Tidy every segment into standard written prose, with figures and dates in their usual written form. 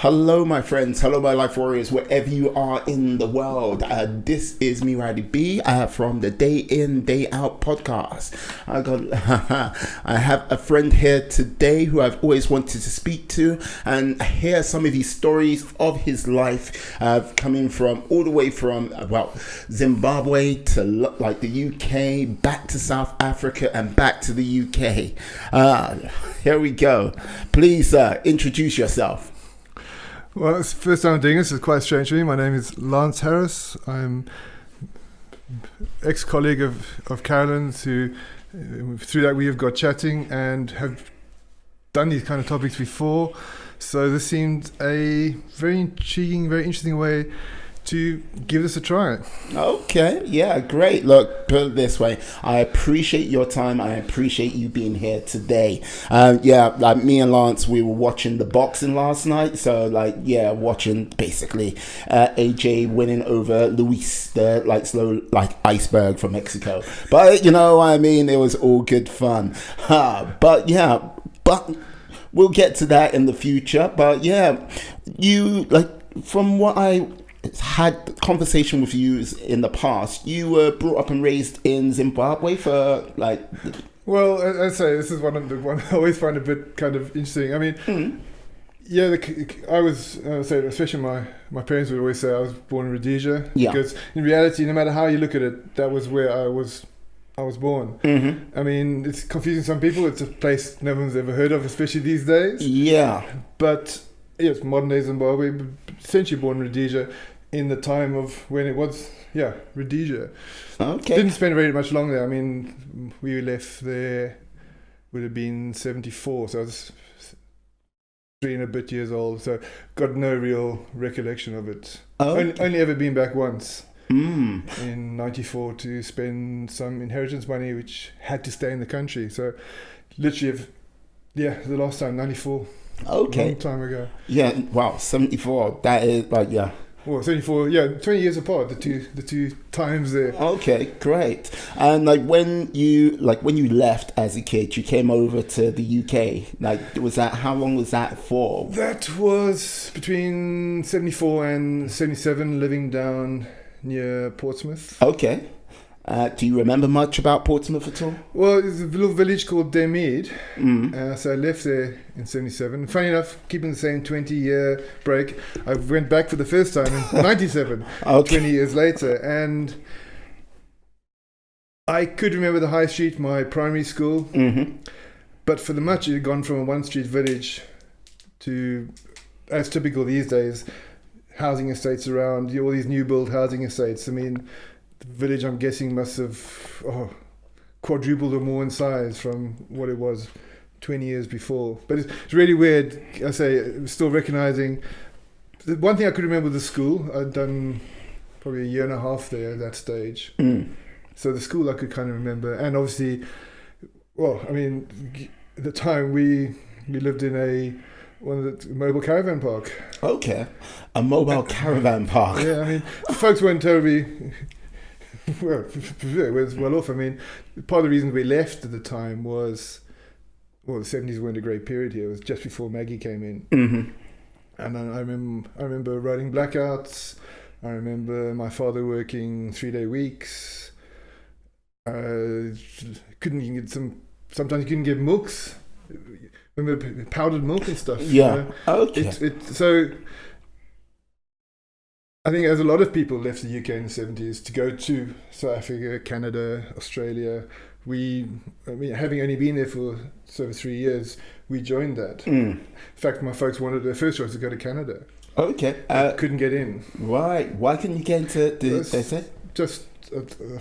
Hello, my friends. Hello, my life warriors, wherever you are in the world. This is me, Riley B, from the Day In, Day Out podcast. I have a friend here today who I've always wanted to speak to and hear some of his stories of his life, coming from all the way from, Zimbabwe to like the UK, back to South Africa, and back to the UK. Here we go. Please introduce yourself. Well, it's the first time I'm doing this. It's quite strange for me. My name is Lance Harris. I'm ex-colleague of Carolyn's who, through that we have got chatting and have done these kind of topics before. So this seemed a very intriguing, very interesting way to give this a try. Okay, yeah, great. Look, put it this way. I appreciate your time. I appreciate you being here today. Like me and Lance, we were watching the boxing last night. So, watching basically AJ winning over Luis, the slow iceberg from Mexico. But you know what I mean? It was all good fun. But we'll get to that in the future. But yeah, from what I had conversation with you in the past, you were brought up and raised in Zimbabwe for Well, I'd say this is one I always find a bit kind of interesting. I mean, I was especially my parents would always say I was born in Rhodesia, because in reality, no matter how you look at it, that was where I was born. Mm-hmm. I mean, it's confusing some people. It's a place no one's ever heard of, especially these days. Yeah, but it's modern day Zimbabwe, but essentially born in Rhodesia, in the time of when it was, Rhodesia. Okay. Didn't spend very much long there. I mean, we left there, would have been 74, so I was 3 and a bit years old, so got no real recollection of it. Only ever been back once. In 94 to spend some inheritance money which had to stay in the country. So literally, the last time, 94. Okay. Long time ago. Yeah, wow, 74. That is Well, 74, 20 years apart, the two times there. Okay, great. And when you left as a kid, you came over to the UK. How long was that for? That was between 74 and 77, living down near Portsmouth. Okay. Do you remember much about Portsmouth at all? Well, there's a little village called Dermead. So I left there in 77. Funny enough, keeping the same 20-year break, I went back for the first time in 97, Okay. 20 years later. And I could remember the high street, my primary school. Mm-hmm. But for the much, it had gone from a one-street village to, as typical these days, housing estates around, all these new build housing estates. I mean, the village, I'm guessing, must have quadrupled or more in size from what it was 20 years before. But it's really weird. I say, still recognizing. The one thing I could remember was the school. I'd done probably a year and a half there at that stage. So the school I could kind of remember. And obviously, at the time we lived in one of the mobile caravan park. Okay. A mobile caravan park. Yeah, I mean, folks weren't terribly... Well, it was well off. I mean, part of the reason we left at the time was, the 70s weren't a great period here. It was just before Maggie came in. Mm-hmm. And I remember riding blackouts. I remember my father working 3-day weeks. Sometimes you couldn't get milks. Remember powdered milk and stuff. Yeah. Okay. So I think as a lot of people left the UK in the 70s to go to South Africa, Canada, Australia, having only been there for 3 years, we joined that. In fact, my folks wanted their first choice to go to Canada. Okay. Couldn't get in. Right. Why couldn't you get into the... Just,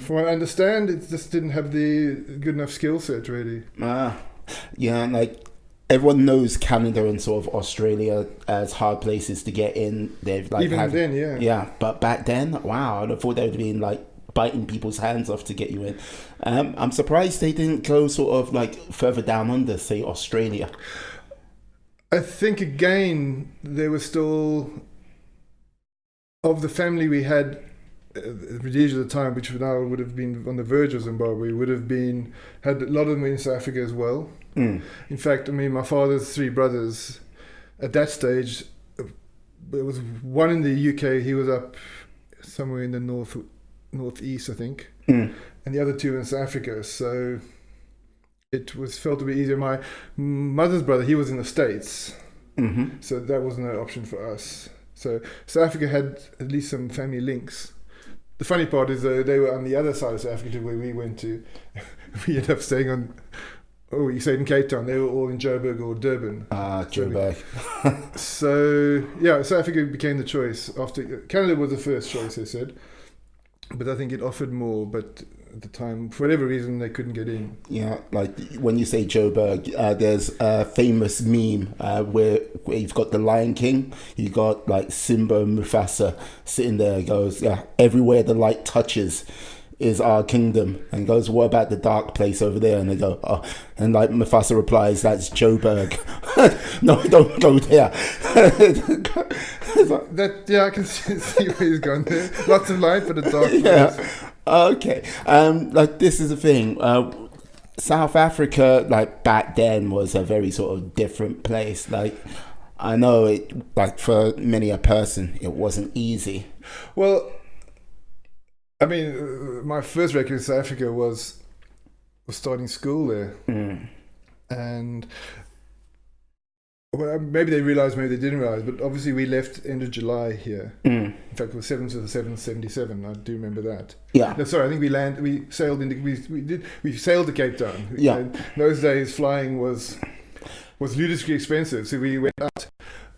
from what I understand, it just didn't have the good enough skill set, really. Everyone knows Canada and sort of Australia as hard places to get in. They've then, yeah. Yeah, but back then, wow, I'd have thought they would have been biting people's hands off to get you in. I'm surprised they didn't go sort of further down under, say Australia. I think again, there was still, of the family we had, Rhodesia at the time, which now would have been on the verge of Zimbabwe, had a lot of them in South Africa as well. In fact, I mean, my father's 3 brothers, at that stage, there was one in the UK. He was up somewhere in the northeast, I think, and the other two in South Africa. So it was felt to be easier. My mother's brother, he was in the States, so that wasn't an option for us. So South Africa had at least some family links. The funny part is they were on the other side of South Africa to where we went to. We ended up staying on. Oh, you stayed in Cape Town. They were all in Joburg or Durban. Joburg. So yeah, South Africa became the choice after Canada was the first choice. They said, but I think it offered more. But at the time, for whatever reason, they couldn't get in. Yeah, like when you say Joburg, there's a famous meme where you've got the Lion King, you got like Simba and Mufasa sitting there. It goes, yeah, everywhere the light touches is our kingdom, and he goes, what about the dark place over there? And they go, oh, and like Mufasa replies, that's Joburg. No, don't go there. I can see where he's gone there. Lots of light, but a dark place. Yeah. Okay. Like this is the thing. South Africa, like back then, was a very sort of different place. Like I know it, like for many a person, it wasn't easy. Well, I mean, my first record in South Africa was starting school there, and well, maybe they realised, maybe they didn't realise, but obviously we left end of July here. In fact, it was 7th to the 7th, 77. I do remember that. Yeah. No, sorry, I think we sailed into we sailed to Cape Town. Yeah. In those days, flying was ludicrously expensive, so we went out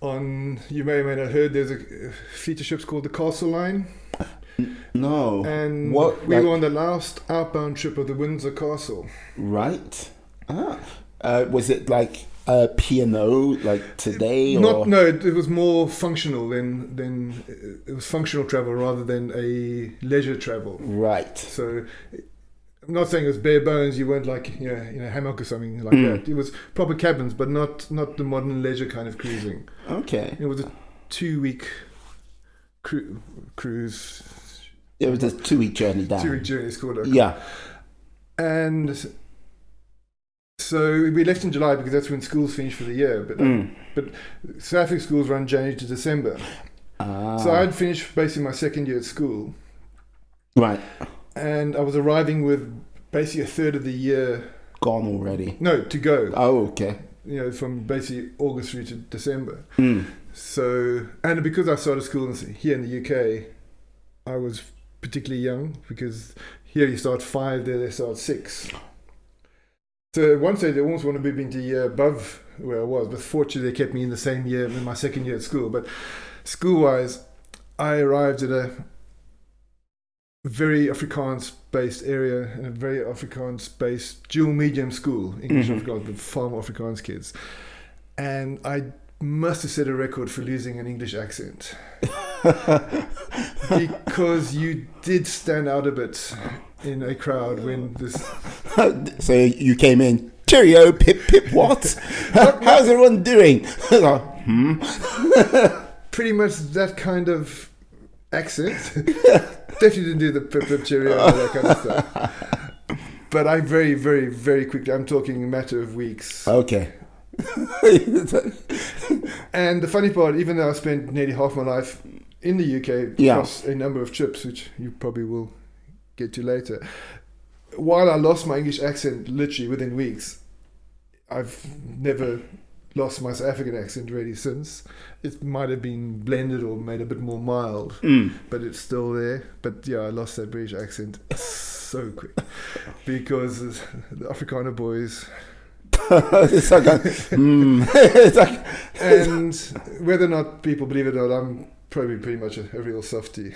on. You may or may not have heard. There's a fleet of ships called the Castle Line. No. And what, we were on the last outbound trip of the Windsor Castle. Right. Was it like a P&O like today? No, or? it was more functional than it was functional travel rather than a leisure travel. Right. So I'm not saying it was bare bones. You weren't like hammock or something like that. It was proper cabins, but not the modern leisure kind of cruising. Okay. It was a 2-week cruise. It was a 2-week journey down. 2-week journey, it's called. Yeah. And so we left in July because that's when schools finish for the year. But South African schools run January to December. So I'd finished basically my second year at school. Right. And I was arriving with basically a third of the year gone already. No, to go. Oh, okay. From basically August through to December. So, and because I started school here in the UK, I was particularly young because here you start 5, there they start 6. So at one stage they almost wanted to move into a year above where I was, but fortunately they kept me in the same year in my second year at school. But school-wise, I arrived at a very Afrikaans-based area and a very Afrikaans-based dual medium school, English Afrikaans, but far more Afrikaans kids. And I must have set a record for losing an English accent. Because you did stand out a bit in a crowd when this... So you came in, cheerio, pip, pip, what? How's everyone doing? Pretty much that kind of accent. Definitely didn't do the pip, pip, cheerio, all that kind of stuff. But I very, very, very quickly, I'm talking a matter of weeks. Okay. And the funny part, even though I spent nearly half my life in the UK across a number of trips, which you probably will get to later, while I lost my English accent literally within weeks, I've never lost my South African accent really since. It might have been blended or made a bit more mild, but it's still there. But yeah, I lost that British accent so quick because the Afrikaner boys... it's like and whether or not people believe it or not, I'm probably pretty much a real softie.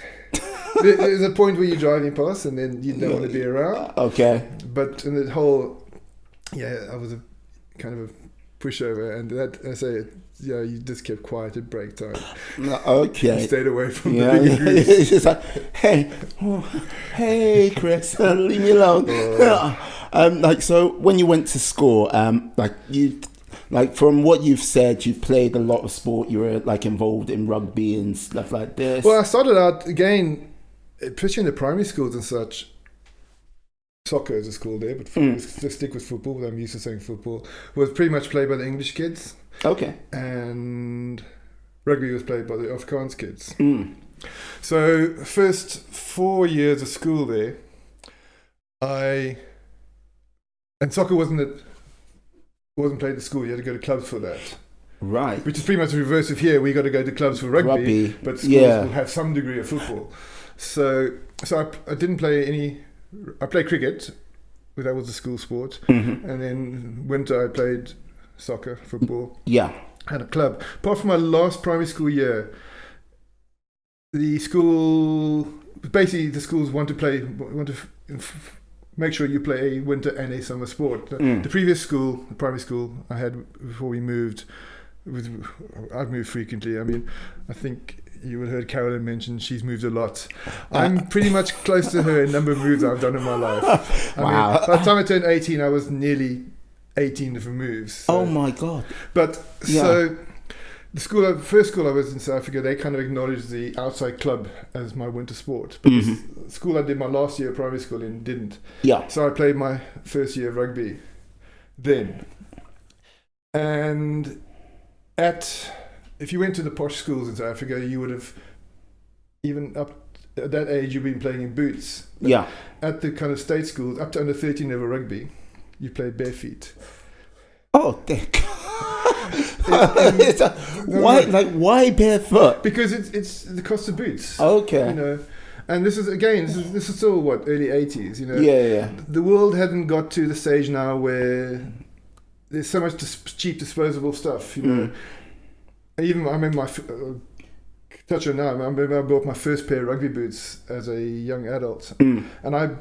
There's a point where you're driving past and then you don't want to be around. Okay. But in the whole, I was a kind of a pushover, and that I say, you just kept quiet at break time. Okay. You stayed away from the big groups. It's just like, hey, Chris, leave me alone. So when you went to school, from what you've said, you've played a lot of sport. You were like involved in rugby and stuff like this. Well, I started out again, especially in the primary schools and such. Soccer is a school there, but let's stick with football. I'm used to saying football. Was pretty much played by the English kids. Okay. And rugby was played by the Afrikaans kids. Mm. So first 4 years of school there, and soccer wasn't played at school. You had to go to clubs for that. Right. Which is pretty much the reverse of here. We got to go to clubs for rugby. But schools Yeah. will have some degree of football. So I didn't play any. I played cricket, but that was a school sport. Mhm. And then winter I played soccer, football. Yeah. Had a club. Apart from my last primary school year, the schools want to make sure you play a winter and a summer sport. Mm. The previous school, the primary school I had before we moved, I've moved frequently. I mean, I think you would have heard Carolyn mention she's moved a lot. I'm pretty much close to her in number of moves I've done in my life. I Wow. mean, by the time I turned 18, I was nearly 18 different moves. So. Oh my God. But Yeah. so the first school I was in South Africa, they kind of acknowledged the outside club as my winter sport. But the school I did my last year of primary school in didn't. Yeah. So I played my first year of rugby then. And if you went to the posh schools in South Africa, you would have, even up at that age, you've been playing in boots. But Yeah. at the kind of state schools, up to under 13 level rugby, you played bare feet. Oh, dick. Why barefoot? Because it's the cost of boots. Okay. You know, and this is still what, early 80s. You know, Yeah. the world hadn't got to the stage now where there's so much cheap disposable stuff. You know, even I remember touch on now. I remember I bought my first pair of rugby boots as a young adult, and I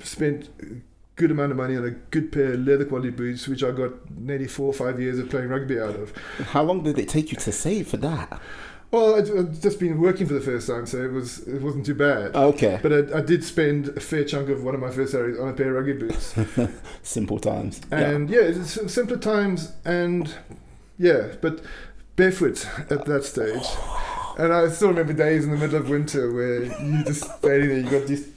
spent a good amount of money on a good pair of leather quality boots, which I got nearly 4 or 5 years of playing rugby out of. How long did it take you to save for that? Well, I'd just been working for the first time, so it wasn't too bad. Okay. But I did spend a fair chunk of one of my first salaries on a pair of rugby boots. Simple times. And it's simpler times, and but barefoot at that stage. And I still remember days in the middle of winter where you just standing there, you got these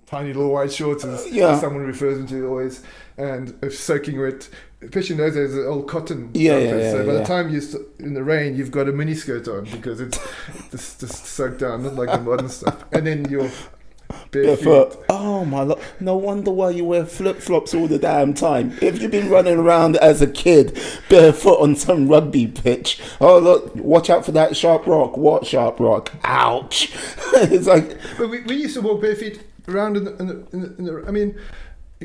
tiny little white shorts, as someone refers them to always, and soaking wet. Especially in those days, the old cotton. So by the time you're in the rain, you've got a mini skirt on because it's just soaked down, not like the modern stuff. And then you're barefoot. Oh my Lord. No wonder why you wear flip-flops all the damn time. If you've been running around as a kid barefoot on some rugby pitch, oh look, watch out for that sharp rock. What sharp rock? Ouch. It's like... But we used to walk barefoot around in the I mean...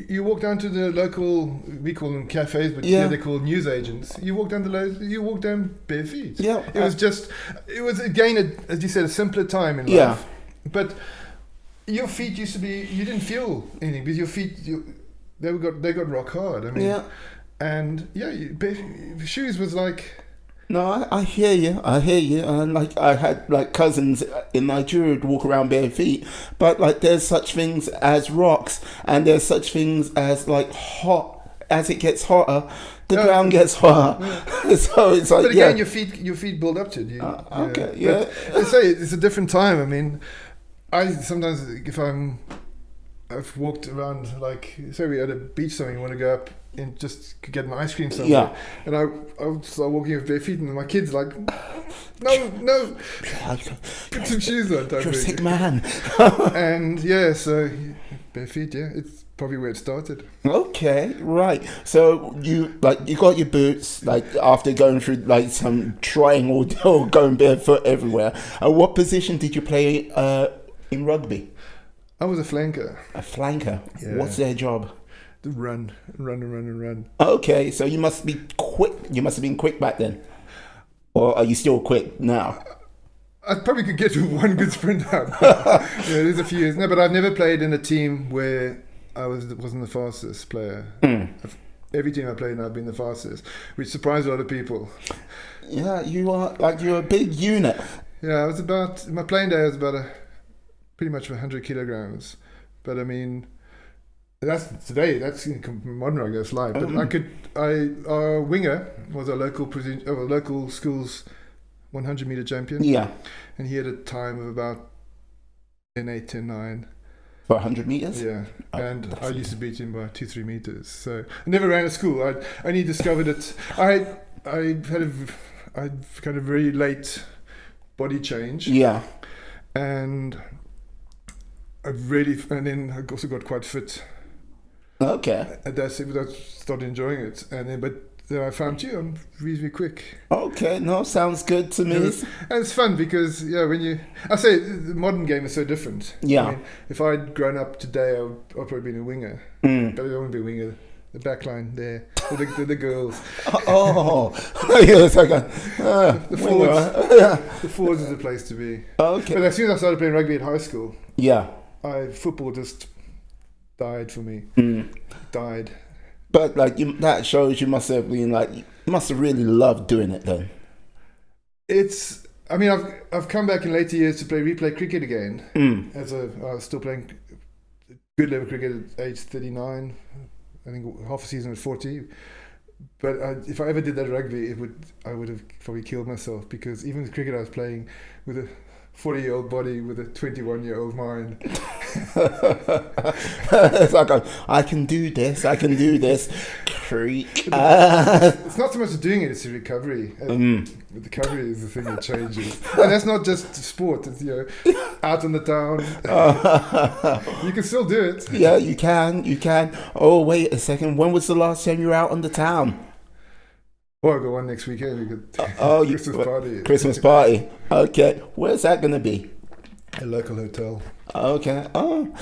You walk down to the local, we call them cafes, but here they're called news agents. You walk down you walk down bare feet. Yeah. It was again, as you said, a simpler time in life. Yeah. But your feet used to be, you didn't feel anything because your feet, they got rock hard. I mean, and shoes was like... No, I hear you. Like I had like cousins in Nigeria who'd walk around bare feet, but like there's such things as rocks, and there's such things as like hot. As it gets hotter, the ground gets hotter. So it's like, but again, your feet build up to it. Okay, I say it's a different time. I mean, I sometimes if I've walked around, like say we're at a beach somewhere, you want to go up and just get my ice cream somewhere, and I would start walking with bare feet, and my kids like, no, put some shoes on. You're a sick man. And so bare feet, it's probably where it started. Okay, right. So you got your boots like after going through like some trying or going barefoot everywhere. What position did you play in rugby? I was a flanker. A flanker. Yeah. What's their job? To run. Okay, so you must be quick. You must have been quick back then, or are you still quick now? I probably could get to one good sprint out. There's a few years. No, but I've never played in a team where I wasn't the fastest player. Every team I played, I've been the fastest, which surprised a lot of people. Yeah, you're a big unit. Yeah, I was about, my playing day was about pretty much 100 kilograms. But I mean, that's in modern rugby, that's live. But our winger was a local school's 100 meter champion. Yeah. And he had a time of about 10.8, 10.9. For 100 meters? Yeah. And I used to beat him by 2-3 meters. So I never ran at school. I only discovered it. I had a kind of very late body change. Yeah. And and then I also got quite fit. Okay. And that's it. I started enjoying it. And then, but then I found you. I'm reasonably quick. Okay. No, sounds good to me. And it's fun because I say the modern game is so different. Yeah. I mean, if I'd grown up today, I'd probably been a winger. Mm. But I wouldn't be a winger. The back line there, the girls. Oh, yeah, it's like The forwards. yeah. The forwards is the place to be. Okay. But as soon as I started playing rugby at high school, Yeah. football just died for me. Mm. Died. But like that shows you must have been like you must have really loved doing it then. I mean, I've come back in later years to replay cricket again. Mm. I was still playing good level cricket at age 39. I think half a season at 40. But if I ever did that rugby, I would have probably killed myself, because even the cricket I was playing with a 40-year-old body with a 21-year-old mind. It's like I can do this. I can do this. Creak. It's not so much doing it; it's the recovery. The recovery is the thing that changes, and that's not just sport. It's out on the town. You can still do it. Yeah, you can. You can. Oh, wait a second. When was the last time you were out on the town? Well, I've got one next weekend. We could Christmas party. Christmas party. Okay. Where's that going to be? A local hotel. Okay. Oh.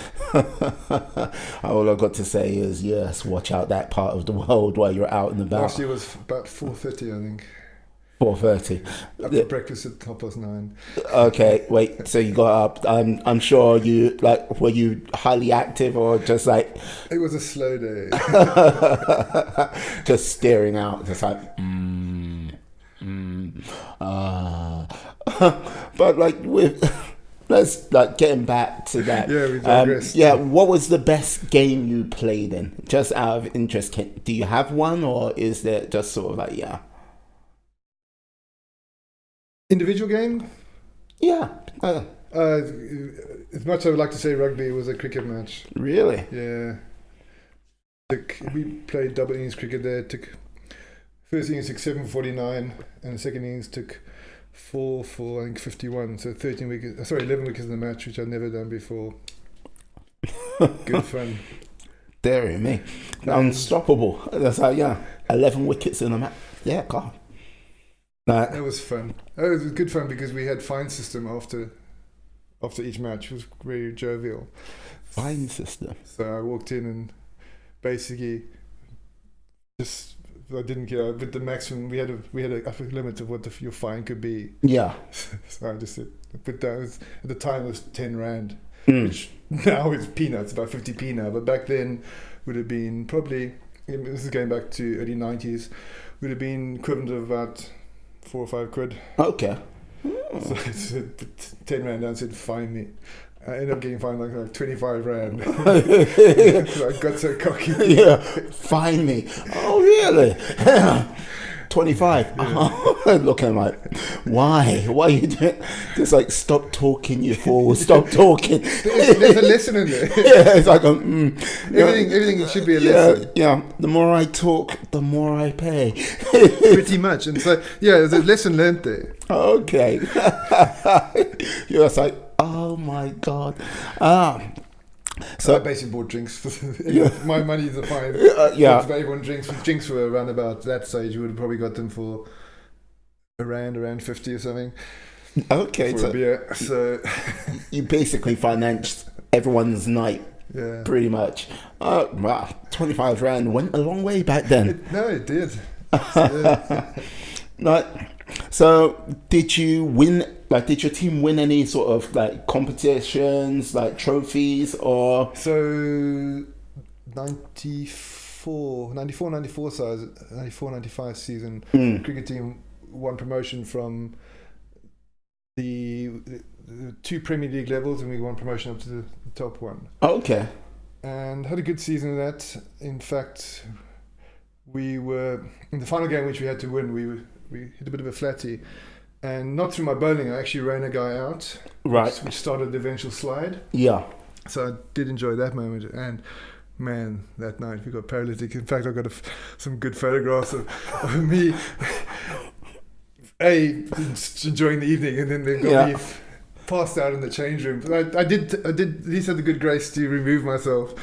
All I've got to say is, yes, watch out that part of the world while you're out and about. Last year was about 4:30, I think. 4:30. Up for breakfast at 9:30. Okay, wait. So you got up. I'm sure you were you highly active or just like? It was a slow day. Just staring out, just like. But like with. Let's getting back to that. Yeah, we digressed. What was the best game you played in? Just out of interest, do you have one, or is there just sort of like individual game? Yeah. As much as I would like to say rugby, was a cricket match. Really? Yeah. We played double innings cricket there. First innings took 7:49, and the second innings took 4 for I think 51. So 11 wickets in the match, which I'd never done before. Good fun. Dear me, unstoppable. That's like 11 wickets in a match. Yeah, God. That was fun. It was good fun because we had fine system after each match. It was very jovial. Fine system. So I walked in and basically I didn't get with the maximum. We had a upper limit of what your fine could be. Yeah. So I just put down. At the time it was 10 rand, Mm. which now it's peanuts, about 50p now. But back then would have been probably. This is going back to early 90s. Would have been equivalent of about 4 or 5 quid. Okay. So I said, put 10 rand down and said, fine me. I ended up getting fined like 25 rand. I got so cocky. Yeah, fine me. Oh, really? 25. Yeah. Look at him like, why? Why are you doing? Just like, stop talking, you fool. Stop talking. There's a lesson in there. Yeah, it's like, everything should be a lesson. Yeah, the more I talk, the more I pay. Pretty much. And so, there's a lesson learned there. Okay. You're just like, oh my God. So I basically bought drinks. My money is a fine. Everyone drinks. Drinks were around about that stage. You would have probably got them for around 50 or something. Okay. For a beer. So you basically financed everyone's night. Yeah. Pretty much. 25 rand went a long way back then. It did. So did you win? Like, did your team win any sort of like competitions, like trophies, or? So 94 size, 94-95 season, cricket team won promotion from the 2 Premier League levels, and we won promotion up to the top one. Okay. And had a good season of that. In fact, we were in the final game, which we had to win. We hit a bit of a flatty, and not through my bowling. I actually ran a guy out, right, which started the eventual slide. Yeah. So I did enjoy that moment, and man, that night we got paralytic. In fact, I got some good photographs of me enjoying the evening, and then they got me passed out in the change room. But I did at least had the good grace to remove myself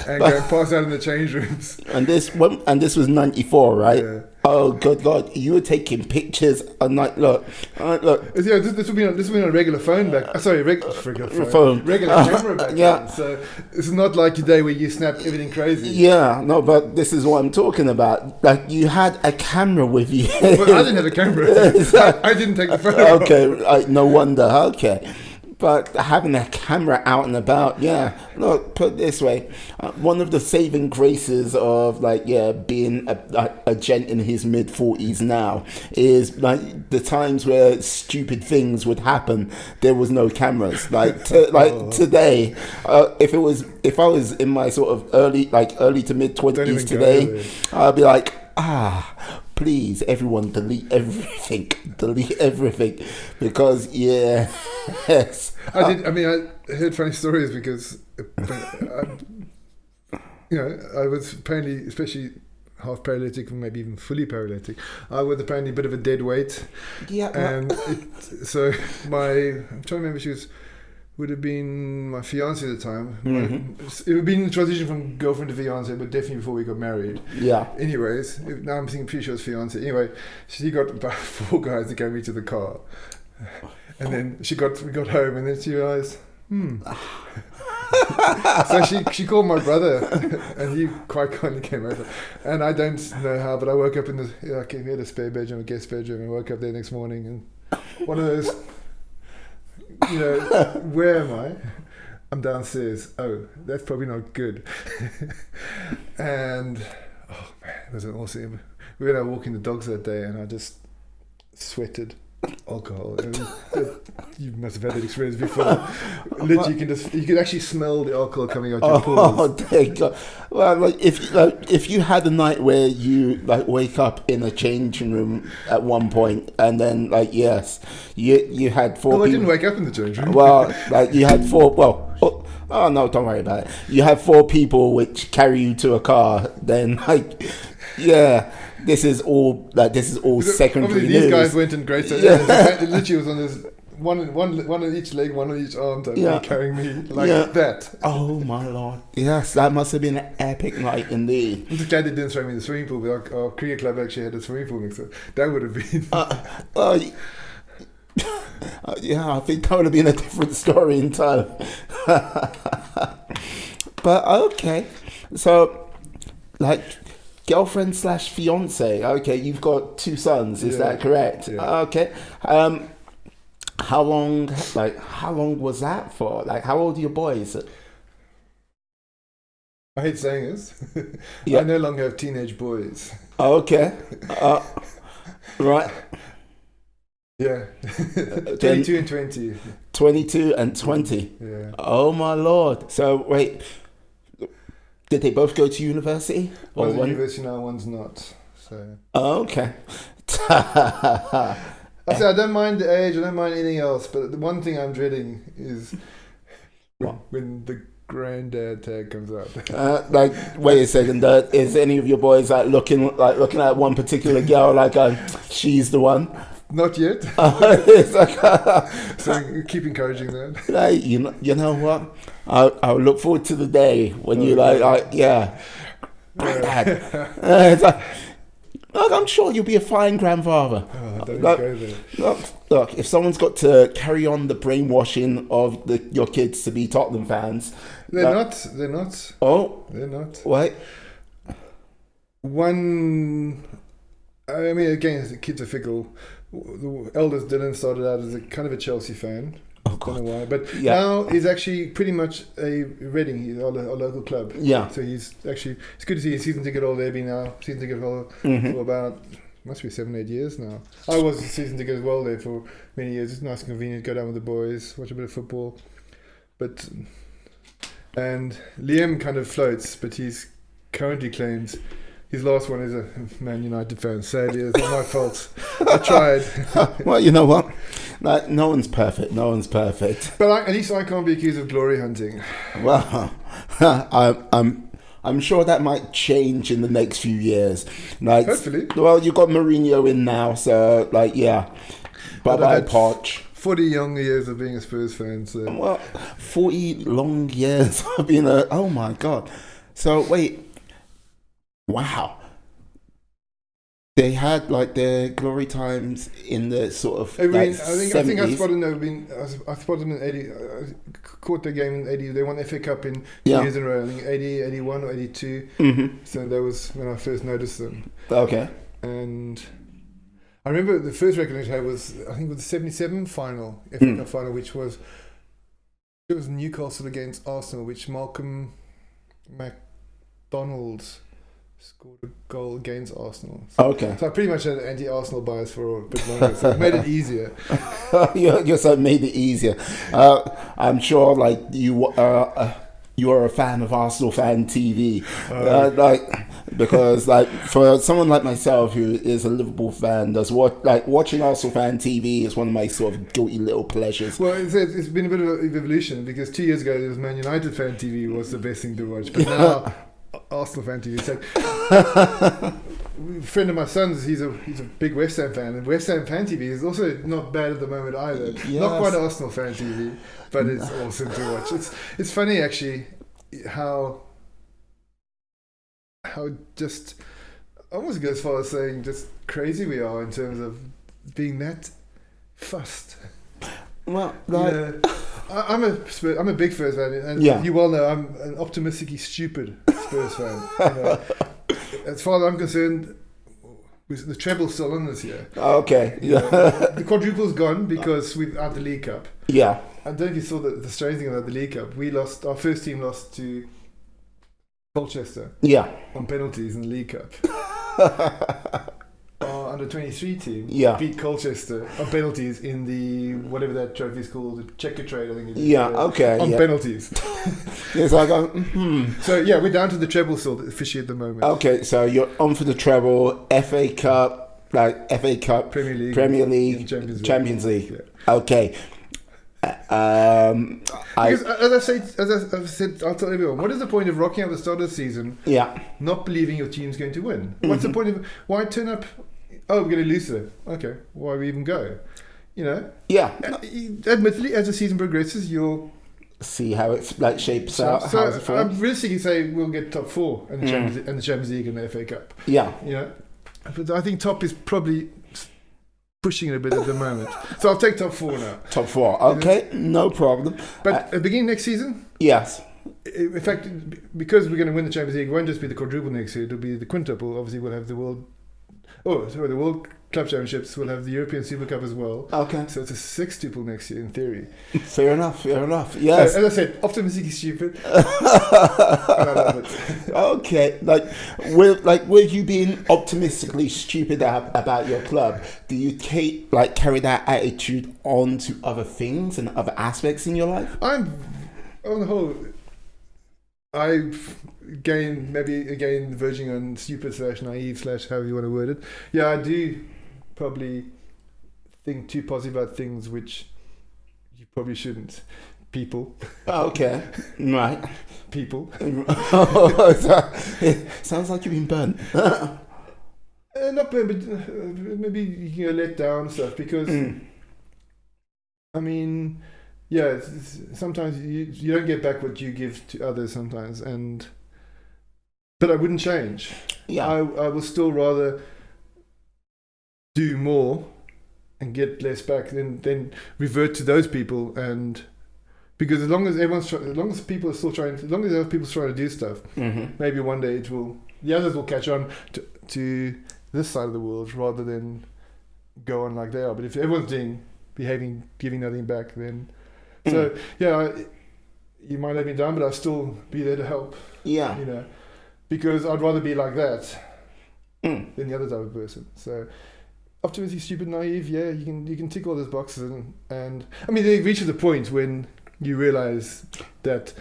and go pass out in the change rooms. And this was 94, right? Yeah. Oh good God! You were taking pictures. I'm like, look. Yeah, this would be on a regular phone back. Sorry, regular camera back then. So it's not like today where you snap everything crazy. Yeah, no, but this is what I'm talking about. Like you had a camera with you. Well, I didn't have a camera. I didn't take the photo. Okay, no wonder. Okay. But having a camera out and about, look, put it this way, one of the saving graces of being a gent in his mid-40s now is like the times where stupid things would happen. There was no cameras. Today, if I was in my sort of early to mid-20s today, I'd be like, please, everyone, delete everything, because yes. I heard funny stories because, I was apparently, especially half paralytic, or maybe even fully paralytic. I was apparently a bit of a dead weight. Yeah. And so I'm trying to remember, would have been my fiance at the time. Mm-hmm. It would have been a transition from girlfriend to fiance, but definitely before we got married. Yeah. Anyways, now I'm thinking pretty sure it's fiance. Anyway, she got about 4 guys to carry me to the car, and then we got home, and then she realised, So she called my brother, and he quite kindly came over. And I don't know how, but I woke up we had a spare bedroom, a guest bedroom, and woke up there next morning, and one of those. Where am I? I'm downstairs. Oh, that's probably not good. And it was an awesome. We went out walking the dogs that day, and I just sweated alcohol. You must have had that experience before. Literally, you can actually smell the alcohol coming out your pores. Oh, thank God. Well, if you had a night where you wake up in a changing room at one point, and then you had 4 people. I didn't wake up in the changing room. Well, you had 4. Well, oh no, don't worry about it. You had 4 people which carry you to a car. Then This is all secondary news. These guys went in great. It literally was on this one on each leg, one on each arm, carrying me that. Oh my Lord! Yes, that must have been an epic night indeed. I'm just glad they didn't throw me in the swimming pool. But our cricket club actually had a swimming pool next to it. That would have been. I think that would have been a different story in time. But okay, so girlfriend / fiance. Okay, you've got 2 sons. Is that correct? Yeah. Okay. How long was that for? How old are your boys? I hate saying this. I no longer have teenage boys. Okay. Right. Yeah. 22 and 20. 22 and 20. Yeah. Oh my Lord. So wait. Did they both go to university? One's at university now, one's not. So. Oh, okay. I don't mind the age, I don't mind anything else, but the one thing I'm dreading is when the granddad tag comes out. Wait a second, is any of your boys looking at one particular girl she's the one? Not yet. So keep encouraging that. You know what? I'll look forward to the day when Granddad. I'm sure you'll be a fine grandfather. Don't go there. Look, if someone's got to carry on the brainwashing of your kids to be Tottenham fans, they're not. Oh, they're not. Wait. Again, the kids are fickle. The eldest Dylan started out as a kind of a Chelsea fan. Oh, God. Don't know why, but now he's actually pretty much a Reading. He's our local club. Yeah. So it's good to see his season ticket holder being now season ticket holder for about must be 7-8 years now. I was a season ticket as well there for many years. It's nice and convenient. Go down with the boys, watch a bit of football, and Liam kind of floats, but he's currently claims. His last one is a Man United fan. Sadly, it's not my fault. I tried. Well, you know what? No one's perfect. But at least I can't be accused of glory hunting. Well, I'm sure that might change in the next few years. Like, Hopefully. well, you got Mourinho in now, so like, yeah. Bye bye, Poch. 40 young years of being a Spurs fan. So. Well, 40 long years of being a. Oh my god. So wait. Wow. They had like their glory times in the sort of. I like, think I 70s. spotted them. I spotted them in 80. Caught the game in 80. They won FA Cup in 2 Yeah. years in a row. I think 80, 81 or 82. Mm-hmm. So that was when I first noticed them. Okay. And I remember the first recollection I had was, I think it was the 77 final, FA Cup final, which was, it was Newcastle against Arsenal, which Malcolm MacDonald scored a goal against Arsenal. Okay. So I pretty much had an anti-Arsenal bias for a bit longer, so it made it easier. you so made it easier. I'm sure, like you are a fan of Arsenal Fan TV, because like for someone like myself who is a Liverpool fan, watching Arsenal Fan TV is one of my sort of guilty little pleasures. Well, it's been a bit of an evolution because 2 years ago it was Man United Fan TV was the best thing to watch, but now Arsenal Fan TV. So, a friend of my son's, he's a big West Ham fan, and West Ham Fan TV is also not bad at the moment either. Yes. Not quite Arsenal Fan TV, but it's awesome to watch. It's funny actually how just I almost go as far as saying just crazy we are in terms of being that fussed. Well, You like, know, I'm a big Spurs fan, and Yeah. you well know I'm an optimistically stupid Spurs fan. You know. As far as I'm concerned, the treble's still on this year. okay, You know, the quadruple's gone because we've had the League Cup. yeah, I don't know if you saw the strange thing about the League Cup. Our first team lost to Colchester yeah, on penalties in the League Cup. Our under 23 team Yeah. beat Colchester on penalties in the whatever that trophy is called, the Checker Trade, I think it is. yeah, okay, On yeah. penalties. It's like, So yeah, we're down to the treble still fishy at the moment. okay, so you're on for the treble, FA Cup, Premier League, Premier League, and Champions League. Yeah. Okay. Because as I've said, I'll tell everyone, what is the point of rocking out the start of the season, Yeah, not believing your team's going to win? What's the point of, why turn up, oh, we're going to lose today. Okay, why we even go? You know, yeah. admittedly, as the season progresses, you'll... See how it like shapes out. So How's it feel? I'm realistically say we'll get top four in the Champions League and the FA Cup. Yeah, You know, but I think top is probably pushing it a bit at the moment. So I'll take top four now. top four. Okay, no problem. But at the beginning of next season, Yes. in fact, because we're going to win the Champions League, it won't just be the quadruple next year, it'll be the quintuple. Obviously, we'll have the World Club Championships, we'll have the European Super Cup as well. Okay. So it's a sextuple next year, in theory. Fair enough. Fair enough. Yes. As I said, optimistically stupid. I love it. Okay. With you being optimistically stupid about your club, do you carry that attitude on to other things and other aspects in your life? I'm, on the whole, I've again verging on stupid / naive / however you want to word it. Yeah, I do probably think too positive about things which you probably shouldn't. People. Okay. Right. People. Sounds like you've been burnt. Not bad, but maybe you can get let down and stuff because, I mean, yeah, sometimes you don't get back what you give to others sometimes, but I wouldn't change. Yeah. I will still rather do more and get less back than revert to those people, and because as long as people are still trying, as long as other people's trying to do stuff, maybe one day the others will catch on to this side of the world rather than go on like they are. But if everyone's behaving, giving nothing back, then so yeah, you might let me down, but I'll still be there to help. Yeah. You know, because I'd rather be like that than the other type of person. So optimistic, stupid, naive, yeah, you can tick all those boxes, and I mean they reach the point when you realize that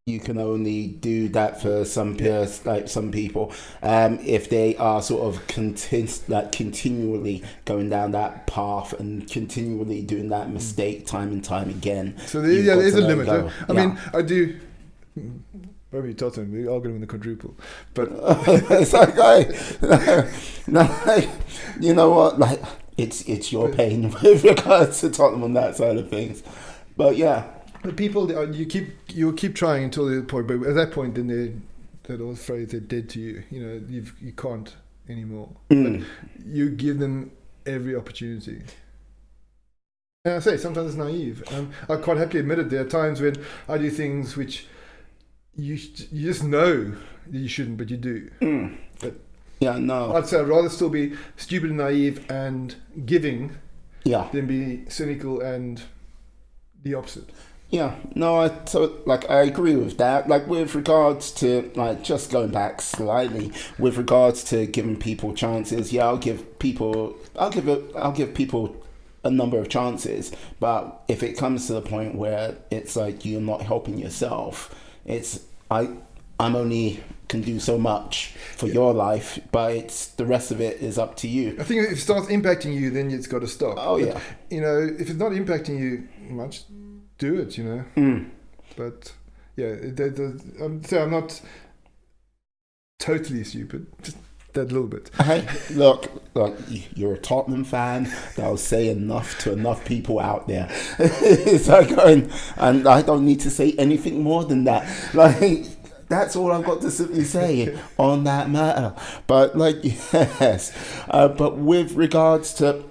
you can only do that for some peers, like some people, if they are sort of continually going down that path and continually doing that mistake time and time again. So there's a limit. I mean, I do. Maybe Tottenham, we are going to win the quadruple. But it's like, like, you know what? Like, it's your pain with regards to Tottenham on that side of things. But yeah, the people, you'll keep trying until the point. But at that point, then that old phrase, they're dead to you. You know, you can't anymore. But you give them every opportunity. And I say sometimes it's naive. I quite happily admit it. There are times when I do things which you just know that you shouldn't, but you do. But yeah, no. I'd say I'd rather still be stupid and naive and giving, than be cynical and the opposite. Yeah, no, I agree with that. Like, with regards to, like, just going back slightly, with regards to giving people chances, I'll give people a number of chances, but if it comes to the point where it's like you're not helping yourself, I'm only can do so much for your life, but it's the rest of it is up to you. I think if it starts impacting you, then it's got to stop. Oh, but, yeah. You know, if it's not impacting you much, do it, you know. But yeah, I'm not totally stupid, just that little bit. Hey, look, you're a Tottenham fan. That'll say enough to enough people out there. It's like, and I don't need to say anything more than that. Like, that's all I've got to simply say on that matter. But like, yes, but with regards to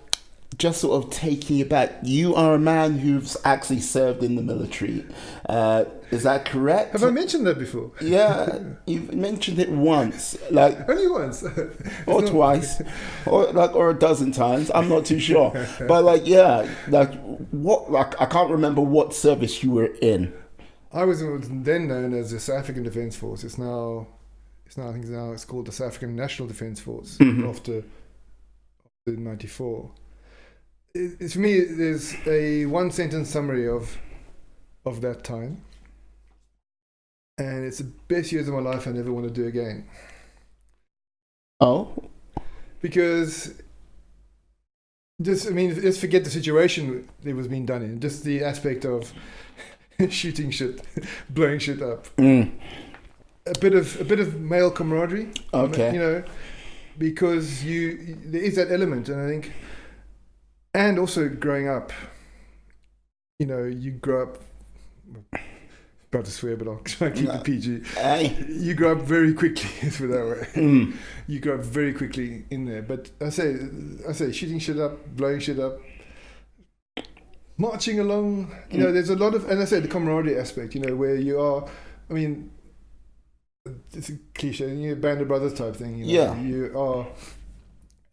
just sort of taking you back, you are a man who's actually served in the military. Is that correct? Have I mentioned that before? Yeah, you've mentioned it once, like only once, or twice, or a dozen times. I'm not too sure, but like, yeah, like what? Like, I can't remember what service you were in. I was then known as the South African Defence Force. It's called the South African National Defence Force after 94. It's for me, there's a one sentence summary of that time, and it's the best years of my life I never want to do again. Oh, because let's forget the situation that was being done in, just the aspect of shooting shit, blowing shit up. A bit of male camaraderie. Okay. You know, because there is that element, and I think. And also growing up, you know, you grow up, about to swear, but I'll try and keep it PG. You grow up very quickly, let's put it that way. You grow up very quickly in there. But I say, shooting shit up, blowing shit up, marching along, you know, there's a lot of, and I say the camaraderie aspect, you know, where you are, I mean, it's a cliche, you know, Band of Brothers type thing, you know, yeah. You are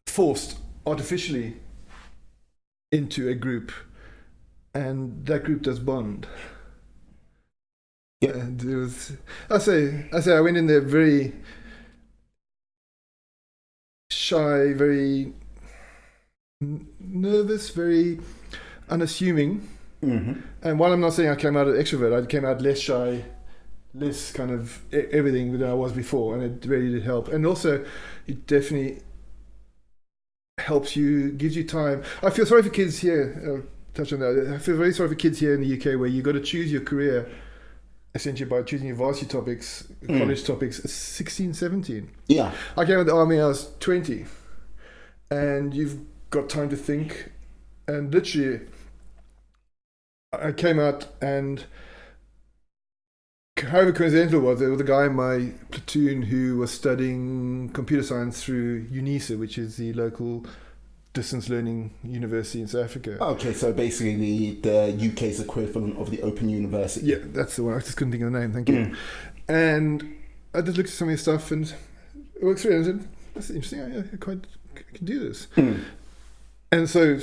forced artificially into a group, and that group does bond. Yeah. And it was, I say I went in there very shy, very nervous, very unassuming. And while I'm not saying I came out an extrovert, I came out less shy, less kind of everything than I was before, and it really did help. And also, it definitely helps you, gives you time. I feel sorry for kids here. I'll touch on that. I feel very sorry for kids here in the UK where you got to choose your career essentially by choosing your varsity topics, college topics, 16, 17. Yeah. I came out of the army, I was 20, and you've got time to think. And literally, I came out, and however coincidental it was, there was a guy in my platoon who was studying computer science through UNISA, which is the local distance learning university in South Africa. Okay, so basically the UK's equivalent of the Open University. Yeah, that's the one. I just couldn't think of the name. Thank you. And I just looked at some of his stuff, and it works through, and I said, that's interesting. I can do this. And so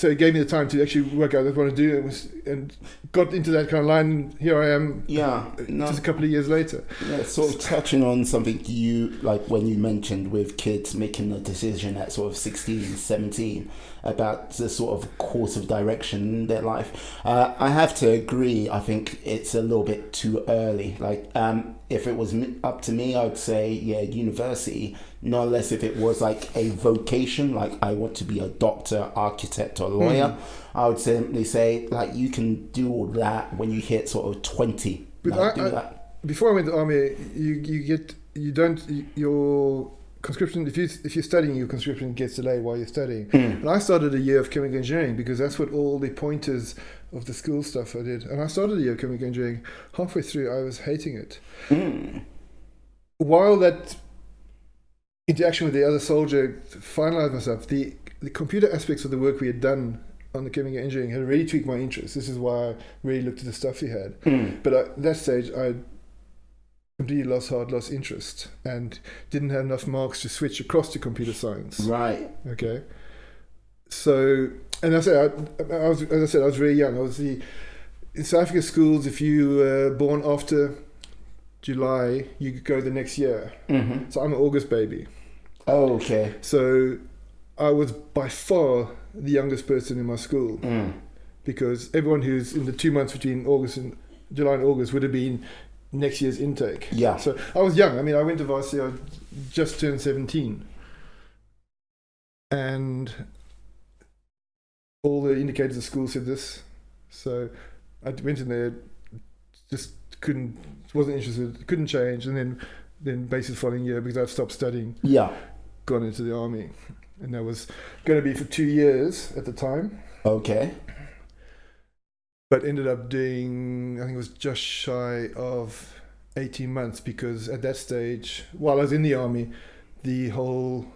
it gave me the time to actually work out what I want to do, and got into that kind of line. Here I am. Yeah, just a couple of years later. Yeah, sort of touching on something you like when you mentioned with kids making the decision at sort of 16, 17 about the sort of course of direction in their life. I have to agree. I think it's a little bit too early. Like, if it was up to me, I would say, university. Not unless if it was like a vocation, like I want to be a doctor, architect, or lawyer. I would simply say, like, you can do all that when you hit sort of 20. But do that. before I went to the army, your conscription, if you're studying, your conscription gets delayed while you're studying. And I started a year of chemical engineering because that's what all the pointers of the school stuff I did. And I started a year of chemical engineering. Halfway through, I was hating it. While that interaction with the other soldier finalized myself, the computer aspects of the work we had done on the chemical engineering had really tweaked my interest. This is why I really looked at the stuff he had. But at that stage, I completely lost interest and didn't have enough marks to switch across to computer science. Right. Okay. So, and as I was very young. In South Africa schools, if you were born after July, you could go the next year. So I'm an August baby. Oh, okay. So I was by far the youngest person in my school because everyone who's in the 2 months between July and August would have been next year's intake. Yeah. So I was young. I mean, I went to varsity, I just turned 17. And all the indicators of school said this. So I went in there, just wasn't interested, couldn't change. And then basically the following year, because I'd stopped studying, gone into the army. And that was going to be for 2 years at the time. Okay. But ended up doing, I think it was just shy of 18 months because at that stage, while I was in the army, the whole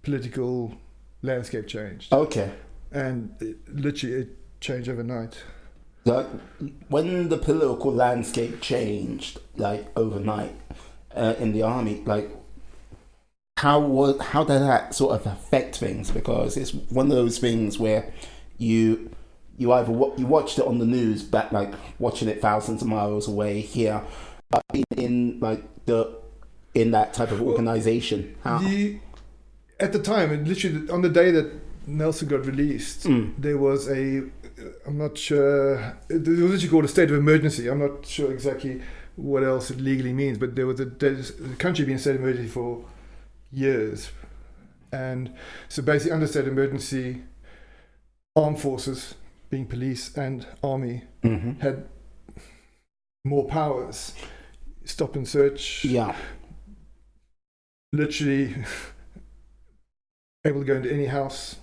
political landscape changed. Okay. And it changed overnight. Like, when the political landscape changed, like overnight, in the army, like, how did that sort of affect things? Because it's one of those things where you either you watched it on the news, back like watching it thousands of miles away here, but being in that type of organization. At the time, literally on the day that Nelson got released, there was I'm not sure, it was literally called a state of emergency. I'm not sure exactly what else it legally means, but there was the country being in state of emergency for years. And so basically under state of emergency, armed forces, being police and army, had more powers. Stop and search. Yeah. Literally able to go into any house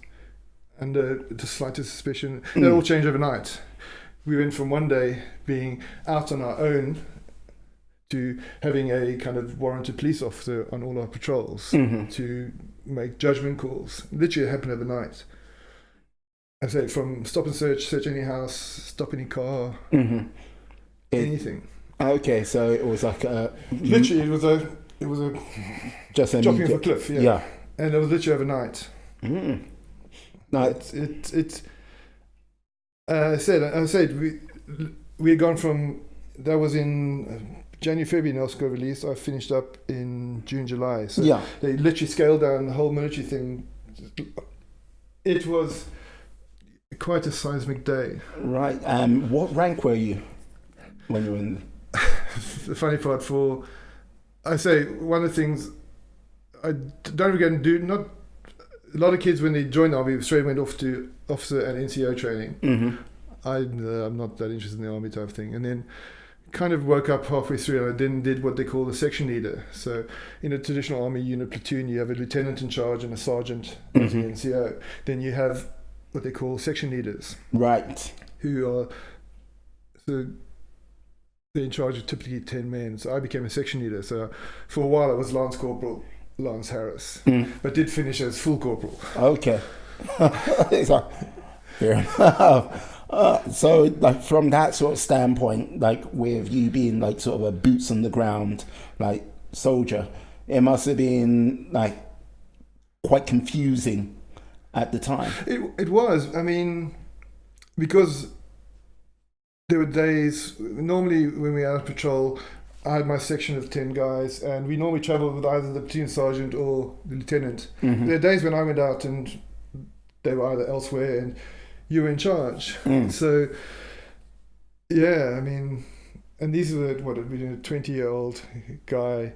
under the slightest suspicion. That all changed overnight. We went from one day being out on our own to having a kind of warranted police officer on all our patrols to make judgment calls. Literally it happened overnight. I say from stop and search any house, stop any car, anything. Okay, so it was like literally it was a just jumping off a cliff. Yeah. And it was literally overnight. No, it's I said we had gone from, that was in January, February. Nelson got released. I finished up in June, July. So they literally scaled down the whole military thing. It was quite a seismic day. Right. What rank were you when you were in? The funny part I say one of the things I don't forget do not. A lot of kids when they joined the army straight went off to officer and NCO training. I'm not that interested in the army type thing, and then kind of woke up halfway through and I then did what they call the section leader. So in a traditional army unit platoon, you have a lieutenant in charge and a sergeant as the NCO. Then you have what they call section leaders, right? Who are they're in charge of typically 10 men. So I became a section leader. So for a while I was Lance Corporal Lance Harris, but did finish as full corporal. Okay. Fair enough. So like from that sort of standpoint, like with you being like sort of a boots on the ground like soldier, it must have been like quite confusing at the time. It was. I mean, because there were days normally when we were out of patrol, I had my section of 10 guys, and we normally traveled with either the platoon sergeant or the lieutenant. There are days when I went out and they were either elsewhere and you were in charge. So, yeah, I mean, and these are what had been a 20-year-old guy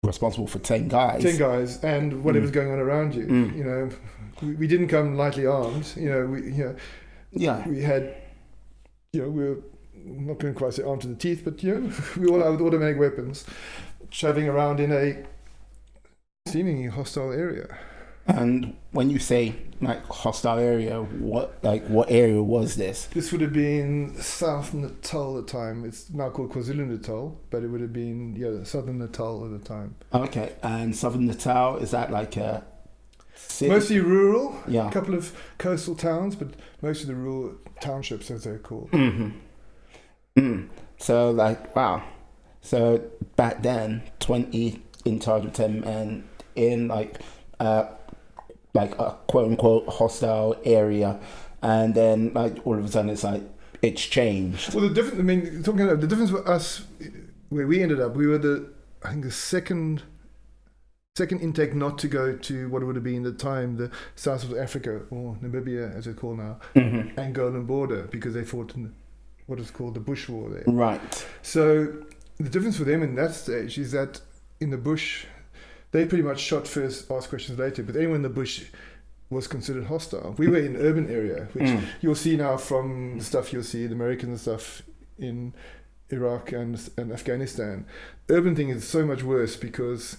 responsible for 10 guys. 10 guys, and whatever's going on around you. You know, we didn't come lightly armed. You know, we had, we were I'm not going to quite say armed to the teeth, but we all have automatic weapons, traveling around in a seemingly hostile area. And when you say like hostile area, what area was this? This would have been South Natal at the time. It's now called KwaZulu-Natal, but it would have been Southern Natal at the time. Okay, and Southern Natal, is that like a city? Mostly rural. Yeah. A couple of coastal towns, but most of the rural townships, as they're called. So like, wow. So back then, 20 in charge of 10 men in like a quote unquote hostile area, and then like all of a sudden it's changed. Well, talking about the difference with us, where we ended up, we were the second intake not to go to what would have been at the time the South of Africa, or Namibia as it's called now, Angolan border, because they fought in what is called the Bush War there. Right. So the difference for them in that stage is that in the bush, they pretty much shot first, asked questions later, but anyone in the bush was considered hostile. We were in an urban area, which you'll see now from the stuff you'll see, the American stuff in Iraq and Afghanistan. The urban thing is so much worse because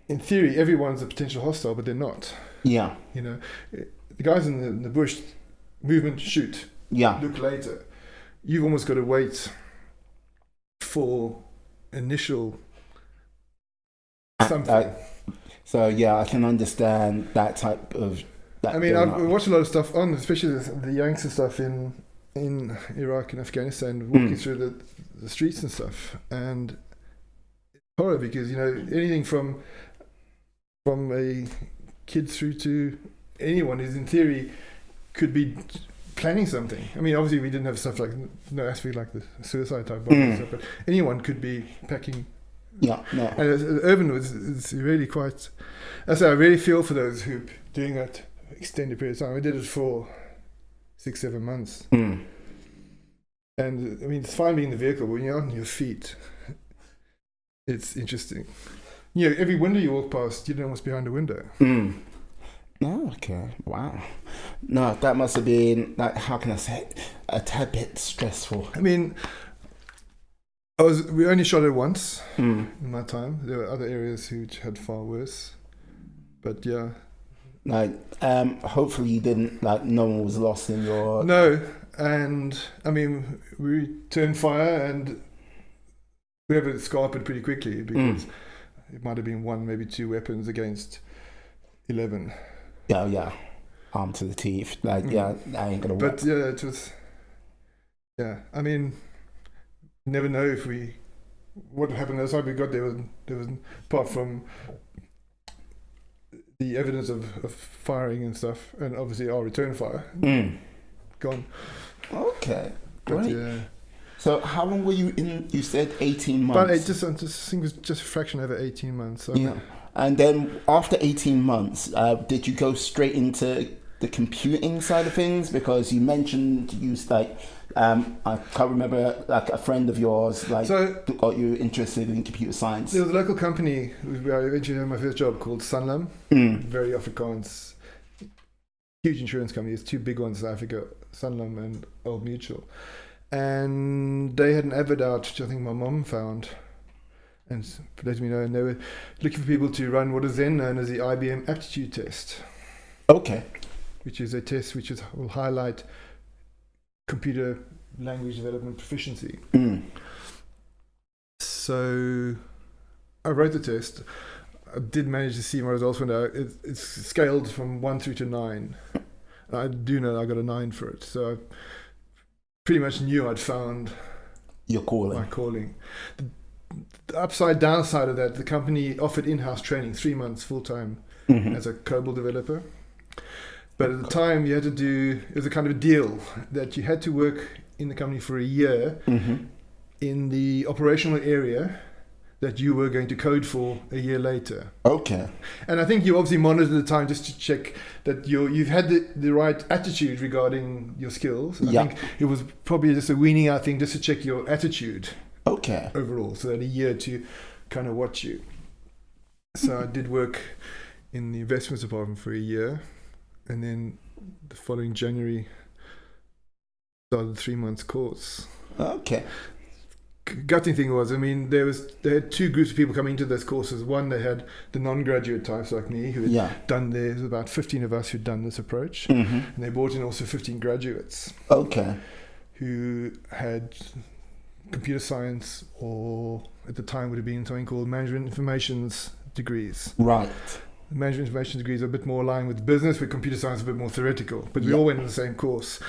in theory, everyone's a potential hostile, but they're not. Yeah. The guys in the bush, movement, shoot. Yeah. Look later. You've almost got to wait for initial something. So yeah, I can understand that type of. I mean, I've watched a lot of stuff on, especially the youngster stuff in Iraq and Afghanistan, walking through the streets and stuff, and it's horror because anything from a kid through to anyone is in theory could be planning something. I mean, obviously we didn't have stuff like no aspect like the suicide type bombing stuff, but anyone could be packing. Yeah, no. And urban is really quite. I really feel for those who are doing that extended period of time. I did it for 6-7 months, and I mean it's fine being in the vehicle, but when you're out on your feet, it's interesting. Every window you walk past, you don't know what's behind the window. Oh, okay. Wow. No, that must have been, like, how can I say it, a tad bit stressful. I mean, we only shot it once in my time. There were other areas which had far worse. But yeah. Like, hopefully you didn't, like, no one was lost in your... No. And, I mean, we turned fire and we have it scarpered pretty quickly because it might have been 1, maybe 2 weapons against 11. Yeah. Armed to the teeth. Like, I ain't gonna work. But yeah, it was... Yeah, I mean, never know what happened. That's why we got there was apart from the evidence of firing and stuff, and obviously our return fire, gone. Okay, But, great. yeah. So how long were you in? You said 18 But months. I think it was just a fraction over 18 months. So Yeah. And then after 18 months, did you go straight into the computing side of things? Because you mentioned you used I can't remember, like a friend of yours got you interested in computer science. There was a local company where I eventually had my first job called Sanlam, very Afrikaans, huge insurance company. There's 2 big ones in South Africa, Sanlam and Old Mutual. And they had an advert out, which I think my mum found, and let me know, and they were looking for people to run what is then known as the IBM aptitude test. Okay. Which is a test which will highlight computer language development proficiency. So I wrote the test. I did manage to see my results went out. It's scaled from 1 through to 9. I do know I got a 9 for it. So I pretty much knew I'd found your calling. My calling. The upside downside of that, the company offered in-house training, 3 months full-time as a COBOL developer. But at the time, you had to it was a kind of a deal that you had to work in the company for a year in the operational area that you were going to code for a year later. Okay. And I think you obviously monitored the time just to check that you've had the right attitude regarding your skills. I think it was probably just a weaning out thing just to check your attitude. Okay. Overall, so that a year to kind of watch you. So I did work in the investments department for a year. And then the following January, started a 3 months course. Okay. Gutting thing was, I mean, they had two groups of people coming into those courses. One, they had the non-graduate types like me who had done there's about 15 of us who'd done this approach, and they brought in also 15 graduates. Okay. Who had computer science, or at the time would have been something called management informations degrees. Right. Management information degrees are a bit more aligned with business, with computer science a bit more theoretical. But we all went in the same course.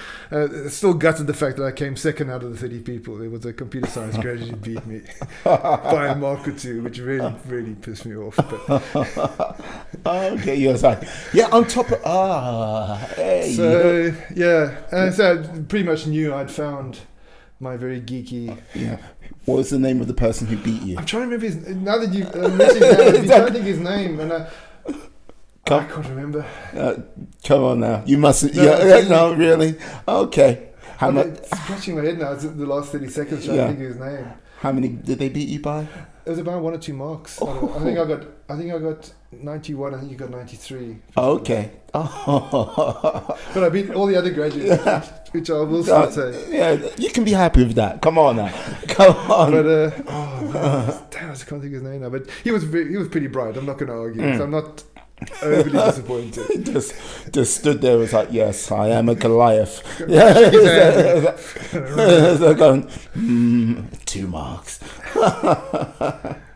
Still gutted the fact that I came second out of the 30 people. There was a computer science graduate who beat me by a mark or two, which really, really pissed me off. But Okay, you're like, on top of hey. So so I pretty much knew I'd found my very geeky. Yeah. What was the name of the person who beat you? I'm trying to remember his. Now that you mentioned that, I'm trying to think his name, and I can't remember. Come on now, you mustn't. No, really. Okay. How much? Scratching my head now. It's the last 30 seconds trying to think of his name. How many did they beat you by? It was about 1 or 2 marks. I think I got 91. I think you got 93. Okay. But I beat all the other graduates, which I will still say. Yeah, you can be happy with that. Come on now. Come on. But damn, I can't think of his name now. But he was pretty bright. I'm not going to argue. So I'm not overly disappointed. just stood there, was like, yes, I am a Goliath. Going, 2 marks.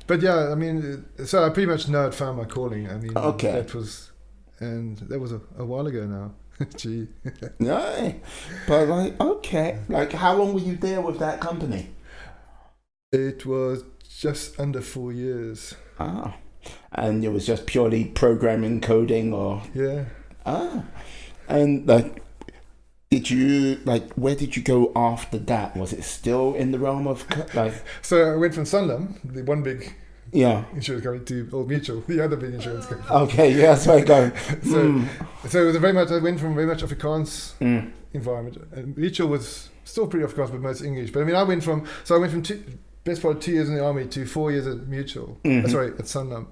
But yeah, I mean, so I pretty much know I'd found my calling. I mean, that was a while ago now. Gee. No, but like how long were you there with that company? It was just under 4 years. Ah. And it was just purely programming, coding, or and where did you go after that? Was it still in the realm of So I went from Sanlam, the one big insurance company, to Old Mutual, the other big insurance company. Okay, that's where I go. So it was I went from very much Afrikaans environment, and Mutual was still pretty Afrikaans, but most English. But I mean, I went from best part of 2 years in the army to 4 years at Mutual. At Sanlam.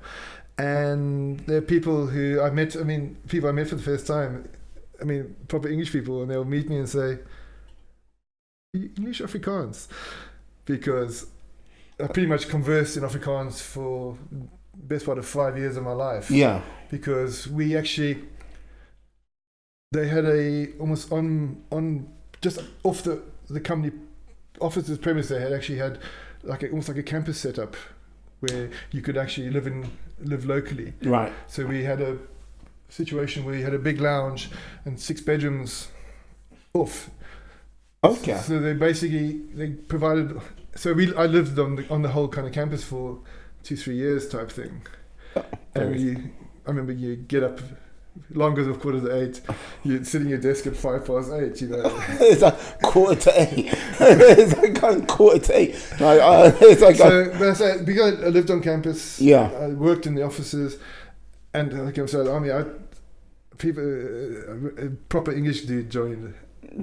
And there are people who I met. I mean, people I met for the first time. I mean, proper English people, and they'll meet me and say, "English Afrikaans," because I pretty much conversed in Afrikaans for the best part of 5 years of my life. Yeah. Because they had almost on just off the company office's premise. They had actually had almost like a campus setup where you could actually live locally. Right. So we had a situation where we had a big lounge and 6 bedrooms off. Okay. So they provided. So I lived on the whole kind of campus for 2-3 years type thing. And I remember you get up. Longer than 7:45. You sit in your desk at 8:05. You know, it's like 7:45. It's like going 7:45. So because I lived on campus, I worked in the offices, and like I was at the army, a proper English dude joined,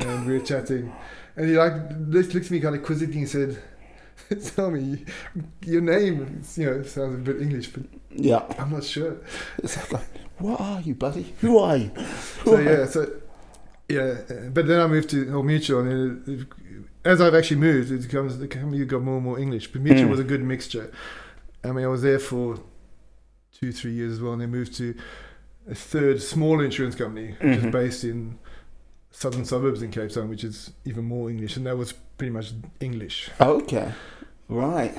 and we were chatting, and he looked at me kind of quizzically and said, "Tell me your name. Sounds a bit English, but I'm not sure." It's like, what are you, buddy? Who are you? But then I moved to Old Mutual, and as I've actually moved, the company got more and more English. But Mutual was a good mixture. I mean, I was there for 2-3 years as well, and then moved to a third smaller insurance company, which is based in southern suburbs in Cape Town, which is even more English, and that was pretty much English. Okay, right.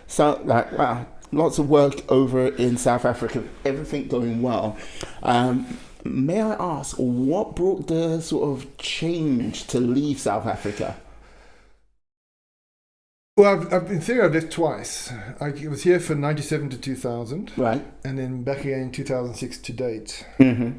So, wow. Lots of work over in South Africa, everything going well. May I ask, what brought the sort of change to leave South Africa? Well, in theory, I've left twice. I was here from 1997 to 2000. Right. And then back again in 2006 to date. Mm-hmm.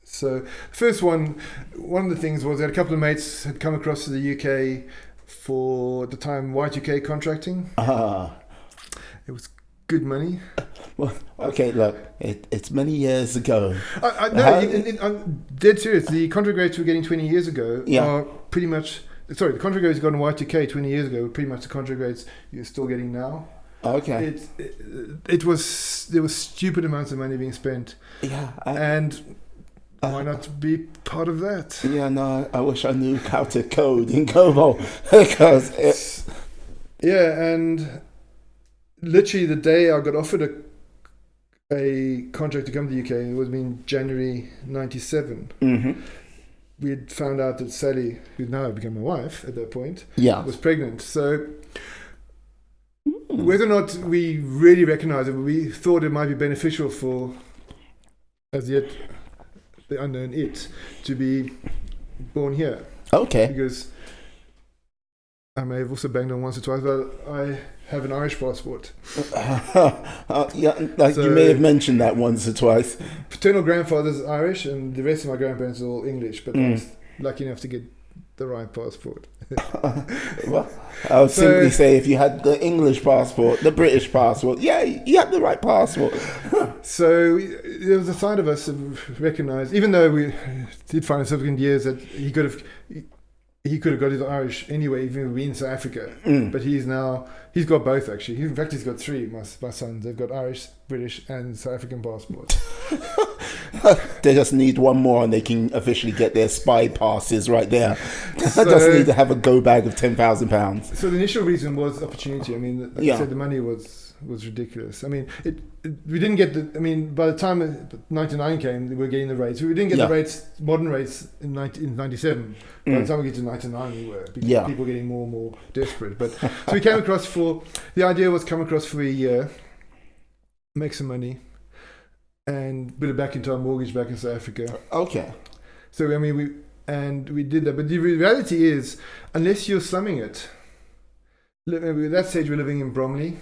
So, first one of the things was that a couple of mates had come across to the UK for, at the time, Y2K contracting. It was good money. Well, okay, look, it's many years ago. I'm dead serious. The contract rates we were getting 20 years ago are pretty much. Sorry, the contract rates got on Y2K 20 years ago were pretty much the contract rates you're still getting now. Okay. There was stupid amounts of money being spent. Yeah. And why not be part of that? Yeah, no, I wish I knew how to code in COBOL because it's and literally the day I got offered a contract to come to the UK, it was in January '97. We had found out that Sally, who now became my wife at that point, was pregnant. So whether or not we really recognised it, we thought it might be beneficial for, as yet, the unknown it, to be born here. Okay. Because I may have also banged on once or twice, but I have an Irish passport. You may have mentioned that once or twice. Paternal grandfather's Irish, and the rest of my grandparents are all English, but I was lucky enough to get the right passport. Well, I would simply say if you had the English passport, the British passport, yeah, you had the right passport. So there was a side of us that recognised, even though we did find in subsequent years that he could have got his Irish anyway, even if we were in South Africa. But he's got both actually. In fact, he's got three. My sons, they've got Irish, British, and South African passports. They just need one more and they can officially get their spy passes right there. They just need to have a go bag of £10,000. So the initial reason was opportunity. I mean, like I said, the money was ridiculous. I mean, we didn't get the. I mean, by the time '99 came, we were getting the rates. We didn't get the rates, modern rates, in '97. By the time we get to '99, we were because people were getting more and more desperate. But so we came across the idea was come across for a year, make some money, and put it back into our mortgage back in South Africa. Okay. So I mean, we did that. But the reality is, unless you're slumming it. At that stage, we're living in Bromley.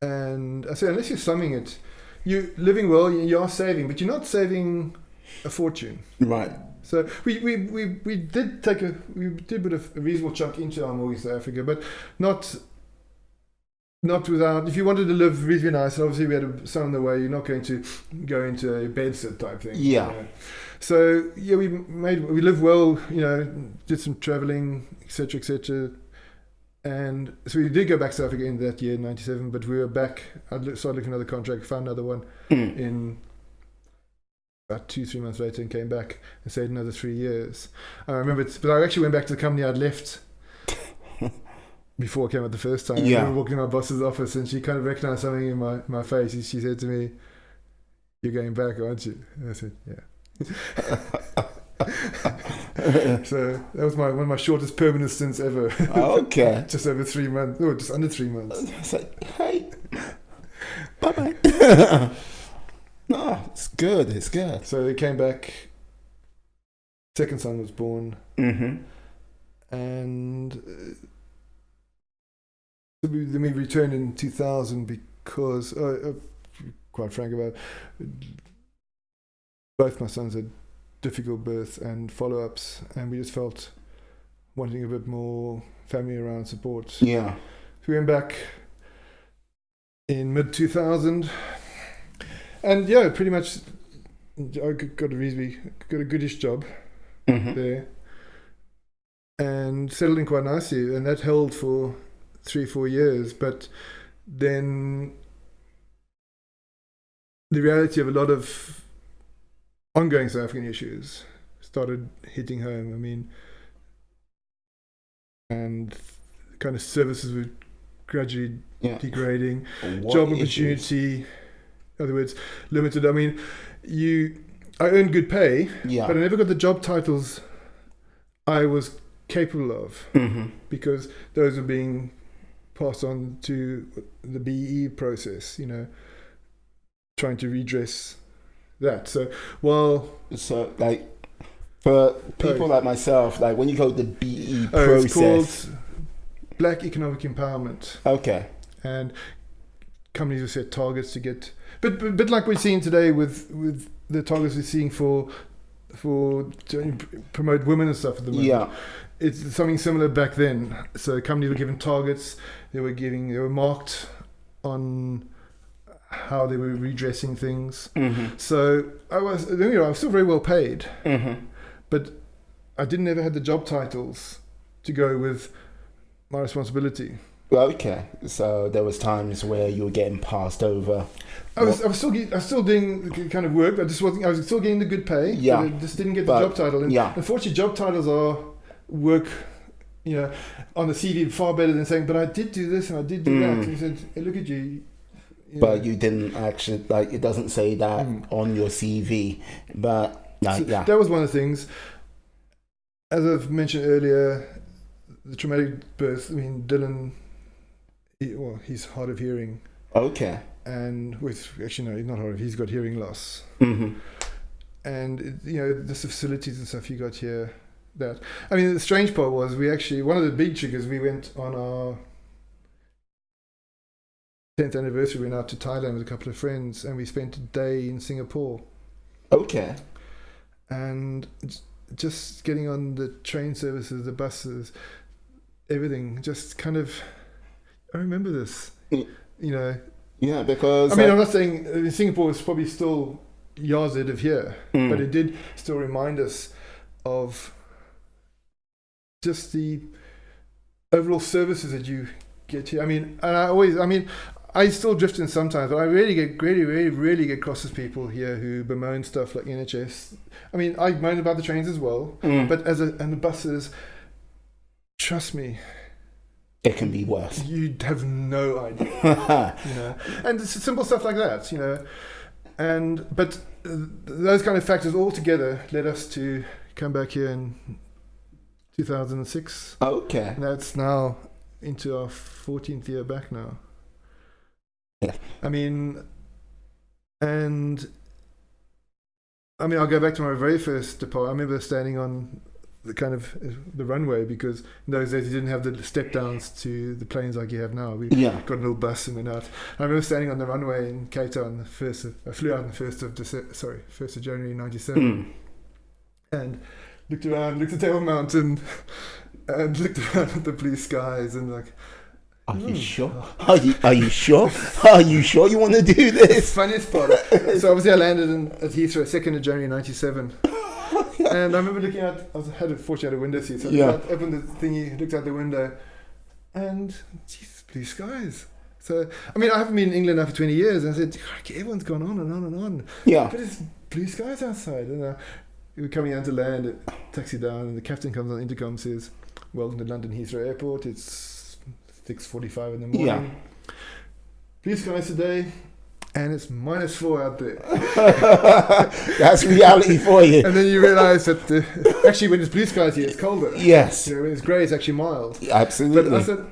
And I say, unless you're slumming it, you're living well, you are saving, but you're not saving a fortune. Right. So we did put a reasonable chunk into our mortgage in South Africa, but not without. If you wanted to live really nice, obviously we had a son on the way. You're not going to go into a bedsit type thing. Yeah. You know? So yeah, we lived well. You know, did some traveling, etc., etc. And so we did go back to South Africa in that year, '97, but we were back. I started looking at another contract, found another one in about 2-3 months later and came back and stayed another 3 years. I remember, but I actually went back to the company I'd left before I came out the first time. I remember walking in my boss's office and she kind of recognized something in my face. She said to me, "You're going back, aren't you?" And I said, "Yeah." So that was one of my shortest permanent stints ever. Okay. Just over 3 months, or just under 3 months. It's like, hey, bye-bye. No, it's good. It's good. So they came back. Second son was born. And then we returned in 2000 because, quite frank about it, both my sons had difficult birth and follow-ups, and we just felt wanting a bit more family around support. Yeah. So we went back in mid-2000, and yeah, pretty much I got a goodish job there, and settled in quite nicely, and that held for 3-4 years. But then the reality of a lot of ongoing South African issues started hitting home. I mean, and kind of services were gradually degrading. Job opportunity, in other words, limited. I mean, I earned good pay, but I never got the job titles I was capable of because those were being passed on to the BEE process, you know, trying to redress that. So like for people like myself, like when you go to the BE process, it's called Black Economic Empowerment. Okay. And companies will set targets to get, but like we're seeing today with the targets we're seeing for to promote women and stuff at the moment. Yeah. It's something similar back then. So companies were given targets. They were marked on how they were redressing things. So I was still very well paid, but I didn't ever have the job titles to go with my responsibility. Okay, so there was times where you were getting passed over. I was still doing the kind of work. I was still getting the good pay. Yeah. But I just didn't get the But- job title. And yeah. unfortunately, job titles are work, on the CV far better than saying, but I did do this and I did do that. And he said, hey, look at you. But you didn't actually, like, it doesn't say that on your CV. But, like, So yeah. that was one of the things. As I've mentioned earlier, the traumatic birth. I mean, Dylan, he's hard of hearing, Okay. and he's not hard of. He's got hearing loss, Mm-hmm. and the facilities and stuff you got here. That I mean, the strange part was one of the big triggers. We went on our 10th anniversary. We went out to Thailand with a couple of friends, and we spent a day in Singapore. Okay. And just getting on the train services, the buses, everything, just kind of, I remember this, Yeah, because... I mean, I'm not saying Singapore is probably still yards ahead of here, but it did still remind us of just the overall services that you get here. I mean, I still drift in sometimes, but I really get cross with people here who bemoan stuff like NHS. I mean, I moan about the trains as well, but and the buses, trust me, it can be worse. you have no idea, And it's simple stuff like that, but those kind of factors all together led us to come back here in 2006. Okay. And that's now into our 14th year back now. Yeah. I mean, I'll go back to my very first depart. I remember standing on the runway, because in those days you didn't have the step downs to the planes like you have now. We got a little bus and went out. I remember standing on the runway in Cape Town. I flew out on the 1st of January 97, and looked around, looked at Table Mountain, and looked around at the blue skies, and like, Are you sure? Are you sure? Are you sure you want to do this? funniest part. So obviously I landed at Heathrow 2nd of January 97. And I remember looking out, fortunately had a window seat, so I opened the thingy, looked out the window, and Jesus, blue skies. So, I mean, I haven't been in England now for 20 years, and I said, everyone's gone on and on and on. Yeah. But it's blue skies outside. And we were coming down to land, taxi down, and the captain comes on intercom, says, welcome to London Heathrow Airport, it's 6:45 in the morning. Yeah. Blue skies today, and it's -4 out there. That's reality for you. And then you realise that actually when it's blue skies here, it's colder. Yes. When it's grey, it's actually mild. Absolutely. But I said,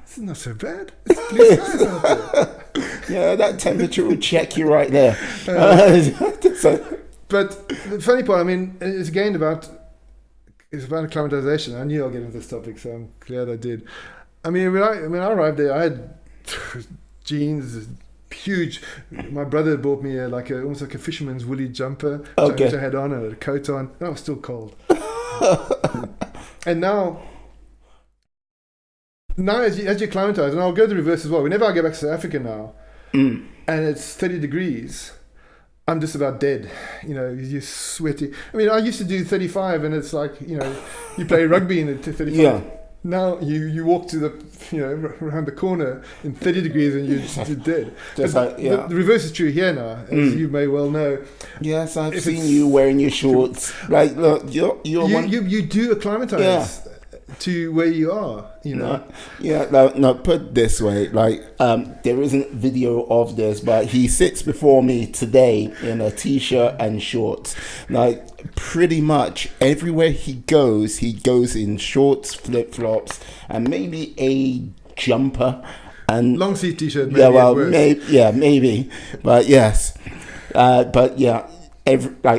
this is not so bad. It's blue skies out there. Yeah, that temperature will check you right there. But the funny part, I mean, it's again about acclimatization. I knew I'll get into this topic, so I'm glad I did. I mean, when I arrived there, I had jeans, huge. My brother bought me almost like a fisherman's woolly jumper, which I had on, and a coat on, and I was still cold. And now as you acclimatize, and I'll go the reverse as well. Whenever I go back to South Africa now, and it's 30 degrees, I'm just about dead. You're sweaty. I mean, I used to do 35, and it's like, you play rugby in 35. Yeah. Now you walk to around the corner in 30 degrees and you're dead. The reverse is true here now, as you may well know. Yes, I've seen you wearing your shorts. Like, look, you do acclimatize to where you are. No, put it this way, there isn't video of this, but he sits before me today in a t-shirt and shorts. Like, pretty much everywhere he goes in shorts, flip-flops, and maybe a jumper and long sleeve t-shirt. maybe, but yes,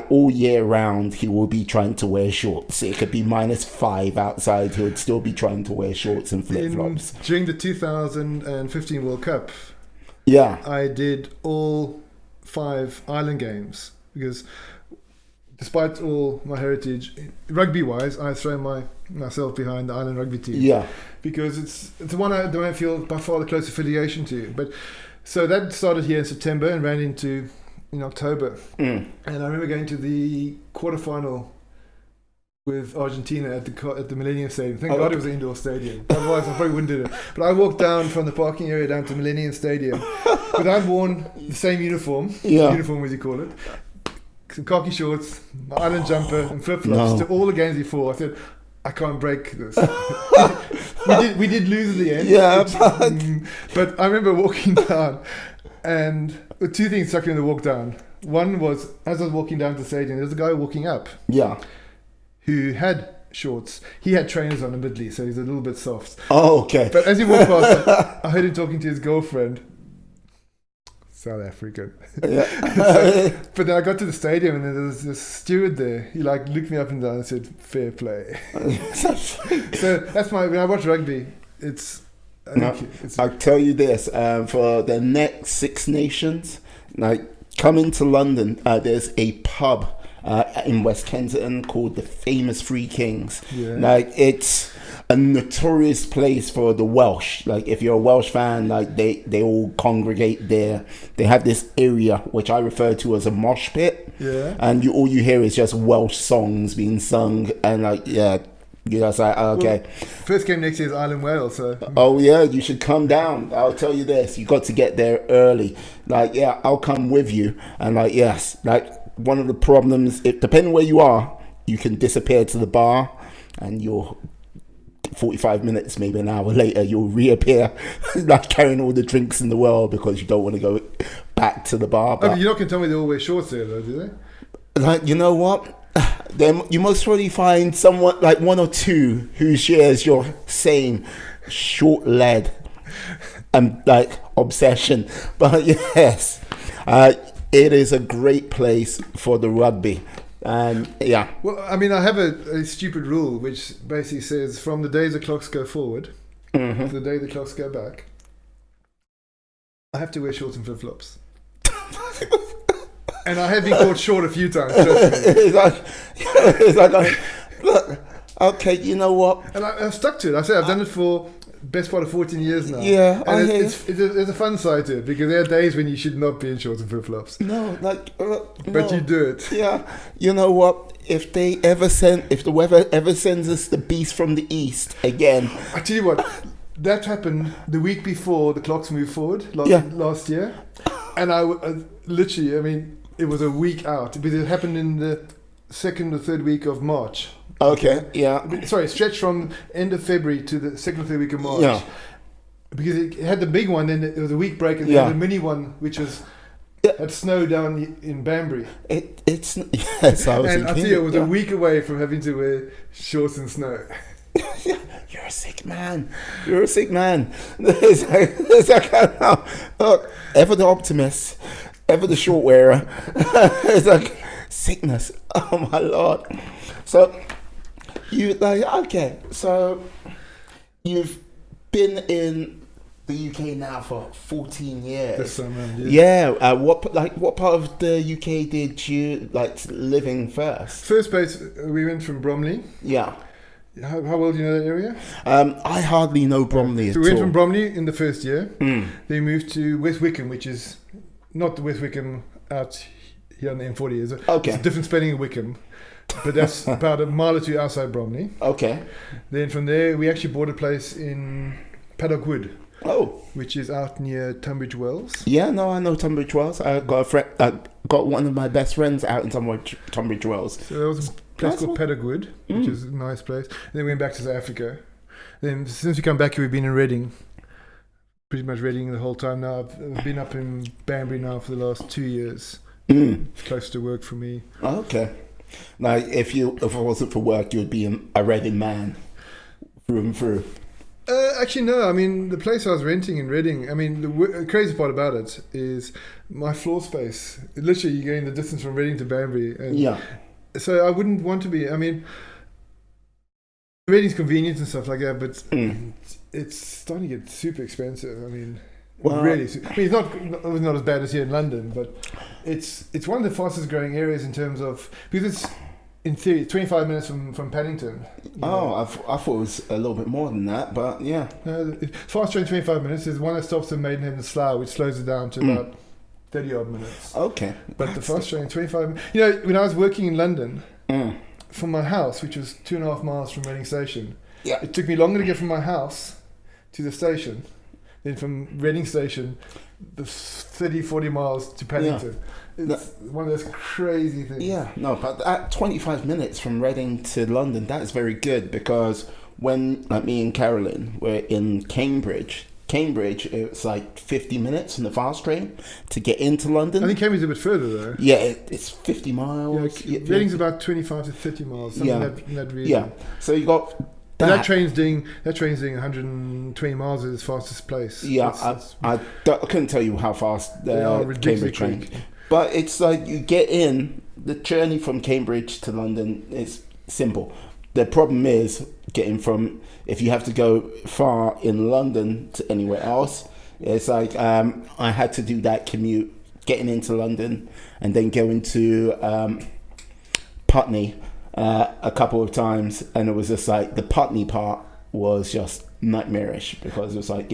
all year round he will be trying to wear shorts. It could be -5 outside, he would still be trying to wear shorts and flip-flops. During the 2015 World Cup, I did all 5 island games, because despite all my heritage, rugby-wise, I throw myself behind the Island rugby team. Yeah. Because it's the one I don't feel by far the close affiliation to. But so that started here in September and ran in October. And I remember going to the quarterfinal with Argentina at the Millennium Stadium. Thank God it was an indoor stadium. Otherwise, I probably wouldn't do it. But I walked down from the parking area down to Millennium Stadium. But I'd worn the same uniform. Yeah. Uniform, as you call it. Some khaki shorts, my island jumper, and flip-flops to all the games before. I said, I can't break this. we did lose in the end. Yeah, but I remember walking down, and two things struck me in the walk down. One was, as I was walking down to the stadium, there was a guy walking up. Yeah. Who had shorts. He had trainers on admittedly, so he's a little bit soft. Oh, okay. But as he walked past, I heard him talking to his girlfriend. South African. Yeah. But then I got to the stadium and then there was this steward there. He like looked me up and down and said, "Fair play." So that's when I watch rugby, I'll tell you this, for the next Six Nations, like coming to London, there's a pub in West Kensington called the Famous Three Kings. Yeah. Like it's a notorious place for the Welsh. Like if you're a Welsh fan, like they all congregate there. They have this area which I refer to as a mosh pit. Yeah. And all you hear is just Welsh songs being sung, and like you're just like, okay. Well, first game next year is Ireland Wales, so Oh yeah, you should come down. I'll tell you this, you got to get there early. Like yeah, I'll come with you. And like yes, like one of the problems, depending where you are, you can disappear to the bar, and you're 45 minutes, maybe an hour later, you'll reappear, like carrying all the drinks in the world because you don't want to go back to the bar. But you're not going to tell me they all wear shorts there, though, do they? like, you know what? Then you most probably find someone, like one or two, who shares your same short lead and like obsession. But yes, it is a great place for the rugby. And yeah. Well, I mean, I have a stupid rule which basically says from the day the clocks go forward to the day the clocks go back, I have to wear shorts and flip-flops. And I have been caught short a few times, trust me. it's like look, okay, you know what? And I've stuck to it. I say I've done it for best part of 14 years now. Yeah, and there's a fun side to it because there are days when you should not be in shorts and flip-flops. No, like, but you do it. Yeah, you know what? If the weather ever sends us the beast from the east again, I tell you what, that happened the week before the clocks moved forward last year, and I literally, I mean, it was a week out because it happened in the second or third week of March. Okay, yeah. Sorry, stretched from end of February to the second or third week of March. Yeah. Because it had the big one, then it was a week break, and then the mini one, which was had snow down in Banbury. It's yes, I was. And I tell you, it was a week away from having to wear shorts and snow. You're a sick man. You're a sick man. It's like, look, ever the optimist, ever the short wearer. It's like sickness. Oh my Lord. So you like okay? So you've been in the UK now for 14 years. That's so many, yeah. What part of the UK did you like living first? First place, we went from Bromley. Yeah. How well do you know that area? I hardly know Bromley at all. So we went from Bromley in the first year. Then we moved to West Wickham, which is not the West Wickham out here on the M40. It's a different spelling of Wickham. But that's about a mile or two outside Bromley. Okay. Then from there, we actually bought a place in Paddock Wood. Oh. Which is out near Tunbridge Wells. Yeah, no, I know Tunbridge Wells. I got a friend, got one of my best friends out in Tunbridge Wells. So there was a place called Paddock Wood, which is a nice place. And then we went back to South Africa. Then since we come back here, we've been in Reading. Pretty much Reading the whole time now. I've been up in Banbury now for the last 2 years. It's close to work for me. Okay. Now, if it wasn't for work, you'd be a Reading man through and through. Actually, no. I mean, the place I was renting in Reading, I mean, the crazy part about it is my floor space. Literally, you're going the distance from Reading to Banbury. And so I wouldn't want to be, I mean, Reading's convenient and stuff like that, but it's starting to get super expensive. I mean, really. I mean, it's not as bad as here in London, but it's one of the fastest growing areas in terms of, because it's, in theory, 25 minutes from Paddington. I thought it was a little bit more than that, but yeah. Fast train 25 minutes. There's one that stops in Maidenhead and Slough, which slows it down to about 30 odd minutes. Okay. But the fast train 25 minutes. You know, when I was working in London, from my house, which was 2.5 miles from Reading Station. Yeah. It took me longer to get from my house to the station than from Reading Station, the 30, 40 miles to Paddington. It's one of those crazy things. Yeah, no, but at 25 minutes from Reading to London, that is very good, because when, like, me and Carolyn were in Cambridge, it's like 50 minutes in the fast train to get into London. I think Cambridge is a bit further though. Yeah, it's 50 miles. Yeah, Reading's about 25 to 30 miles. Something in that region. Yeah, so you got that train's doing 120 miles at its fastest place. Yeah, I couldn't tell you how fast the Cambridge train. But it's like you get in, the journey from Cambridge to London is simple. The problem is getting from, if you have to go far in London to anywhere else, it's like I had to do that commute, getting into London and then going to Putney a couple of times, and it was just like the Putney part was just nightmarish, because it was like,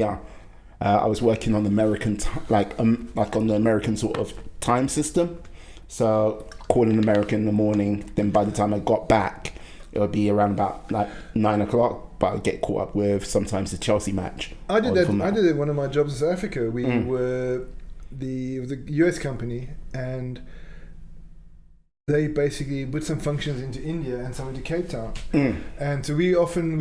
I was working on American like on the American sort of time system, so calling American in the morning, then by the time I got back it would be around about like 9 o'clock, but I'd get caught up with sometimes the Chelsea match. I did that in one of my jobs in South Africa. We were it was a US company, and they basically put some functions into India and some into Cape Town. And so we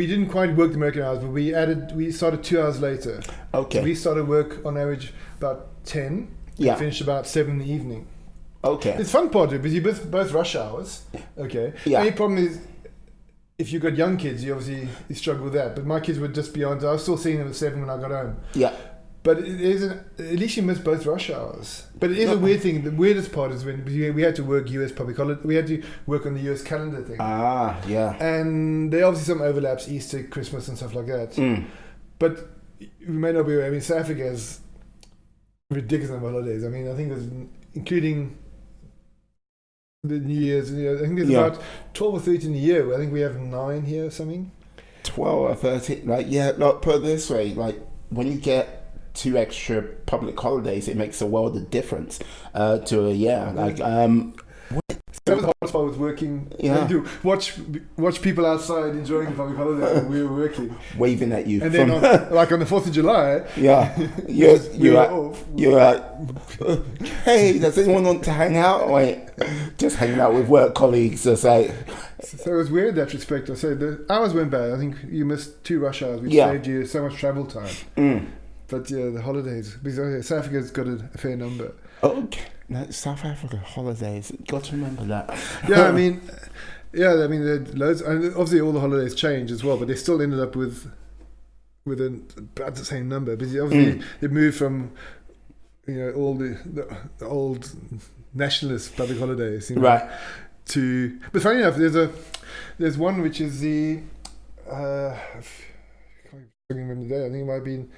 didn't quite work the American hours, but we started 2 hours later. Okay. So we started work on average about 10 and finished about 7 in the evening. Okay. It's fun part of it, because you both rush hours. Okay. Yeah. The only problem is, if you've got young kids, you struggle with that. But my kids were just beyond. I was still seeing them at 7 when I got home. Yeah. But it isn't. At least you miss both rush hours. But it is a weird thing. The weirdest part is when we had to work US public holiday. We had to work on the US calendar thing. Ah, yeah. And there are obviously some overlaps, Easter, Christmas, and stuff like that. But we may not be aware. I mean, South Africa has ridiculous number of holidays. I mean, I think there's, including the New Year's, I think there's about 12 or 13 a year. I think we have 9 here or something. 12 or 13. Like, look, put it this way. Like, when you get 2 extra public holidays, it makes a world of difference to a year. Like, that was the hardest part, was working. Yeah. To watch people outside enjoying the public holiday when we were working, waving at you. And then on the 4th of July, you're like, hey, does anyone want to hang out? Wait, just hanging out with work colleagues. Just like. So it was weird in that respect. I said the hours weren't bad. I think you missed 2 rush hours, which saved you so much travel time. But the holidays, because South Africa's got a fair number. Okay. No, South Africa holidays, got to remember that. I mean, there are loads, and obviously all the holidays change as well, but they still ended up with about the same number. But obviously they moved from all the old nationalist public holidays, right, to. But funny enough, there's one which is the I can't remember the day. I think it might have been.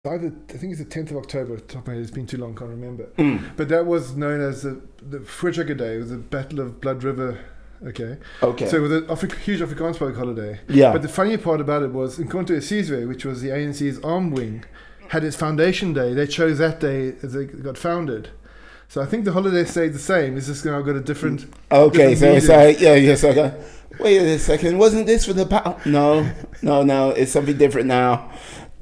I think it's the 10th of October. Off the top of my head, it's been too long, can't remember. But that was known as the Voortrekker Day. It was the Battle of Blood River. Okay. So it was a huge Afrikaans public holiday. Yeah. But the funny part about it was, in Nkonto Sizwe, which was the ANC's arm wing, had its foundation day. They chose that day as they got founded. So I think the holiday stayed the same. It's just now got a different. Okay, so it's like okay. Wait a second. Wasn't this for the battle? No. It's something different now.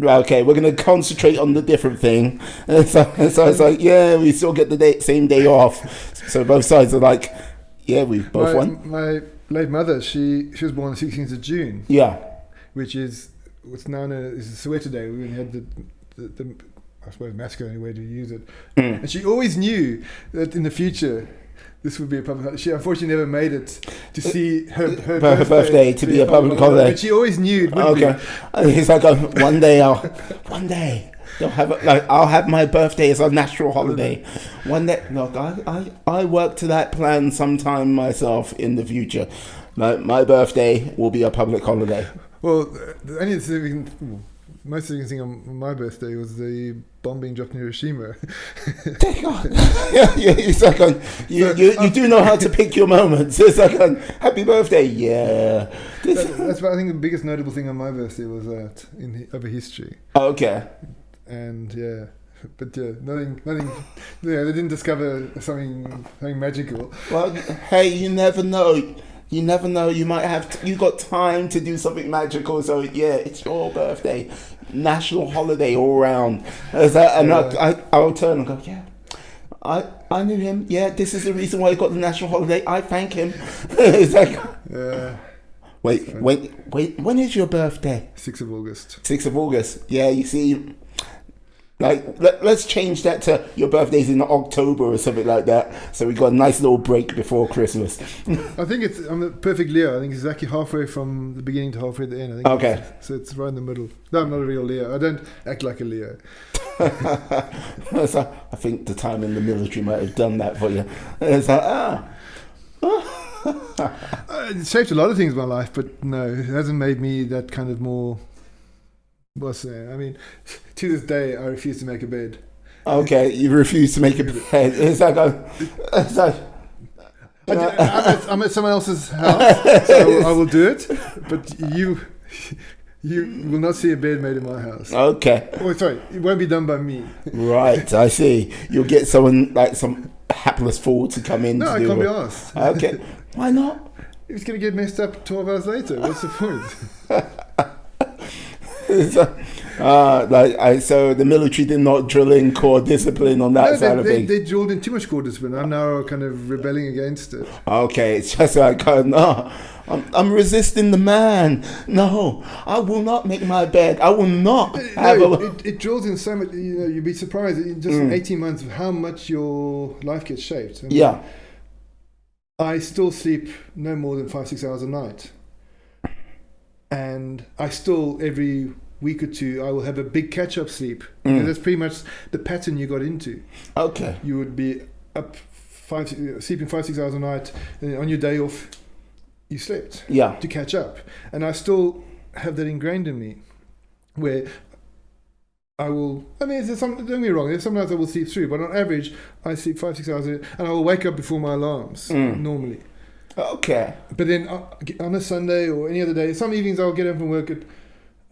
Okay, we're going to concentrate on the different thing. So it's like, we still get the same day off. So both sides are like, we both won. My late mother, she was born on the 16th of June. Yeah. Which is what's now known as the Soweto Day. We had the I suppose massacre, any way to use it. And she always knew that in the future this would be a public holiday. She unfortunately never made it to see her birthday to be a public holiday. But she always knew it would be. It's like one day I'll have my birthday as a national holiday. One day, look, I work to that plan sometime myself in the future. My birthday will be a public holiday. Well, the only most significant thing on my birthday was the bomb being dropped in Hiroshima. It's like you do know how to pick your moments. It's like happy birthday, That's what I think the biggest notable thing on my birthday was that over history. Okay. And But yeah, nothing. Yeah, they didn't discover something magical. Well, hey, you never know. You never know. You might have. You got time to do something magical. So yeah, it's your birthday, national holiday all round. And I'll turn and go, yeah. I knew him. Yeah, this is the reason why he got the national holiday. I thank him. It's like, wait, when is your birthday? 6th of August. 6th of August. Yeah, you see, like, let's change that to your birthday's in October or something like that. So we got a nice little break before Christmas. I think I'm a perfect Leo. I think it's exactly halfway from the beginning to halfway to the end. I think Okay. So it's right in the middle. No, I'm not a real Leo. I don't act like a Leo. So I think the time in the military might have done that for you. It's like, It shaped a lot of things in my life, but no, it hasn't made me that kind of more. What's that? I mean, to this day, I refuse to make a bed. Okay, you refuse to make a bed. It's like, I'm at someone else's house, so I will do it. But you will not see a bed made in my house. Okay. Oh, sorry, it won't be done by me. Right, I see. You'll get someone like some hapless fool to come in. No, to I do can't be it. asked. Okay, why not? It's going to get messed up 12 hours later. What's the point? So the military did not drill in core discipline on that side of things. They drilled in too much core discipline. I'm now kind of rebelling against it. Okay, it's just like, no, I'm resisting the man. No, I will not make my bed. I will not have it drills in so much. You know, you'd be surprised in just 18 months of how much your life gets shaped. I mean, yeah. I still sleep no more than 5-6 hours a night, and I still every week or two I will have a big catch-up sleep. Because that's pretty much the pattern you got into. Okay. You would be up sleeping 5-6 hours a night, and on your day off you slept to catch up. And I still have that ingrained in me, where I will. I mean, don't get me wrong. Sometimes I will sleep through, but on average, I sleep 5-6 hours, and I will wake up before my alarms normally. Okay. But then on a Sunday or any other day, some evenings I'll get up from work and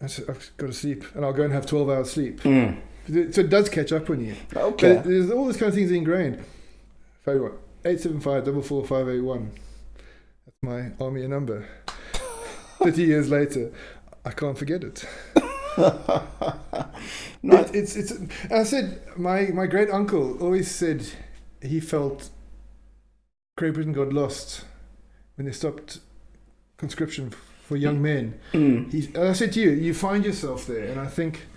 I've got to sleep, and I'll go and have 12 hours sleep. So it does catch up on you. Okay. But there's all these kind of things ingrained. 875-44581. That's my army number. 30 years later, I can't forget it. No. It's. I said my great uncle always said he felt Great Britain got lost when they stopped conscription for young men. I said to you, you find yourself there, and I think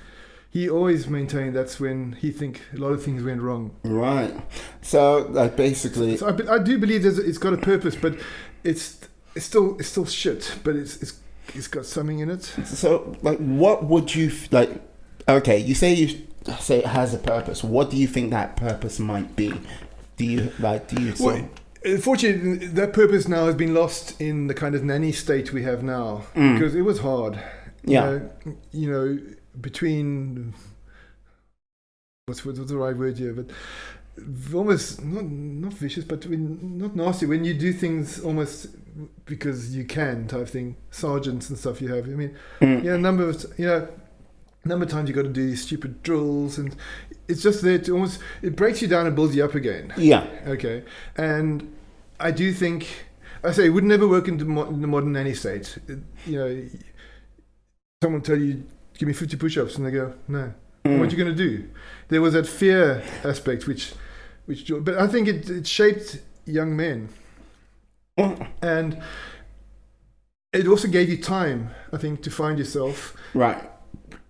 he always maintained that's when he think a lot of things went wrong. Right. So basically, so I do believe it's got a purpose, but it's still shit. But it's got something in it. So what would you like? Okay, you say it has a purpose. What do you think that purpose might be? Unfortunately, that purpose now has been lost in the kind of nanny state we have now, because it was hard. You know, between what's the right word here, but almost not vicious, but not nasty. When you do things almost because you can type thing, sergeants and stuff you have. I mean, a number of times you got to do these stupid drills, and it's just there to almost, it breaks you down and builds you up again. Yeah. Okay. And I do think, it would never work in the modern nanny state. Someone tell you, give me 50 push-ups, and they go, no. What are you going to do? There was that fear aspect, which but I think it shaped young men. And it also gave you time, I think, to find yourself. Right.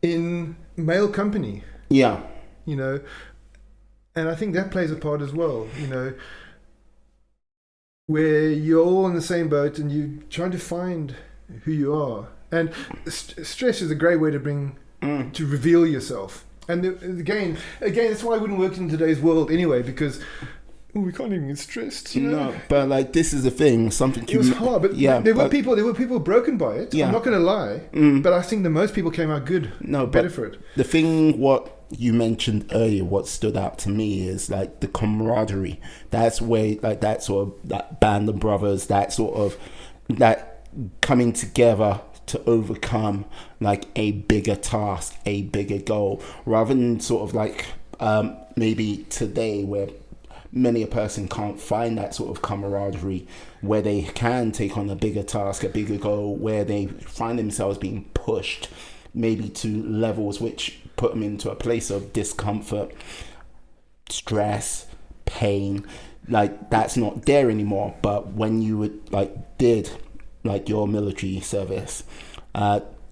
In male company. Yeah. And I think that plays a part as well, where you're all on the same boat and you're trying to find who you are. And stress is a great way to to reveal yourself. And again, that's why I wouldn't work in today's world anyway, because we can't even get stressed. No, but this is the thing. It was hard, but there were people broken by it. Yeah. I'm not going to lie, but I think the most people came out good. No, better for it. The thing, what you mentioned earlier, what stood out to me is the camaraderie. That's where that sort of that band of brothers, that sort of that coming together to overcome a bigger task, a bigger goal, rather than sort of maybe today where many a person can't find that sort of camaraderie where they can take on a bigger task, a bigger goal, where they find themselves being pushed maybe to levels which put them into a place of discomfort, stress, pain. Like, that's not there anymore. But when you did your military service,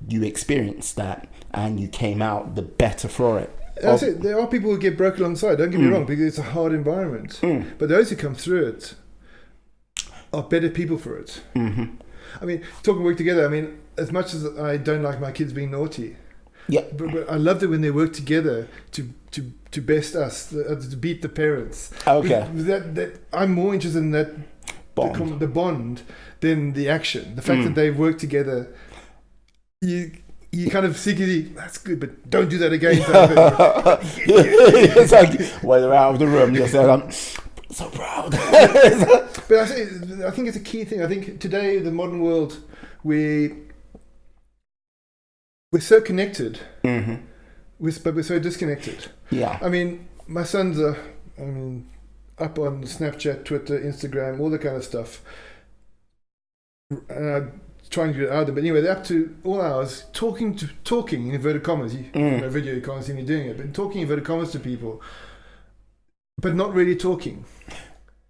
you experienced that and you came out the better for it. That's it. There are people who get broke alongside, don't get me wrong, because it's a hard environment. But those who come through it are better people for it. Mm-hmm. I mean, talking work together, I mean, as much as I don't like my kids being naughty, Yeah. but I love it when they work together to best us, to beat the parents. Okay. That I'm more interested in that Bond. the bond than the action. The fact that they work together, you kind of secretly, that's good, but don't do that again. It's like when they're out of the room, you're saying, I'm so proud. But I think it's a key thing. I think today, the modern world, we're so connected, Mm-hmm. but we're so disconnected. Yeah. I mean, my sons are, up on Snapchat, Twitter, Instagram, all that kind of stuff. And I'm trying to get it out of them. But anyway, they're up to all hours talking in inverted commas. You know, video, you can't see me doing it, but talking in inverted commas to people, but not really talking.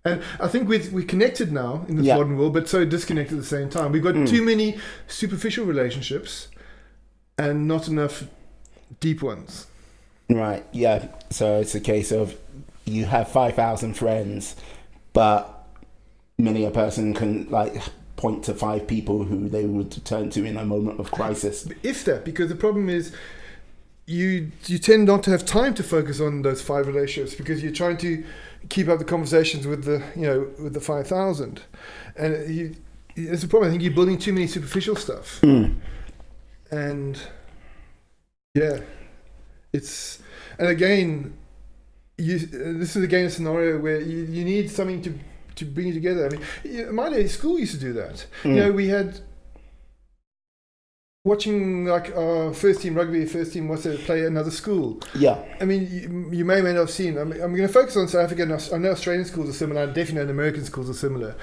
And I think we're connected now in this modern world, but so disconnected at the same time. We've got too many superficial relationships and not enough deep ones. Right, yeah. So it's a case of you have 5,000 friends, but many a person can point to 5 people who they would turn to in a moment of crisis. If that, because the problem is you tend not to have time to focus on those 5 relationships because you're trying to keep up the conversations with the 5,000, and it's a problem. I think you're building too many superficial stuff, and this is again a scenario where you need something to bring you together. I mean, my day school used to do that. You know, we had watching our first team rugby, play another school. Yeah. I mean, you may or may not have seen. I'm going to focus on South Africa. And I know Australian schools are similar. I definitely know the American schools are similar.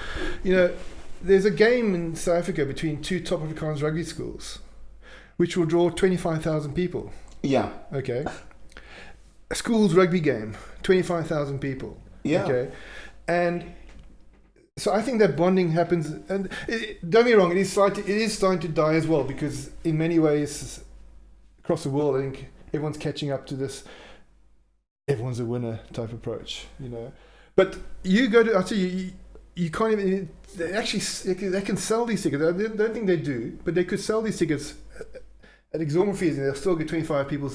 You know, there's a game in South Africa between 2 top Afrikaans rugby schools, which will draw 25,000 people. Yeah. Okay. A school's rugby game, 25,000 people. Yeah. Okay. And so I think that bonding happens, and don't get me wrong, it is starting to die as well, because in many ways across the world, I think everyone's catching up to this everyone's a winner type approach, you know. But you go to, I'll tell you, you can't even, they can sell these tickets. I don't think they do, but they could sell these tickets at exorbitant fees, and they'll still get 25,000 people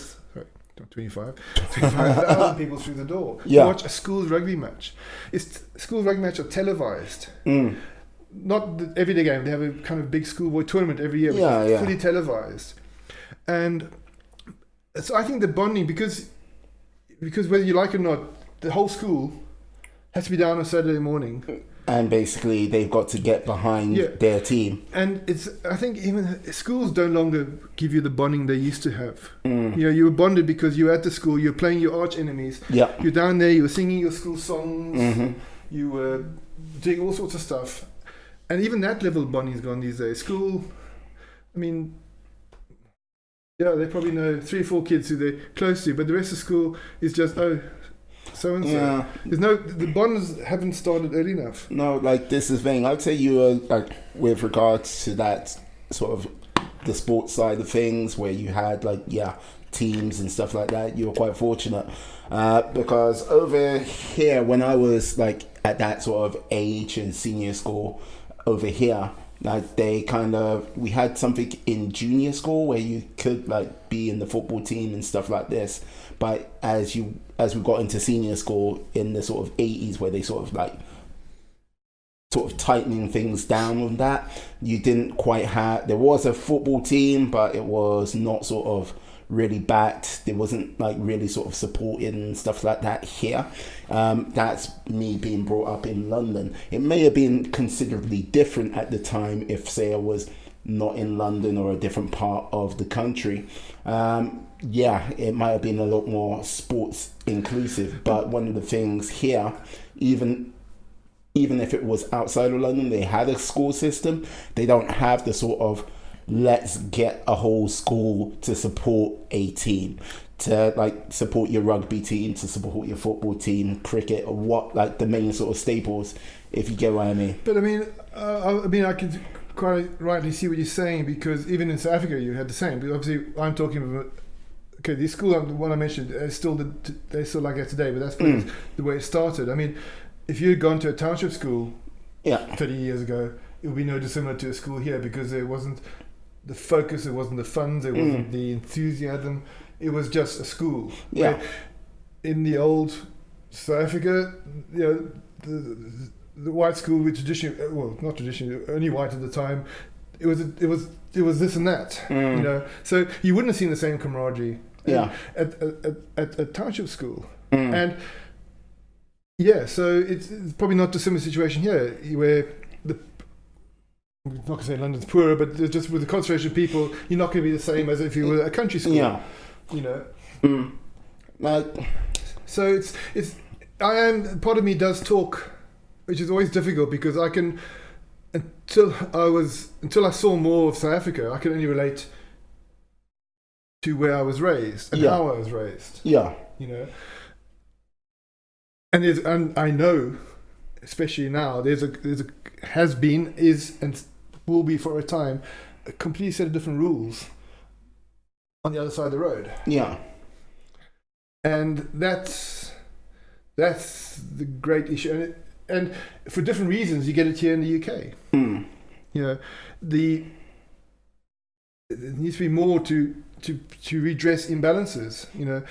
through the door to watch a school's rugby match. Schools rugby match are televised. Not the everyday game. They have a kind of big schoolboy tournament every year, which is fully televised. And so I think the bonding, because whether you like it or not, the whole school has to be down on Saturday morning. And basically, they've got to get behind their team. And I think even schools no longer give you the bonding they used to have. You know, you were bonded because you were at the school, you were playing your arch enemies. Yeah. You're down there, you were singing your school songs, you were doing all sorts of stuff. And even that level of bonding is gone these days. School, I mean, they probably know 3 or 4 kids who they're close to, but the rest of school is just, so-and-so. Yeah. The bonds haven't started early enough. No, this is the thing. I'd say you are, with regards to that sort of the sports side of things, where you had, teams and stuff like that, you were quite fortunate. Because over here, when I was, at that sort of age in senior school, over here, we had something in junior school where you could, be in the football team and stuff like this. But as we got into senior school in the sort of 80s, where they sort of tightening things down on that, you didn't quite have. There was a football team, but it was not sort of really backed. There wasn't really sort of supported and stuff like that here. That's me being brought up in London. It may have been considerably different at the time if, say, I was not in London or a different part of the country, yeah, it might have been a lot more sports inclusive. But one of the things here, even if it was outside of London, they had a school system. They don't have the sort of let's get a whole school to support a team, to like support your rugby team, to support your football team, cricket, or what, like the main sort of staples, if you get what I mean. But I mean, I can quite rightly see what you're saying, because even in South Africa you had the same. But obviously, I'm talking about, okay, the school, the one I mentioned, they're still like that today, but that's the way it started. I mean, if you had gone to a township school 30 years ago, it would be no dissimilar to a school here, because there wasn't the focus, there wasn't the funds, there wasn't the enthusiasm. It was just a school. Yeah. Where in the old South Africa, you know, the white school, which traditionally, well, not traditionally, only white at the time, it was this and that, you know. So you wouldn't have seen the same camaraderie at township school, and so it's probably not a similar situation here, where I'm not going to say London's poorer, but just with the concentration of people, you're not going to be the same as if you were a country school. Yeah. You know. So it's part of me does talk, which is always difficult, because I can, until I saw more of South Africa, I can only relate to where I was raised and how I was raised. Yeah. You know. And I know, especially now, there's a has been, is, and will be for a time, a complete set of different rules on the other side of the road. Yeah. And that's the great issue. And for different reasons, you get it here in the UK. You know, there needs to be more to redress imbalances. You know,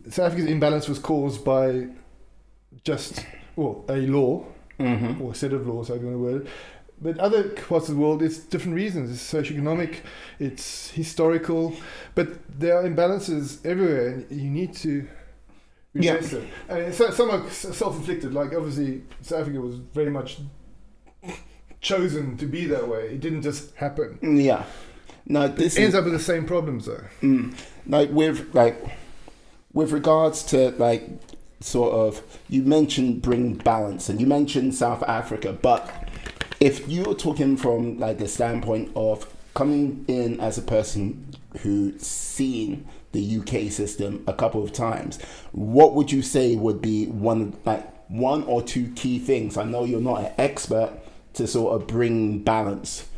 South Africa's imbalance was caused by just a law or a set of laws, however you want to word it. But other parts of the world, it's different reasons. It's socioeconomic, it's historical, but there are imbalances everywhere, and you need to redress them. And some are self-inflicted. Like obviously, South Africa was very much chosen to be that way. It didn't just happen. Yeah. No, this ends up with the same problems though. With regards to sort of, you mentioned bring balance, and you mentioned South Africa, but if you're talking from the standpoint of coming in as a person who's seen the UK system a couple of times, what would you say would be one or two key things? I know you're not an expert to sort of bring balance.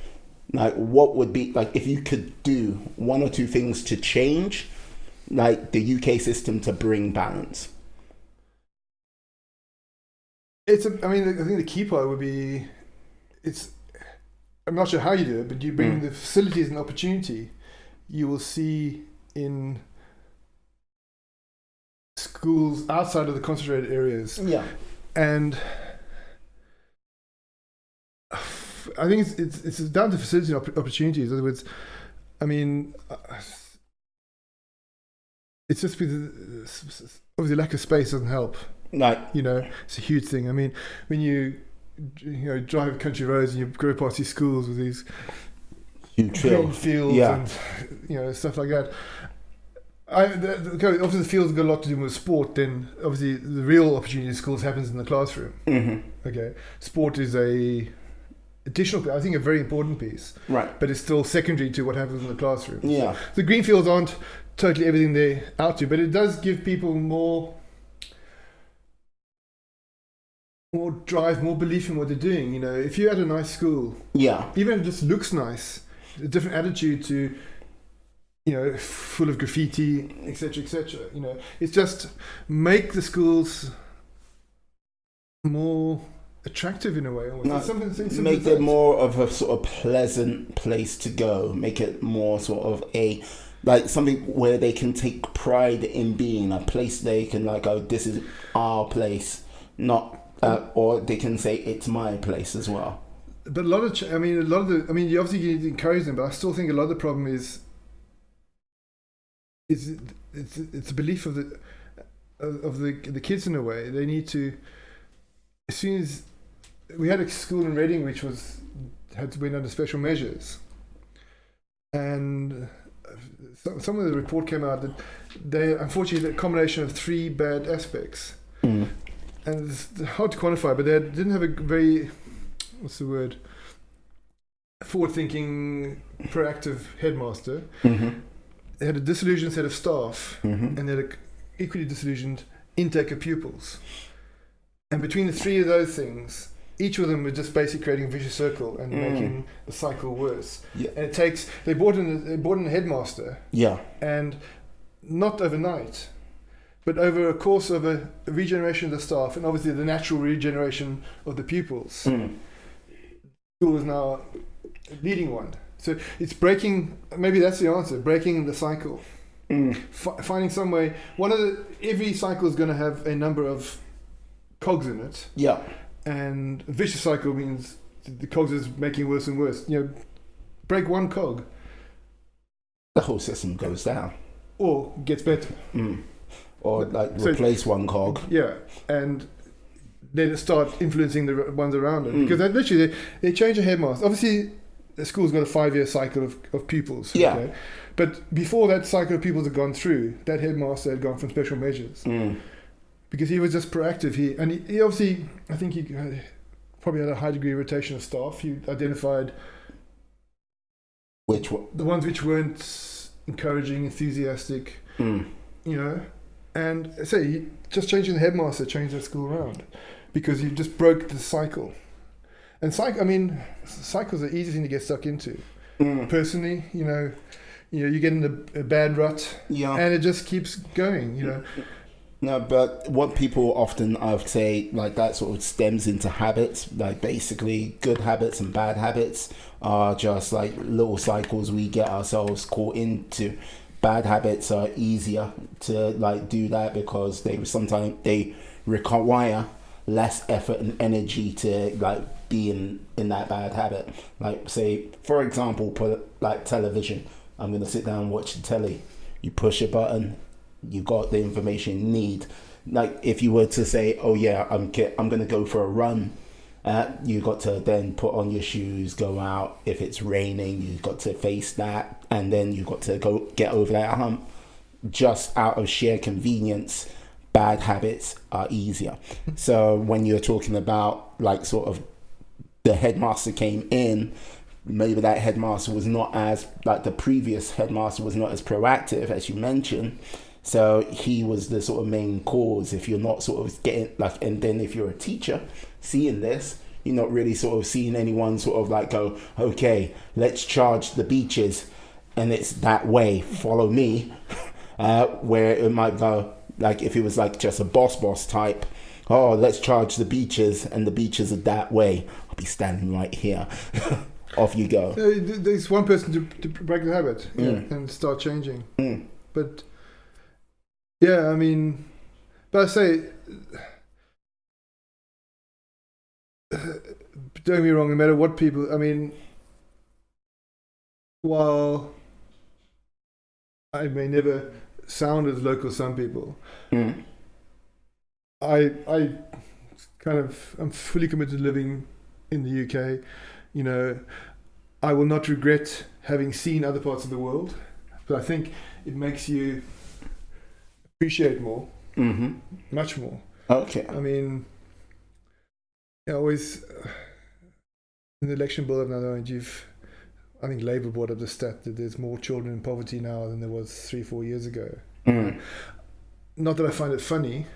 What would be, if you could do one or two things to change the UK system to bring balance? I think the key part would be, I'm not sure how you do it, but you bring the facilities and opportunity you will see in schools outside of the concentrated areas. Yeah. And I think it's down to facility and opportunities. In other words, it's just because obviously lack of space doesn't help. No. You know, it's a huge thing. I mean, when you drive country roads and you go past these schools with these huge fields and stuff like that. Obviously the fields have got a lot to do with sport. Then obviously the real opportunity in schools happens in the classroom. Okay, sport is a additional, I think, a very important piece. Right. But it's still secondary to what happens in the classroom. Yeah. So the green fields aren't totally everything they're out to, but it does give people more drive, more belief in what they're doing. You know, if you're at a nice school, even if it just looks nice, a different attitude to, full of graffiti, etc., etc. You know, it's just make the schools more attractive in a way. Make it more of a sort of pleasant place to go. Make it more sort of a something where they can take pride in being, a place they can this is our place, not. Or they can say it's my place as well. But you obviously you need to encourage them, but I still think a lot of the problem is it's a belief of the kids in a way. They need to, as soon as we had a school in Reading which had to be under special measures, and some of the report came out that they, unfortunately, a combination of three bad aspects. Mm. And it's hard to quantify, but they didn't have a very, what's the word, forward-thinking, proactive headmaster. Mm-hmm. They had a disillusioned set of staff, Mm-hmm. and they had an equally disillusioned intake of pupils. And between the three of those things, each of them was just basically creating a vicious circle and making the cycle worse. Yeah. And it takes, they brought in a headmaster, Yeah. and not overnight, but over a course of a regeneration of the staff, and obviously the natural regeneration of the pupils. Mm. School is now a leading one. So it's breaking, maybe that's the answer, breaking the cycle. Mm. Finding some way, every cycle is going to have a number of cogs in it, Yeah. and a vicious cycle means the cogs is making worse and worse. You know, break one cog, The whole system goes down. or gets better. Mm. Or like So- replace one cog. Yeah, and then it start influencing the ones around it, Mm. because they change a headmaster. Obviously, the school's got a 5-year cycle of pupils. Yeah. Okay? But before that cycle of pupils had gone through, that headmaster had gone from special measures Mm. because he was just proactive. He obviously, I think he probably had a high degree of rotation of staff. He identified Which one? the ones which weren't encouraging, enthusiastic, Mm. you know, and say just changing the headmaster changed that school around because you just broke the cycle. And cycles are easy thing to get stuck into. Mm. Personally, you get in a bad rut, Yeah. and it just keeps going. You know, No, but what people often, I would say, like that sort of stems into habits. Like basically, good habits and bad habits are just like little cycles we get ourselves caught into. Bad habits are easier to like do that because sometimes they require less effort and energy to like be in that bad habit. Like say, for example, put like television. I'm gonna sit down and watch the telly. You push a button, you got the information you need. Like if you were to say, oh yeah, I'm gonna go for a run, you got to then put on your shoes, go out. If it's raining, you got to face that, and then you got to go get over that hump. Just out of sheer convenience, bad habits are easier. So when you're talking about like sort of the headmaster came in, maybe that headmaster was not as like the previous headmaster was not as proactive as you mentioned. So he was the sort of main cause. If you're not sort of getting like, and then if you're a teacher seeing this, you're not really sort of seeing anyone sort of like go, okay, let's charge the beaches, and it's that way. Follow me, where it might go like if it was like just a boss type. Oh, let's charge the beaches, and the beaches are that way. I'll be standing right here. Off you go. there's one person to break the habit and start changing. Mm. But yeah, but I say, don't get me wrong, no matter what people, while I may never sound as local as some people, I I'm fully committed to living in the UK. You know, I will not regret having seen other parts of the world, but I think it makes you appreciate more, much more. Okay. I always in the election bill of another, I think Labour brought up the stat that there's more children in poverty now than there was 3-4 years ago. Not that I find it funny,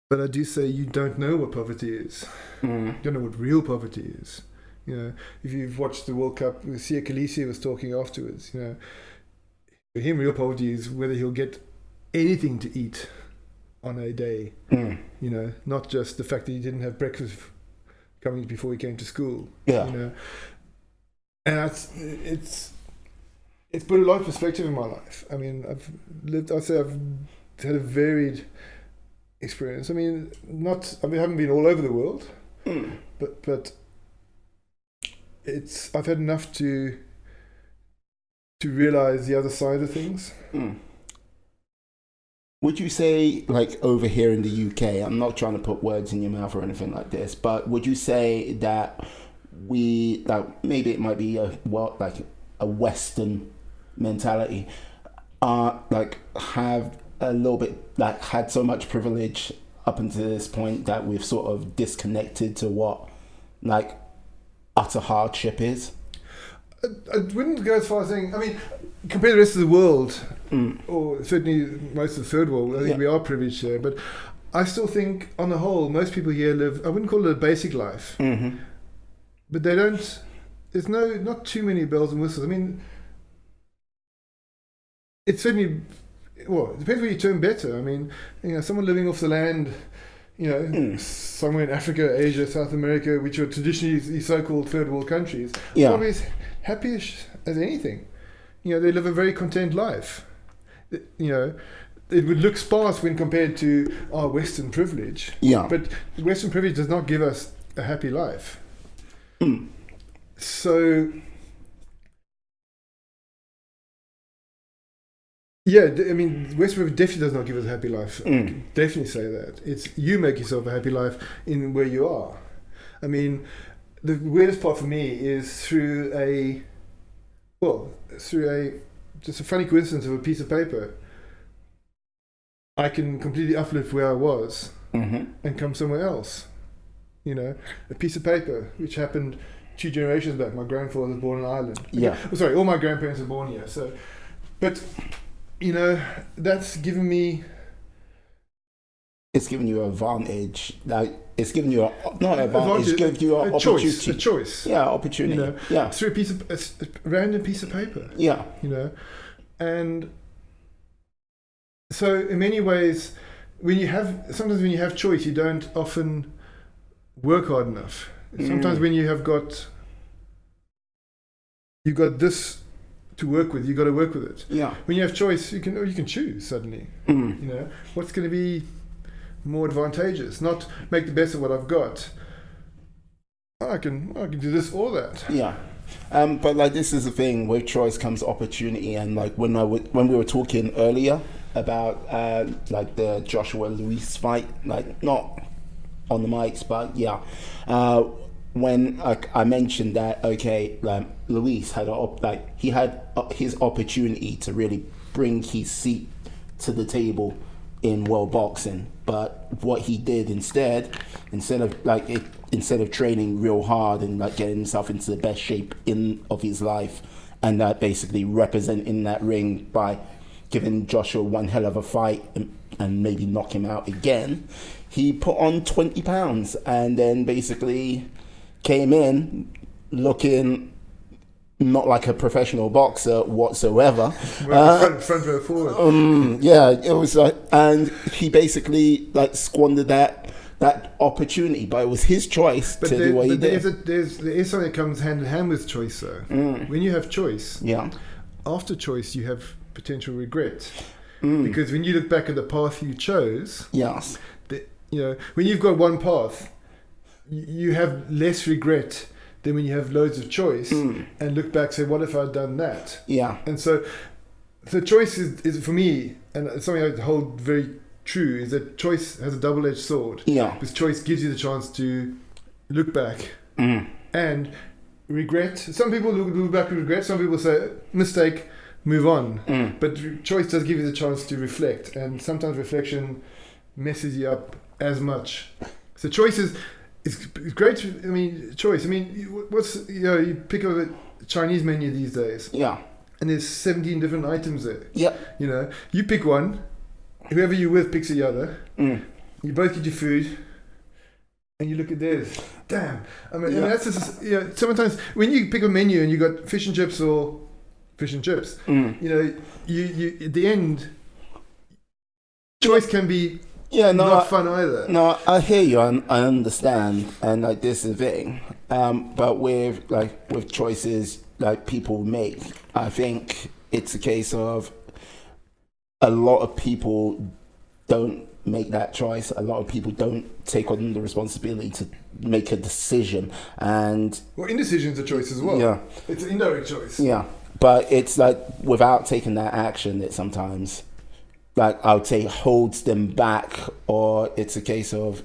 but I do say you don't know what poverty is. You don't know what real poverty is. You know, if you've watched the World Cup, Sia Khaleesi was talking afterwards. You know, for him, real poverty is whether he'll get anything to eat on a day. You know, not just the fact that he didn't have breakfast coming before he came to school. Yeah. You know, and it's put a lot of perspective in my life. I've had a varied experience. I haven't been all over the world, but I've had enough to realize the other side of things. Would you say, like over here in the UK, I'm not trying to put words in your mouth or anything like this, but would you say that maybe it might be a Western mentality like have a little bit like had so much privilege up until this point that we've sort of disconnected to what like utter hardship is. I wouldn't go as far as saying, I mean, compared to the rest of the world, or certainly most of the third world, I think we are privileged here, but I still think on the whole most people here live, I wouldn't call it a basic life, but they don't, there's not too many bells and whistles. I mean, it's certainly, well, it depends where you term better. I mean, someone living off the land, somewhere in Africa, Asia, South America, which are traditionally the so-called third world countries, probably as happy as anything. They live a very content life. It would look sparse when compared to our Western privilege. But Western privilege does not give us a happy life. So, yeah, I mean, Western privilege definitely does not give us a happy life. I can definitely say that. It's you make yourself a happy life in where you are. I mean, the weirdest part for me is through just a funny coincidence of a piece of paper. I can completely uplift where I was and come somewhere else. A piece of paper, which happened 2 generations back. My grandfather was born in Ireland. Sorry, all my grandparents were born here. So, but that's given me. It's given you an advantage. Like it's given you not an advantage. It's given you an opportunity. A choice. Yeah, opportunity. Through a random piece of paper. And so in many ways, when you have choice, you don't often work hard enough. Sometimes when you've got this to work with, you've got to work with it. When you have choice, you can choose suddenly. What's going to be more advantageous? Not make the best of what I've got. I can do this or that. But like this is the thing, with choice comes opportunity, and like when we were talking earlier about like the Joshua Luis fight, like not on the mics, but when I mentioned that Luis had he had his opportunity to really bring his seat to the table in world boxing, but what he did instead of training real hard and like getting himself into the best shape of his life, and basically representing that ring by giving Joshua one hell of a fight and maybe knock him out again, he put on 20 pounds and then basically came in looking not like a professional boxer whatsoever. Front row forward. It was like, and he basically like squandered that opportunity, but it was his choice to do what he did. There is something that comes hand in hand with choice, though. When you have choice, after choice you have potential regret, because when you look back at the path you chose, when you've got one path, you have less regret than when you have loads of choice and look back, say, what if I'd done that? And so choice is for me, and it's something I hold very true, is that choice has a double-edged sword. Because choice gives you the chance to look back and regret. Some people look back with regret. Some people say, mistake, move on. But choice does give you the chance to reflect, and sometimes reflection messes you up as much. So choice is great. I mean, choice. I mean, you pick up a Chinese menu these days. And there's 17 different items there. You pick one. Whoever you're with picks the other. You both get your food, and you look at theirs. Damn. I mean, and that's just, sometimes when you pick a menu and you got fish and chips or fish and chips, you at the end, choice can be not fun either. No, I hear you. I understand, and like this is the thing. But with choices like people make, I think it's a case of a lot of people don't make that choice. A lot of people don't take on the responsibility to make a decision, and indecision's a choice as well. It's an indirect choice. But it's like without taking that action, it sometimes, like I would say, holds them back, or it's a case of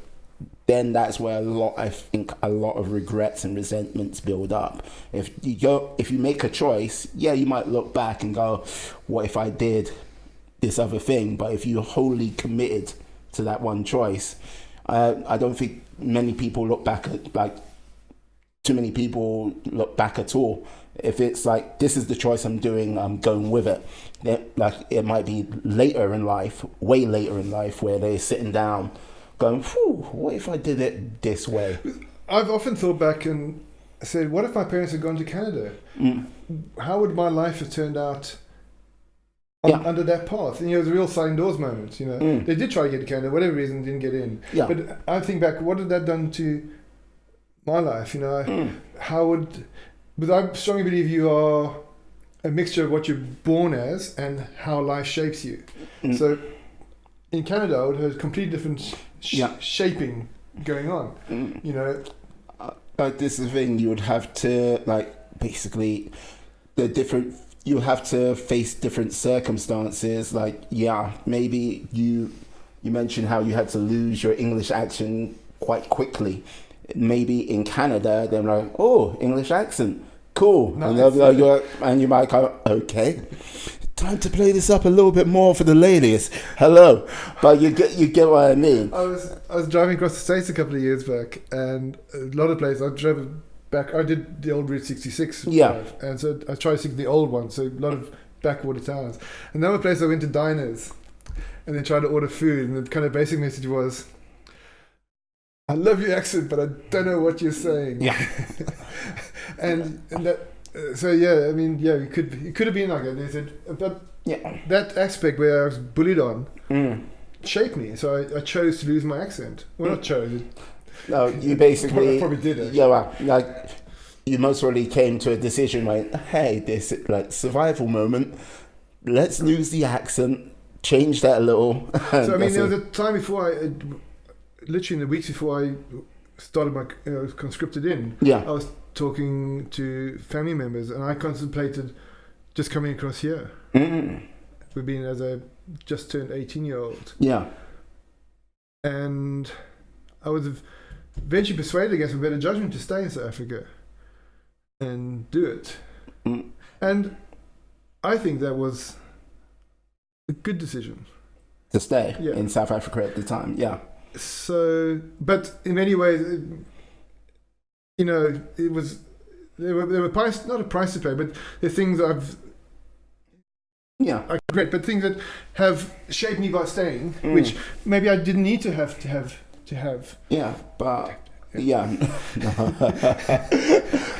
then that's where I think a lot of regrets and resentments build up. If you make a choice, yeah, you might look back and go, what if I did this other thing? But if you're wholly committed to that one choice, I don't think many people look back at, like, too many people look back at all. If it's like, this is the choice I'm doing, I'm going with it. Like, it might be later in life, way later in life, where they're sitting down going, whew, what if I did it this way? I've often thought back and said, what if my parents had gone to Canada? How would my life have turned out under that path? And, the real sliding doors moment, They did try to get to Canada, whatever reason, didn't get in. Yeah. But I think back, what had that done to my life? How would... But I strongly believe you are a mixture of what you're born as and how life shapes you. So in Canada, I would have a completely different shaping going on. This is the thing, you would have to, like, basically, you have to face different circumstances. Like, maybe you mentioned how you had to lose your English accent quite quickly. Maybe in Canada, they're like, oh, English accent, cool. Nice. And they'll be like, and you might go, okay, time to play this up a little bit more for the ladies. Hello. But you get what I mean. I was driving across the States a couple of years back, and a lot of places, I drove back, I did the old Route 66 drive, and so I tried to stick to the old one, so a lot of backwater towns. And another place I went to diners, and then tried to order food, and the kind of basic message was, I love your accent, but I don't know what you're saying. Yeah. and that, it could have been like that. They said, but that aspect where I was bullied on shaped me. So I chose to lose my accent. Well, not chose. No, you basically... I probably did it. Yeah, well, like, you most probably came to a decision like, hey, this, like, survival moment, let's lose the accent, change that a little. So, there was a time before literally in the weeks before I started my conscripted in, I was talking to family members, and I contemplated just coming across here. We've been as a just turned 18-year-old. Yeah. And I was eventually persuaded against my better judgment to stay in South Africa and do it. And I think that was a good decision. To stay in South Africa at the time, So, but in many ways, it was, there were price, not a price to pay, but the things I regret, but things that have shaped me by staying, which maybe I didn't need to have. Yeah, but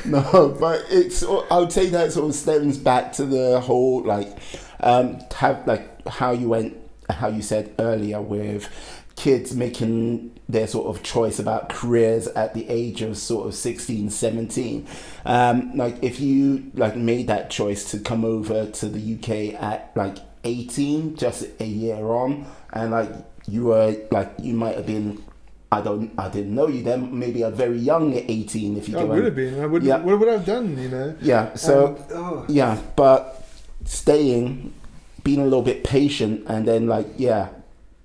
no, but it's. I would say that sort of stems back to the whole how you said earlier with kids making their sort of choice about careers at the age of sort of 16, 17. If you made that choice to come over to the UK at 18, just a year on, and you might have been, I didn't know you then, maybe a very young at 18 if you I would have been. I would. What would I have done? Yeah. So but staying, being a little bit patient, and then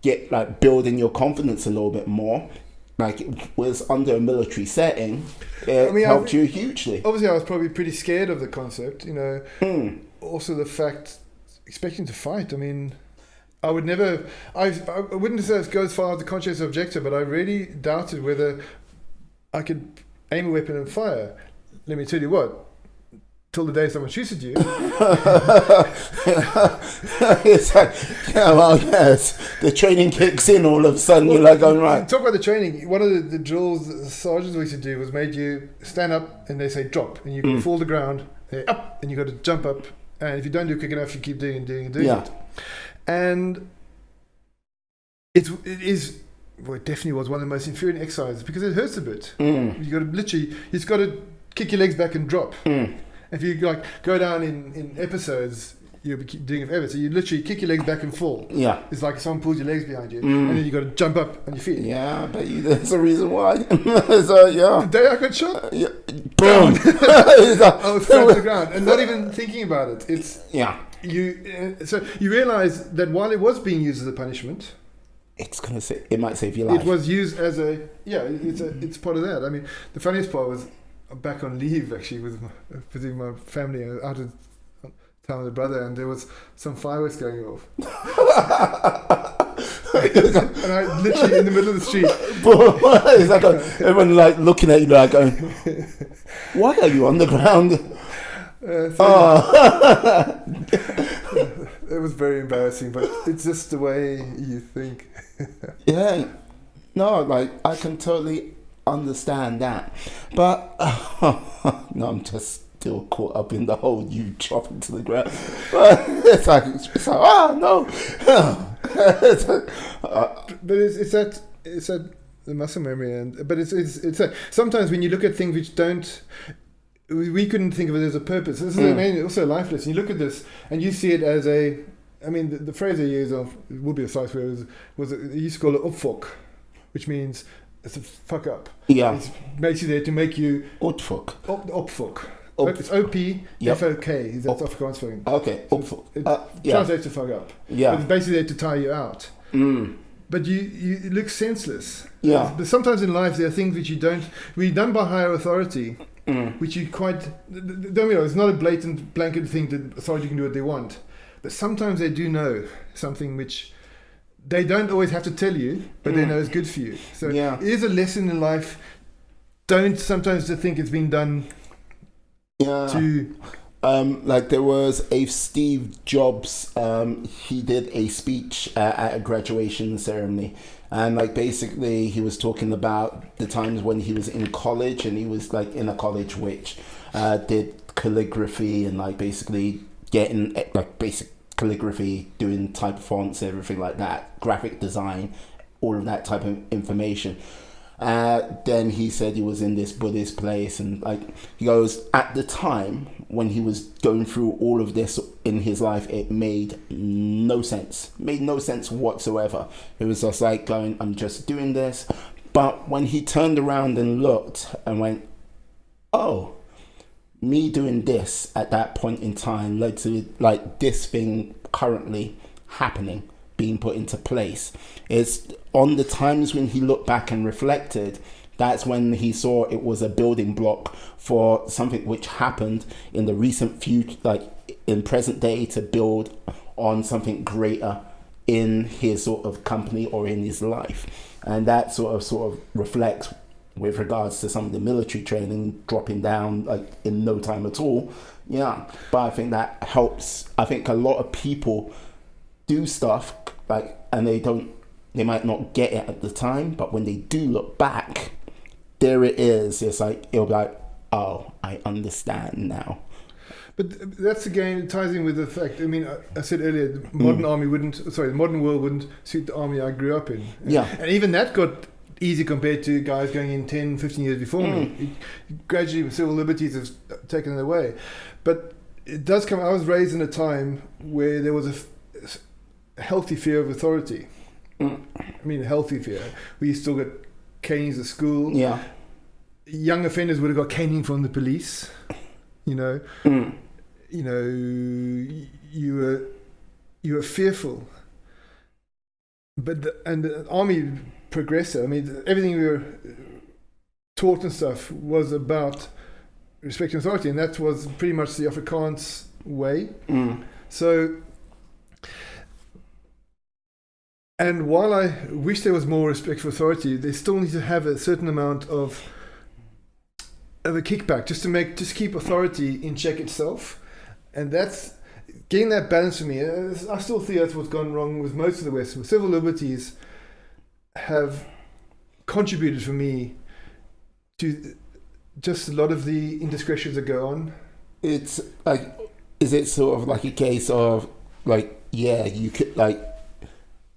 get building your confidence a little bit more. It was under a military setting. It helped you hugely. Obviously, I was probably pretty scared of the concept. Also the fact expecting to fight. I would never. I wouldn't say go as far as the conscious objector, but I really doubted whether I could aim a weapon and fire. Let me tell you what. Till the day someone shoots at you. It's yes. The training kicks in all of a sudden. You're going, right. Talk about the training. One of the drills the sergeants used to do was made you stand up and they say drop. And you fall to the ground, up, and you got to jump up. And if you don't do it quick enough, you keep doing it. And it definitely was one of the most infuriating exercises because it hurts a bit. You got to you've got to kick your legs back and drop. If you go down in episodes, you'll be doing it forever. So you literally kick your legs back and fall. Yeah. It's like someone pulls your legs behind you, and then you got to jump up on your feet. Yeah, but there's a reason why. So the day I got shot, boom. I was flat to the ground and not even thinking about it. It's so you realise that while it was being used as a punishment, it's gonna say it might save your life. It was used as it's part of that. I mean, the funniest part was I'm back on leave actually visiting my family out of town with a brother, and there was some fireworks going off. And I literally in the middle of the street. It's like everyone like looking at you like going, "Why are you on the ground?" It was very embarrassing, but it's just the way you think. Yeah, no, like I can totally understand that, but no, I'm just still caught up in the whole you chopping to the ground. But it's like no. But it's that the muscle memory, but it's that sometimes when you look at things which don't. We couldn't think of it as a purpose. This is also life lesson. You look at this and you see it as a. I mean, the phrase I use it would be a slice word was you used to call it opfok, which means it's a fuck up. Yeah. It's basically there to make you Opfok. Opfok. It's OPFOK. That's Afrikaans for it. Okay. Opfok. It translates to fuck up. Yeah. But it's basically there to tire you out. Mm. But it looks senseless. Yeah. But sometimes in life there are things which we're done by higher authority. Which you quite don't get me wrong, it's not a blatant blanket thing that authority can do what they want, but sometimes they do know something which they don't always have to tell you, but they know is good for you. So it is a lesson in life. Don't sometimes think it's been done. To like there was a Steve Jobs. He did a speech at a graduation ceremony. And like basically he was talking about the times when he was in college, and he was like in a college which did calligraphy and like basically getting like basic calligraphy, doing type fonts, everything like that, graphic design, all of that type of information. Then he said he was in this Buddhist place, and like he goes, at the time when he was going through all of this in his life, it made no sense whatsoever. It was just like going, I'm just doing this. But when he turned around and looked and went, oh, me doing this at that point in time led to like this thing currently happening, being put into place. It's on the times when he looked back and reflected, that's when he saw it was a building block for something which happened in the recent future, like in present day, to build on something greater in his sort of company or in his life. And that sort of reflects with regards to some of the military training dropping down like in no time at all. Yeah, but I think that helps. I think a lot of people do stuff like, and they might not get it at the time, but when they do look back, there it is. It's like, it'll be like, oh, I understand now. But that's again, it ties in with the fact, I mean, I said earlier, the modern world wouldn't suit the army I grew up in. Yeah. And even that got easy compared to guys going in 10, 15 years before me. Gradually, civil liberties have taken it away. But it does come, I was raised in a time where there was a healthy fear of authority. I mean, a healthy fear. We still got canings at school. Yeah. Young offenders would have got caning from the police. You know, you were fearful. But the army progressed. I mean, everything we were taught and stuff was about respecting authority, and that was pretty much the Afrikaans way. So. And while I wish there was more respect for authority, they still need to have a certain amount of a kickback just to keep authority in check itself. And that's getting that balance for me. I still think that's what's gone wrong with most of the West. Civil liberties have contributed for me to just a lot of the indiscretions that go on. It's like, is it sort of like a case of like, yeah, you could like,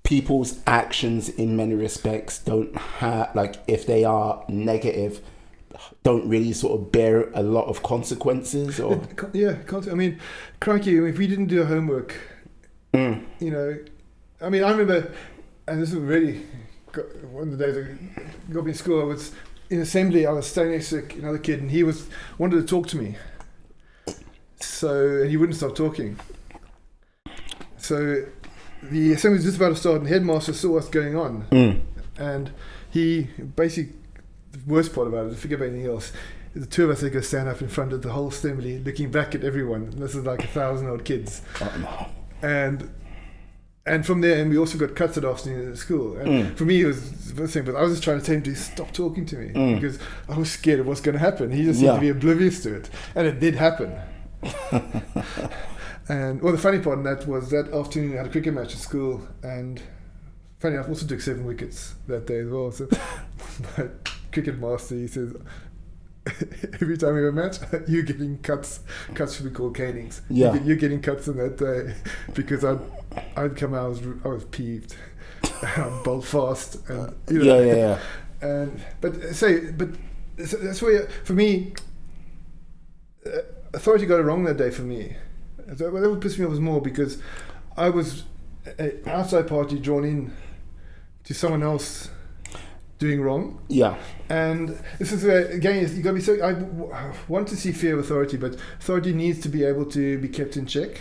people's actions in many respects don't have, like, if they are negative, don't really sort of bear a lot of consequences? Or I mean, crikey, if we didn't do our homework, you know, I mean, I remember, and this was really one of the days I got me in school, I was in assembly, I was standing next to another kid, and he wanted to talk to me, and he wouldn't stop talking. So the assembly was just about to start, and the headmaster saw what's going on, and he basically, the worst part about it, forget about anything else, the two of us had to go stand up in front of the whole assembly, looking back at everyone. And this is like 1,000 odd kids, and from there, and we also got cuts at afternoon at school. And for me, it was the thing, but I was just trying to tell him to stop talking to me because I was scared of what's going to happen. He just seemed to be oblivious to it, and it did happen. And well, the funny part in that was that afternoon I had a cricket match at school, and funny enough, also took 7 wickets that day as well. So my cricket master, he says, every time we have a match, you're getting cuts should be called canings. Yeah. You're getting cuts on that day because I'd come out, I was peeved, I'd bowl fast, and you know. Yeah. And but that's where for me, authority got it wrong that day for me. So what pissed me off was more because I was an outside party drawn in to someone else doing wrong. Yeah. And this is where, again, you got to be so. I want to see fear of authority, but authority needs to be able to be kept in check.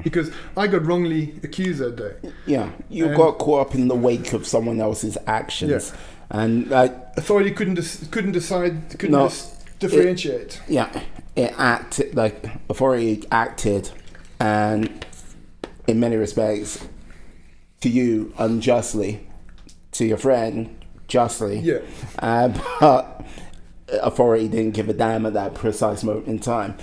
Because I got wrongly accused that day. Yeah, you got caught up in the wake of someone else's actions, and like authority couldn't decide, differentiate. It acted like authority acted, and in many respects, to you unjustly, to your friend justly. Yeah. But authority didn't give a damn at that precise moment in time.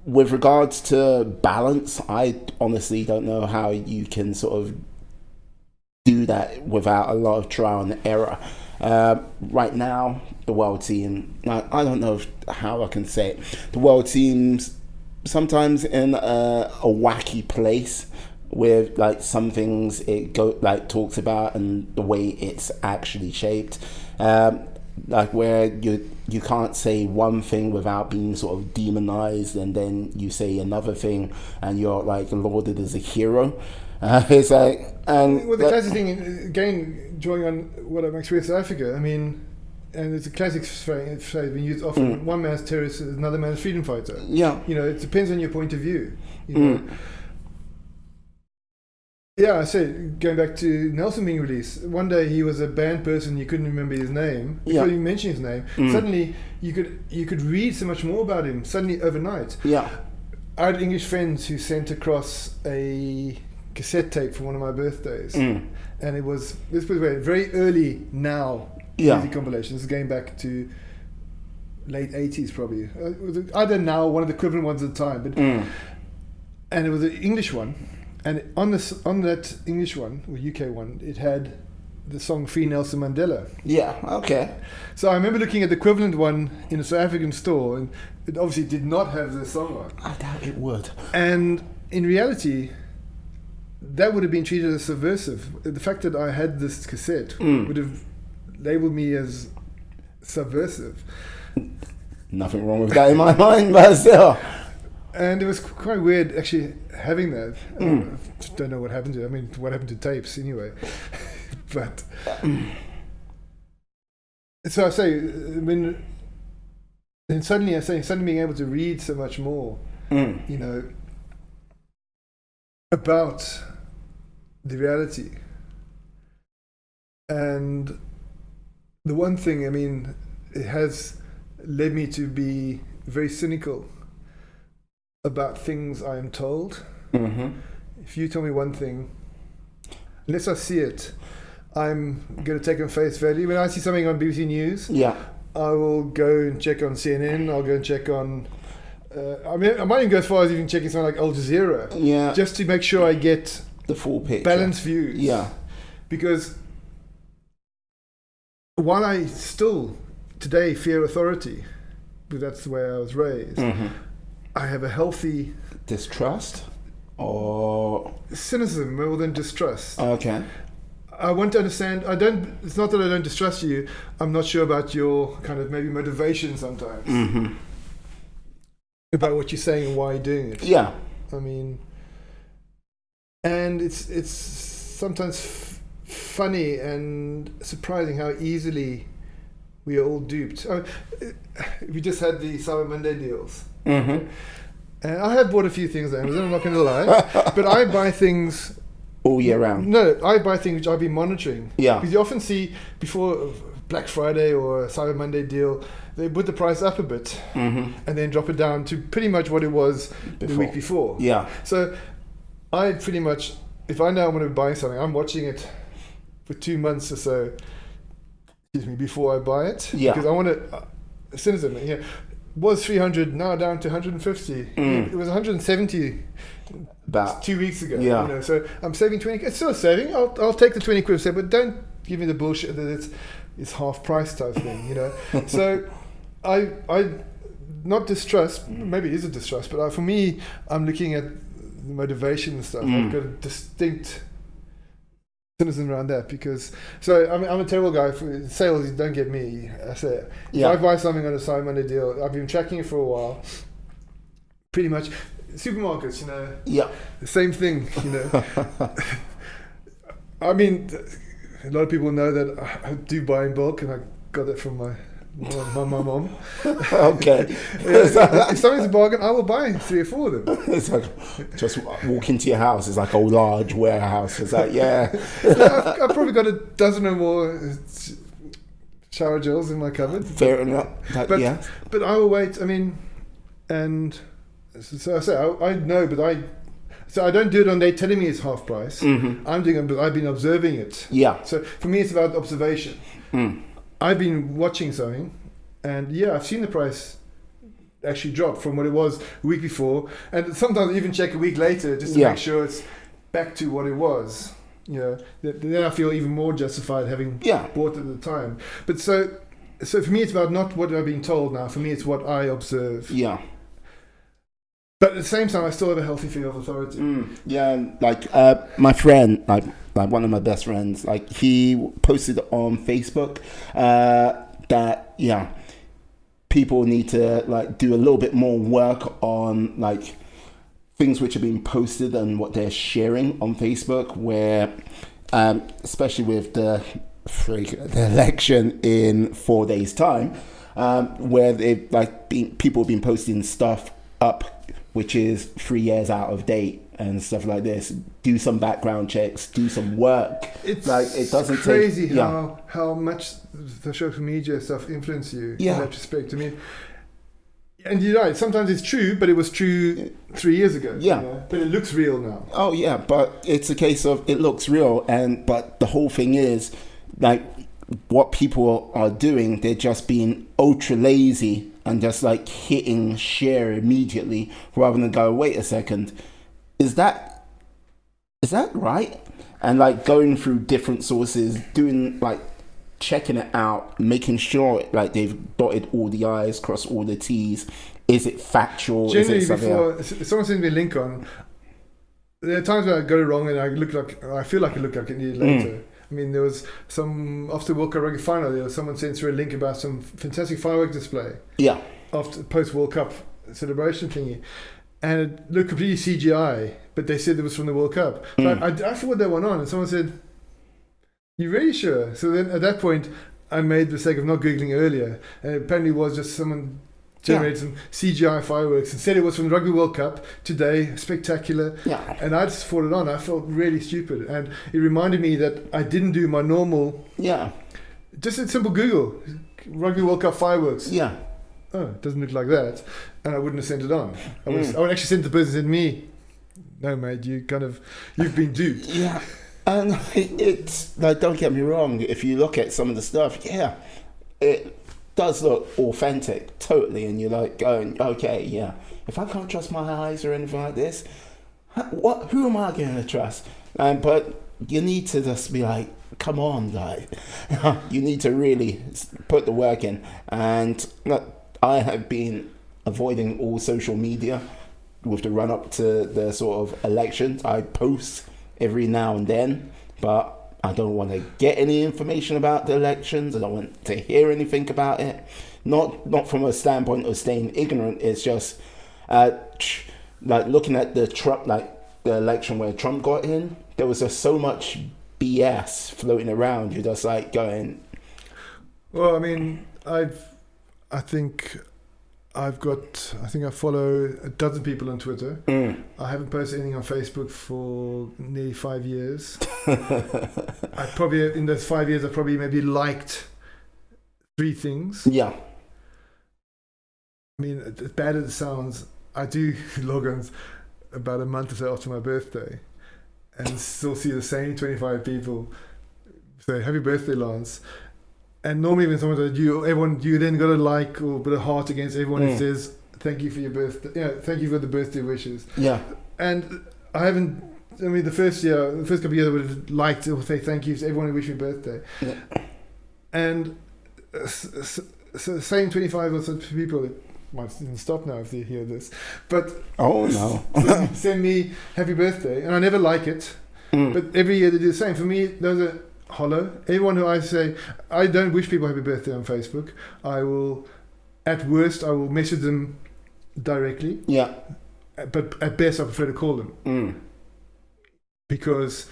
With regards to balance, I honestly don't know how you can sort of do that without a lot of trial and error. Right now, the world team, I don't know how I can say it, the world seems sometimes in a wacky place with like some things it talks about and the way it's actually shaped. Like where you can't say one thing without being sort of demonized, and then you say another thing and you're like lauded as a hero. It's like, and well, the classic thing again, drawing on what I'm experienced in South Africa. I mean, and it's a classic phrase being used often. One man's terrorist is another man's freedom fighter. Yeah, you know, it depends on your point of view. You know. Yeah, I said, going back to Nelson being released, one day he was a banned person, you couldn't remember his name, you couldn't even mention his name. Suddenly, you could read so much more about him, suddenly overnight. Yeah. I had English friends who sent across a cassette tape for one of my birthdays. And this was very early now music compilations, going back to late 80s probably. It was either now, one of the equivalent ones at the time, but and it was an English one. And on that English one, or UK one, it had the song Free Nelson Mandela. Yeah, okay. So I remember looking at the equivalent one in a South African store, and it obviously did not have the song on. I doubt it would. And in reality, that would have been treated as subversive. The fact that I had this cassette would have labeled me as subversive. Nothing wrong with that in my mind, but still. And it was quite weird actually having that. I don't know what happened to it. I mean, what happened to tapes anyway. But so I say, when and suddenly being able to read so much more, you know, about the reality. And the one thing, I mean, it has led me to be very cynical about things I am told. If you tell me one thing, unless I see it, I'm going to take it on face value. When I see something on BBC News, I will go and check on CNN. I'll go and check on. I mean, I might even go as far as even checking something like Al Jazeera, just to make sure I get the full picture, balanced views. Yeah, because while I still today fear authority, because that's the way I was raised. I have a healthy distrust or cynicism more than distrust. Okay. I want to understand. It's not that I don't distrust you. I'm not sure about your kind of maybe motivation sometimes. About what you're saying and why you're doing it. Yeah. I mean, and it's sometimes funny and surprising how easily we are all duped. We just had the Cyber Monday deals. And I have bought a few things on Amazon, I'm not going to lie. But I buy things... All year round. No, I buy things which I've been monitoring. Yeah. Because you often see before Black Friday or Cyber Monday deal, they put the price up a bit and then drop it down to pretty much what it was the week before. Yeah. So I pretty much, if I know I'm going to buy something, I'm watching it for 2 months or so, before I buy it. Yeah. Because I want to, cynicism, was 300, now down to 150. It was 170 about 2 weeks ago. Yeah. So I'm saving 20. It's still a saving. I'll take the 20 quid, but don't give me the bullshit that it's half price type thing. So I not distrust. Maybe it is a distrust, but for me, I'm looking at the motivation and stuff. I've got a distinct cynicism around that because I'm a terrible guy for sales. Don't get me. I say if I buy something on a Cyber Monday deal, I've been tracking it for a while. Pretty much, supermarkets, Yeah. the same thing, I mean, a lot of people know that I do buy in bulk, and I got that from my mom. Okay. If something's a bargain, I will buy 3 or 4 of them. It's like just walk into your house. It's like a large warehouse. It's like I've probably got a dozen or more shower gels in my cupboard. Fair enough. But I will wait. I mean, and so I say I know, but I don't do it on day telling me it's half price. I'm doing it, but I've been observing it. Yeah. So for me, it's about observation. I've been watching something, and I've seen the price actually drop from what it was a week before, and sometimes I even check a week later just to make sure it's back to what it was. Then I feel even more justified having bought it at the time. But so for me, it's about not what I've been told now. For me, it's what I observe. Yeah. But at the same time, I still have a healthy feel of authority. Yeah, like my friend, like one of my best friends, like he posted on Facebook that people need to like do a little bit more work on like things which are being posted and what they're sharing on Facebook, where especially with the election in 4 days' time, where they've people have been posting stuff up which is 3 years out of date and stuff like this. Do some background checks, do some work. It's it doesn't crazy how much the social media stuff influence you in that respect. I mean, and you're right, sometimes it's true, but it was true 3 years ago. But it looks real now. Oh yeah, but it's a case of it looks real, but the whole thing is like what people are doing, they're just being ultra lazy and just like hitting share immediately rather than go, wait a second, is that right? And like going through different sources, doing like checking it out, making sure like they've dotted all the I's, crossed all the T's. Is it factual? Generally, is it before someone sends me a link on, there are times where I got it wrong and I feel like it looked like it needed later. I mean, there was some after World Cup rugby final. There was someone sent through a link about some fantastic firework display. Yeah. After post World Cup celebration thingy, and it looked completely CGI, but they said it was from the World Cup. So I forwarded that one on, and someone said, "You really sure?" So then at that point, I made the mistake of not googling earlier, and it apparently was just someone generated some CGI fireworks and said it was from the Rugby World Cup today, spectacular. Yeah. And I just forwarded on. I felt really stupid, and it reminded me that I didn't do my normal. Yeah. Just a simple Google, Rugby World Cup fireworks. Yeah. Oh, it doesn't look like that, and I wouldn't have sent it on. I would actually send the person and me. No, mate, you've been duped. Yeah. And it's like, don't get me wrong. If you look at some of the stuff, it does look authentic, totally, and you're like going, okay, if I can't trust my eyes or anything like this, who am I going to trust? But you need to just be like, come on, guy. You need to really put the work in. And I have been avoiding all social media with the run up to the sort of elections. I post every now and then, but I don't want to get any information about the elections. I don't want to hear anything about it. Not from a standpoint of staying ignorant. It's just like looking at the election where Trump got in. There was just so much BS floating around. You're just like going. Well, I mean, I think I think I follow a dozen people on Twitter. Mm. I haven't posted anything on Facebook for nearly 5 years. I probably, in those 5 years, I probably maybe liked 3 things. Yeah. I mean, as bad as it sounds, I do log on about a month or so after my birthday and still see the same 25 people say, happy birthday, Lance. And normally when someone says, you then got a like or put a heart against everyone who says, thank you for your birthday, thank you for the birthday wishes. Yeah. And I haven't, I mean, the first couple of years I would have liked to say thank you to everyone who wished me a birthday. Yeah. And so the same 25 or so people, might even stop now if they hear this, but Oh no. send me happy birthday, and I never like it, but every year they do the same. For me, those are hollow. Everyone who I say, I don't wish people happy birthday on Facebook. At worst, I will message them directly, Yeah. but at best, I prefer to call them because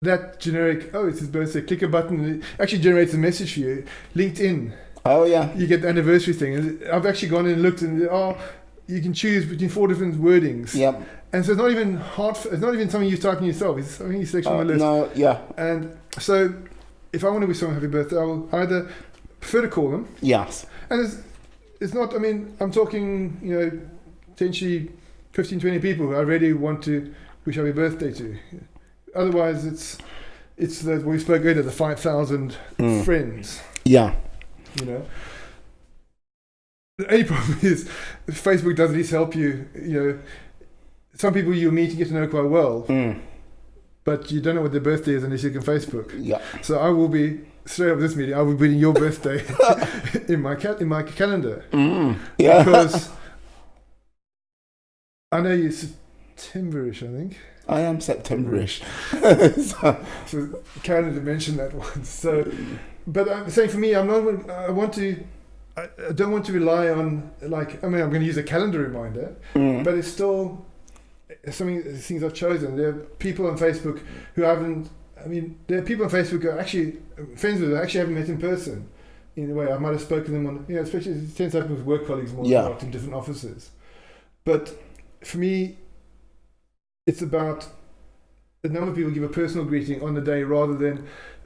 that generic, oh, it's his birthday, click a button, it actually generates a message for you. LinkedIn, Oh yeah. you get the anniversary thing. And I've actually gone in and looked, and you can choose between 4 different wordings. Yep. And so it's not even hard. It's not even something you type in yourself. It's something you select from my list. No. Yeah. And so, if I want to wish someone happy birthday, I will either prefer to call them. Yes. And it's not. I mean, I'm talking. Potentially 15, 20 people who I really want to wish happy birthday to. Otherwise, it's the we spoke earlier, the 5,000 friends. Yeah. The only problem is Facebook doesn't at least help you. Some people you meet and get to know quite well, but you don't know what their birthday is unless you can Facebook. Yeah. So I will be straight up this meeting. I will be in your birthday in my calendar Yeah. because I know you're September-ish, I think. I am September-ish. So Canada mentioned that once. So, but I'm saying for me, I'm not. I don't want to rely on I'm going to use a calendar reminder, but it's still things I've chosen. There are people on Facebook who haven't. I mean, there are people on Facebook who are actually friends with who I actually haven't met in person. In a way, I might have spoken to them on. Especially it tends to happen with work colleagues more than in different offices. But for me, it's about the number of people give a personal greeting on the day rather than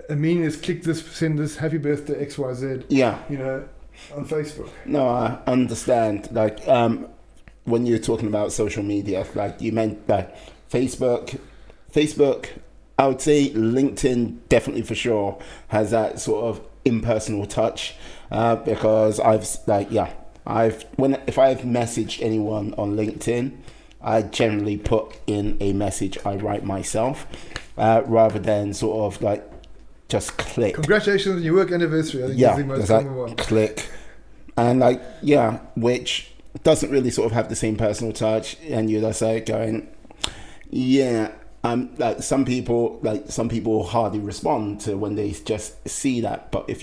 a meaningless click this, send this, happy birthday XYZ. Yeah. On Facebook. No, I understand. When you're talking about social media, you meant Facebook, I would say LinkedIn definitely for sure has that sort of impersonal touch because if I've messaged anyone on LinkedIn, I generally put in a message I write myself rather than sort of just click. Congratulations on your work anniversary. I think is the most common one. Click. And which doesn't really sort of have the same personal touch, and you're just going, some people hardly respond to when they just see that. But if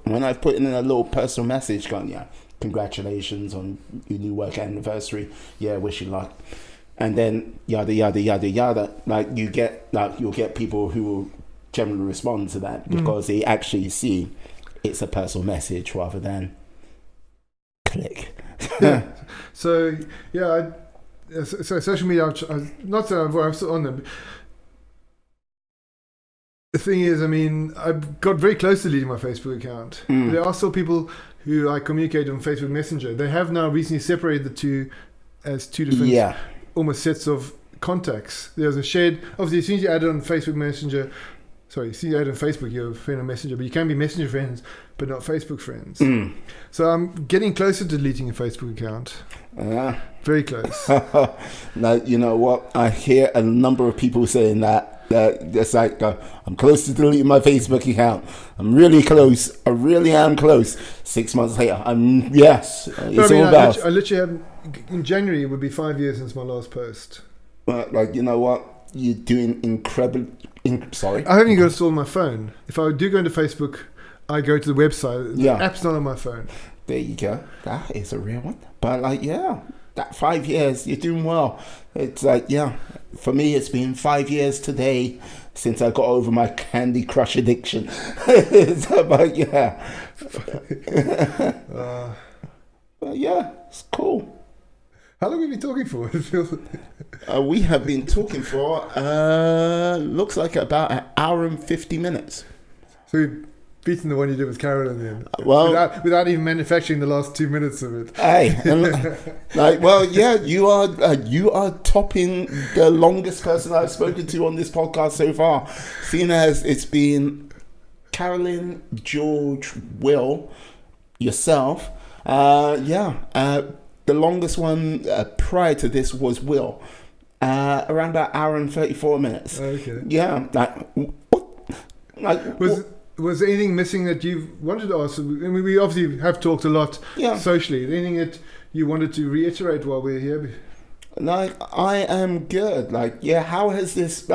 when I've put in a little personal message going, congratulations on your new work anniversary, wish you luck, and then yada yada yada yada, you'll get people who will generally respond to that because they actually see it's a personal message rather than click. So social media, not that I'm still on them. The thing is, I mean, I've got very close to deleting my Facebook account. There are still people who I communicate on Facebook Messenger. They have now recently separated the two as two different almost sets of contacts. There's a shared, obviously as soon as you add it on Facebook Messenger, see you add on Facebook, you're a friend on Messenger, but you can be Messenger friends, but not Facebook friends. So I'm getting closer to deleting a Facebook account. Very close. Now, you know what? I hear a number of people saying that it's I'm close to deleting my Facebook account. I'm really close. I really am close. 6 months later, it's all about. I literally have, in January, it would be 5 years since my last post. But you know what? You're doing incredible. Sorry, I haven't got it installed on my phone. If I do go into Facebook, I go to the website. The app's not on my phone. There you go. That is a real one. But that 5 years, you're doing well. It's For me, it's been 5 years today since I got over my Candy Crush addiction. But yeah. But yeah, it's cool. How long have we been talking for? It feels... We have been talking for, looks like about an hour and 50 minutes. So we've beaten the one you did with Carolyn then. Well, without even manufacturing the last 2 minutes of it. Hey, you are topping the longest person I've spoken to on this podcast so far, seeing as it's been Carolyn, George, Will, yourself. The longest one prior to this was Will, around about an hour and 34 minutes. Okay. Yeah, Was there anything missing that you wanted to ask? I mean, we obviously have talked a lot socially. Anything that you wanted to reiterate while we're here? Like, I am good. Like, how has this,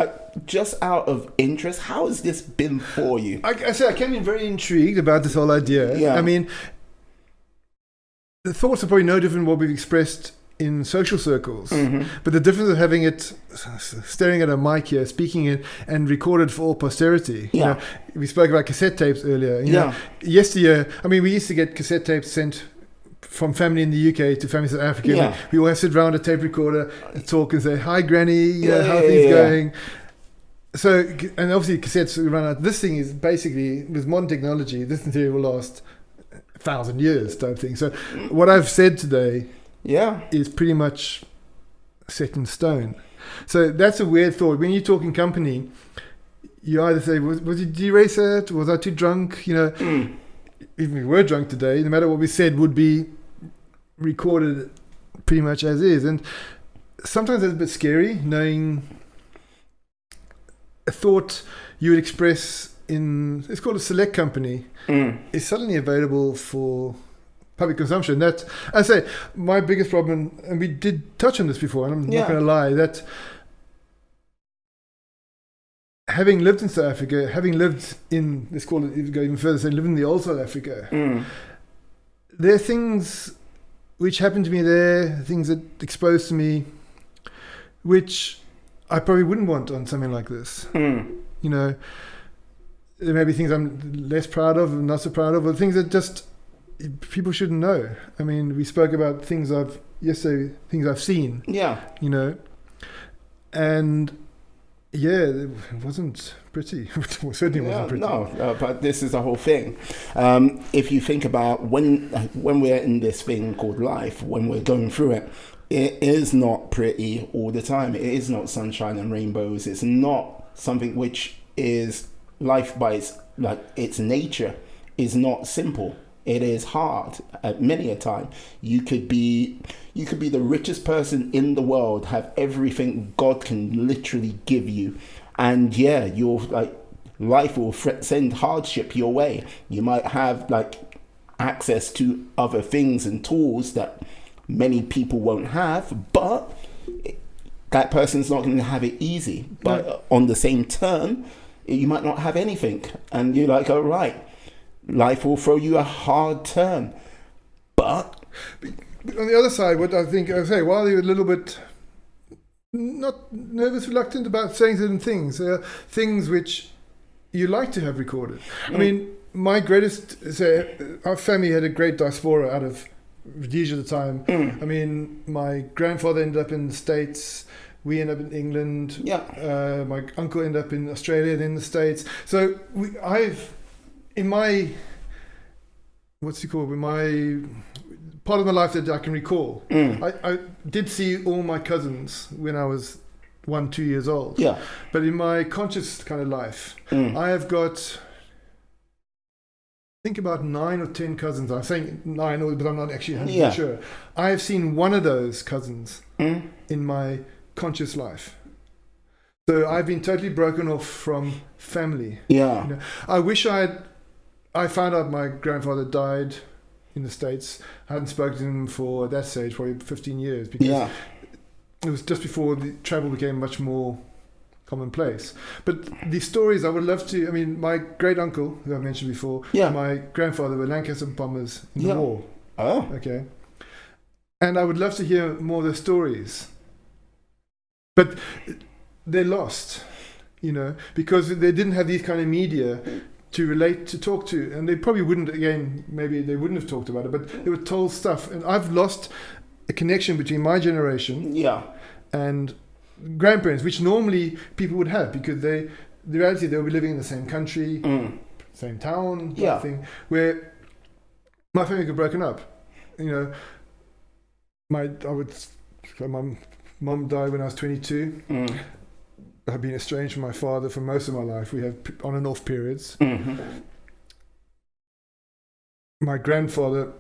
just out of interest, how has this been for you? I say I came in very intrigued about this whole idea. Yeah. I mean, the thoughts are probably no different than what we've expressed in social circles. Mm-hmm. But the difference of having it staring at a mic here, speaking it, and recorded for all posterity. Yeah. You know, we spoke about cassette tapes earlier. You know, yesteryear, I mean, we used to get cassette tapes sent from family in the UK to family in South Africa. Yeah. We all have to sit around a tape recorder and talk and say, "Hi, Granny, how are things going?" So, and obviously cassettes run out. This thing is basically, with modern technology, this material will last 1,000 years type thing. So what I've said today is pretty much set in stone. So that's a weird thought. When you talk in company, you either say, was it deracer? Was I too drunk? You know, even if we were drunk today, no matter what we said would be recorded pretty much as is. And sometimes it's a bit scary knowing a thought you would express in, it's called a select company, is suddenly available for public consumption. That, I say, my biggest problem, and we did touch on this before, and I'm not going to lie, that having lived in South Africa, having lived in, let's call it, go even further, say, living in the old South Africa, there are things which happened to me there, things that exposed to me, which I probably wouldn't want on something like this. You know, there may be things I'm less proud of, not so proud of, or things that just people shouldn't know. I mean, we spoke about things I've seen. Yeah. You know, and it wasn't pretty. It certainly wasn't pretty. No, but this is the whole thing. If you think about when we're in this thing called life, when we're going through it, it is not pretty all the time. It is not sunshine and rainbows. It's not something which is life by its nature is not simple. It is hard at many a time. You could be the richest person in the world, have everything God can literally give you, and life will send hardship your way. You might have access to other things and tools that many people won't have, but that person's not going to have it easy. But on the same turn, you might not have anything, and you're like, all right, life will throw you a hard turn. But on the other side, what I think I say, while you're a little bit not nervous, reluctant about saying certain things, things which you like to have recorded. I mean, my greatest, our family had a great diaspora out of Rhodesia at the time. I mean, my grandfather ended up in the States. We ended up in England. My uncle ended up in Australia and in the States. So in my part of my life that I can recall, I did see all my cousins when I was 1-2 years old. Yeah. But in my conscious kind of life, I have got, I think, about 9 or 10 cousins. I'm saying 9, but I'm not actually 100% sure. I have seen one of those cousins in my conscious life. So I've been totally broken off from family. Yeah. You know, I wish I found out my grandfather died in the States. I hadn't spoken to him for, at that stage, probably 15 years, because it was just before the travel became much more commonplace. But the stories I would love to, I mean, my great uncle, who I mentioned before, my grandfather were Lancaster bombers in the war. Oh. Okay. And I would love to hear more of their stories. But they're lost, because they didn't have these kind of media to relate, to talk to, and they probably wouldn't, again, maybe they wouldn't have talked about it, but they were told stuff. And I've lost a connection between my generation and grandparents, which normally people would have, because the reality, they'll be living in the same country, same town, thing, where my family got broken up. My mum died when I was 22. I've been estranged from my father for most of my life. We had on and off periods. My one grandfather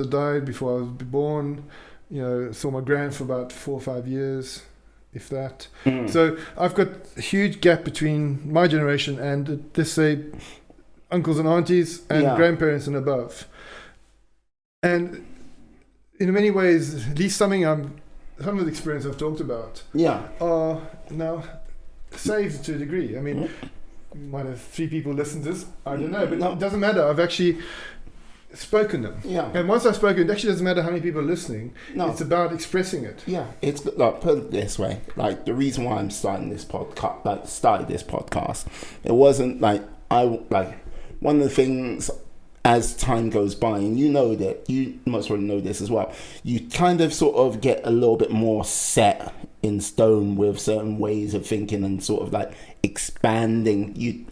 died before I was born. Saw my grand for about 4 or 5 years, if that. So I've got a huge gap between my generation and, let's say, uncles and aunties and grandparents and above. And in many ways, at least some of the experience I've talked about are now saved to a degree. I mean, might have 3 people listen to this, I don't know, but it doesn't matter. I've actually spoken them. And once I've spoken, it actually doesn't matter how many people are listening. It's about expressing it. It's like, put it this way, like the reason why I'm started this podcast, it wasn't one of the things as time goes by, and you must already know this as well, you kind of sort of get a little bit more set in stone with certain ways of thinking and sort of like expanding.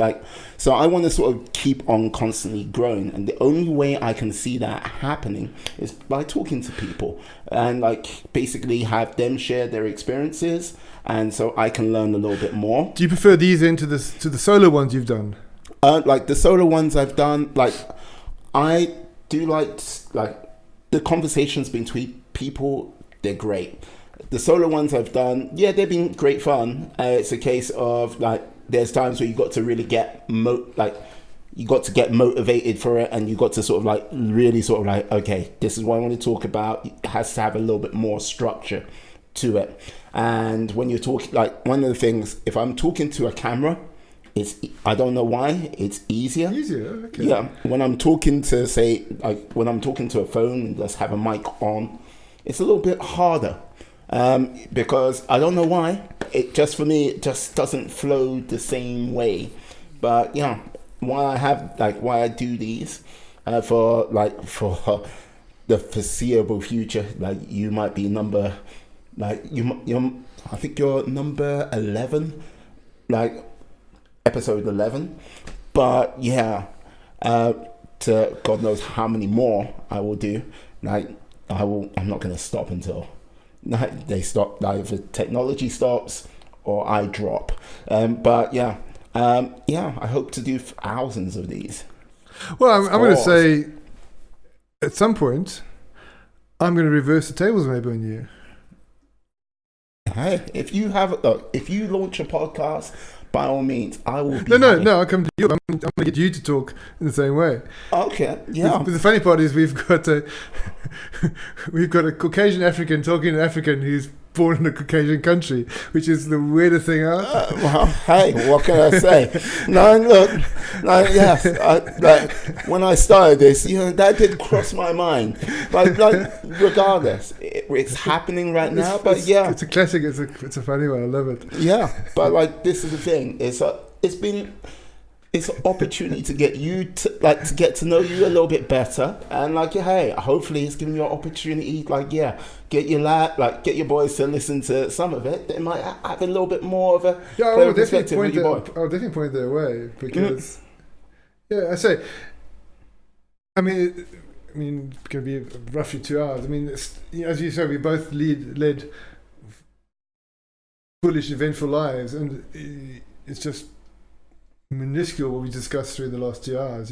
So I want to sort of keep on constantly growing, and the only way I can see that happening is by talking to people and basically have them share their experiences, and so I can learn a little bit more. Do you prefer these to the solo ones you've done? The solo ones I've done, I do like the conversations between people. They're great. The solo ones I've done, they've been great fun. It's a case of there's times where you got to really get motivated for it, and you got to sort of really sort of okay, this is what I want to talk about. It has to have a little bit more structure to it. And when you're talking, one of the things, if I'm talking to a camera, I don't know why, it's easier. Okay. Yeah, when I'm talking to when I'm talking to a phone and just have a mic on, it's a little bit harder, because I don't know why. For me, it just doesn't flow the same way. But why I do these for the foreseeable future. You might be number, I think you're number 11, episode 11, but to God knows how many more I will do. I'm not going to stop until they stop. Either technology stops or I drop. But I hope to do thousands of these. Well, I'm going to say at some point I'm going to reverse the tables maybe on you. Hey, if you launch a podcast, by all means, I will be. No, I'll come to you. I'm going to get you to talk in the same way. Okay, yeah. But the funny part is we've got a Caucasian African talking to an African who's born in a Caucasian country, which is the weirdest thing out. Well, hey, what can I say? Yes. When I started this, that did cross my mind. But regardless, it's happening right now. It's a classic. It's a funny one. I love it. Yeah, but this is the thing. It's an opportunity to get you to get to know you a little bit better, and hey, hopefully it's giving you an opportunity, get your boys to listen to some of it. They might have a little bit more of a perspective with your boy. I'll definitely point their way, because I say, I mean it's going to be roughly 2 hours. I mean, as you said, we both led foolish, eventful lives, and it's just minuscule what we discussed through the last 2 hours.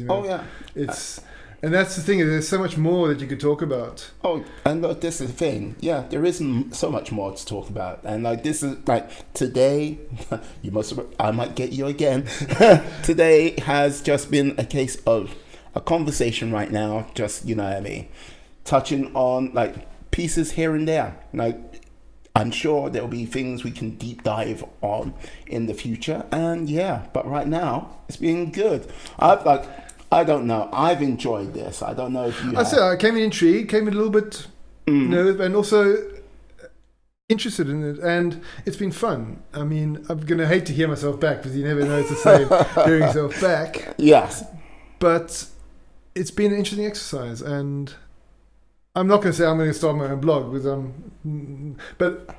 And that's the thing, there's so much more that you could talk about. Oh, and this is the thing. Yeah, there isn't so much more to talk about. And this is today, I might get you again. Today has just been a case of a conversation right now, just, touching on pieces here and there. I'm sure there'll be things we can deep dive on in the future. And but right now it's been good. I don't know. I've enjoyed this. I don't know if you have. I came in intrigued, came in a little bit nervous, and also interested in it, and it's been fun. I mean, I'm going to hate to hear myself back because you never know it's the same hearing yourself back. Yes. But it's been an interesting exercise, and I'm not going to say I'm going to start my own blog because but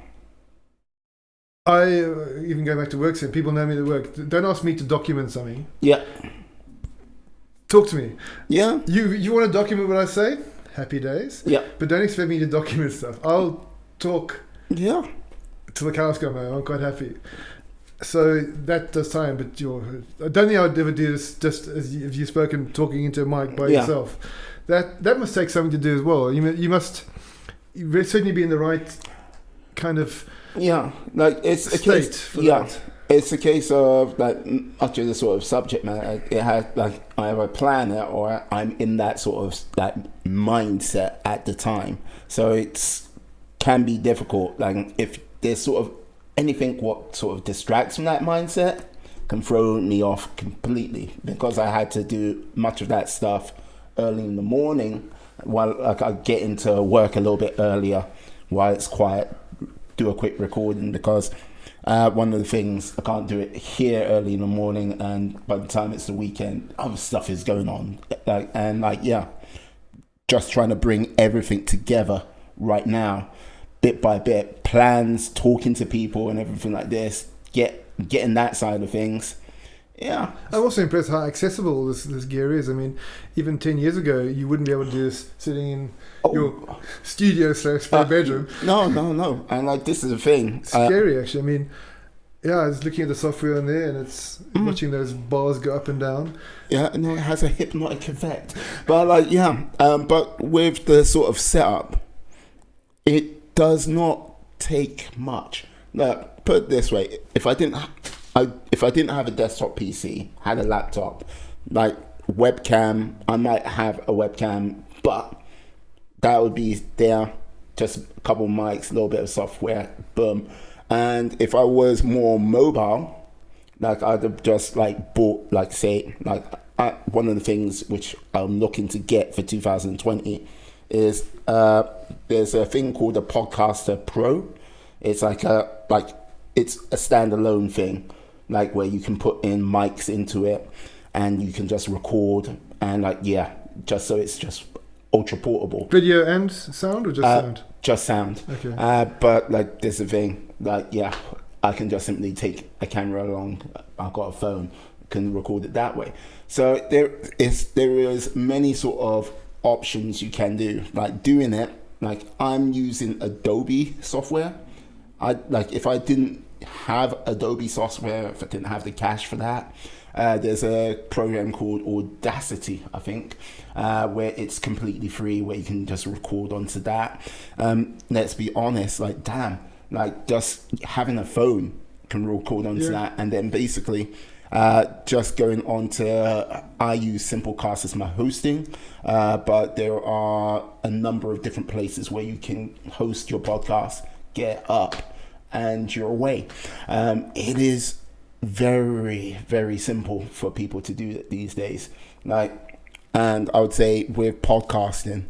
I even going back to work, saying people know me at work. Don't ask me to document something. Yeah. Talk to me. Yeah. You want to document what I say? Happy days. Yeah. But don't expect me to document stuff. I'll talk. Yeah. Till the cows come home. I'm quite happy. So that does time, but I don't think I would ever do this just as if you've spoken talking into a mic by yourself. That must take something to do as well. You must certainly be in the right kind of like it's a state case. For that. It's a case of like much of the sort of subject matter. It has like I have a planner or I'm in that sort of that mindset at the time. So it's can be difficult. Like if there's sort of anything what sort of distracts from that mindset can throw me off completely, because I had to do much of that stuff early in the morning while like I get into work a little bit earlier while it's quiet, do a quick recording, because one of the things I can't do it here early in the morning, and by the time it's the weekend other stuff is going on, just trying to bring everything together right now, bit by bit, plans, talking to people and everything like this, getting that side of things. Yeah. I'm also impressed how accessible this gear is. I mean, even 10 years ago, you wouldn't be able to do this sitting in your studio / spare bedroom. No. And like, this is the thing. It's scary, actually. I mean, I was looking at the software on there, and it's watching those bars go up and down. Yeah, no, it has a hypnotic effect. But but with the sort of setup, it does not take much. Look, put it this way: if I didn't have a desktop PC, had a laptop, like webcam, I might have a webcam, but that would be there, just a couple mics, a little bit of software, boom. And if I was more mobile, like I'd have just like bought, like say, like one of the things which I'm looking to get for 2020 is there's a thing called a Podcaster Pro. It's it's a standalone thing, like where you can put in mics into it and you can just record and just so it's just ultra portable. Video and sound, or just sound? Just sound. Okay. But like there's a thing, I can just simply take a camera along. I've got a phone, can record it that way. So there is many sort of options you can do. Like doing it, like I'm using Adobe software. If I didn't have Adobe software, if I didn't have the cash for that, there's a program called Audacity, I think, where it's completely free, where you can just record onto that. Let's be honest, just having a phone can record onto that, and then basically just going on to, I use Simplecast as my hosting, but there are a number of different places where you can host your podcast, get up, and you're away. It is very, very simple for people to do that these days. And I would say with podcasting,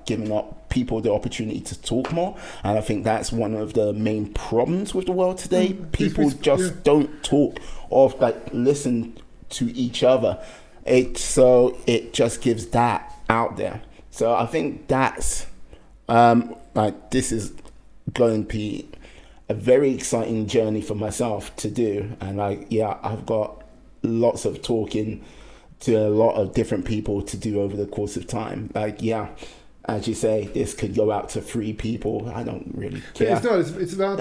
giving up people the opportunity to talk more. And I think that's one of the main problems with the world today. People just don't talk or listen to each other. It just gives that out there. So I think that's this is going to be a very exciting journey for myself to do. And I've got lots of talking to a lot of different people to do over the course of time. As you say, this could go out to 3 people. I don't really care. It's not.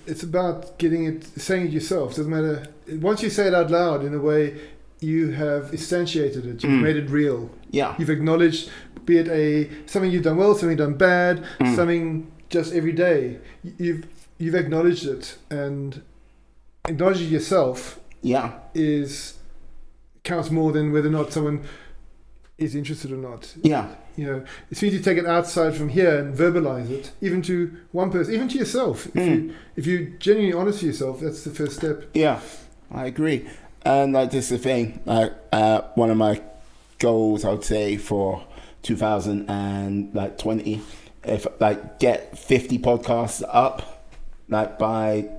It's about saying it yourself. It doesn't matter. Once you say it out loud, in a way, you have instantiated it. You've made it real. Yeah. You've acknowledged, be it something you've done well, something you've done bad, something just every day. You've acknowledged it, and acknowledging yourself counts more than whether or not someone is interested or not. Yeah. It's for you to take it outside from here and verbalize it, even to one person, even to yourself. If you're genuinely honest to yourself, that's the first step. Yeah, I agree. And this is the thing. One of my goals, I would say, for 2020 if like get 50 podcasts up like by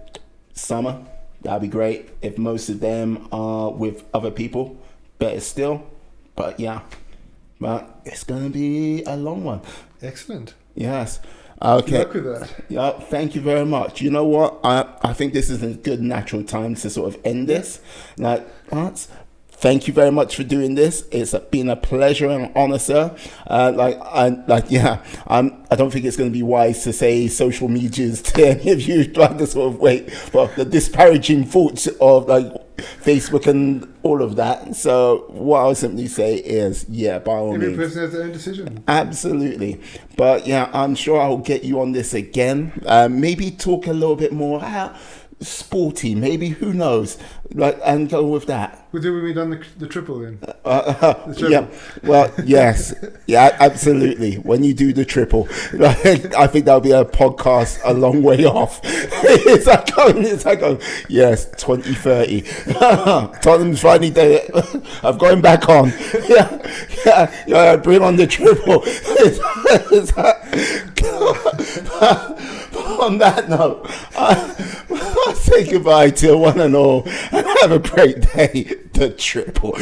summer, that'd be great. If most of them are with other people, better still. But yeah, but it's gonna be a long one. Excellent. Yes. Okay. Good luck with that. Yeah, thank you very much. You know what? I think this is a good natural time to sort of end this. Like, Lance, thank you very much for doing this. It's been a pleasure and honor, sir. I don't think it's going to be wise to say social medias to any of you, trying to sort of wait for the disparaging thoughts of like Facebook and all of that. So what I'll simply say is, yeah, by all Every means. person has their own decision. Absolutely. But yeah, I'm sure I'll get you on this again. Maybe talk a little bit more sporty, maybe, who knows, like, and go with that. We'll do when we've done the triple then. Yeah, well, yes, yeah, absolutely. When you do the triple, like, I think that'll be a podcast a long way off. It's like going, yes, 2030. Tottenham's finally done it. I'm going back on. Yeah, bring on the triple. On that note, I'll say goodbye to one and all, and have a great day. The triple.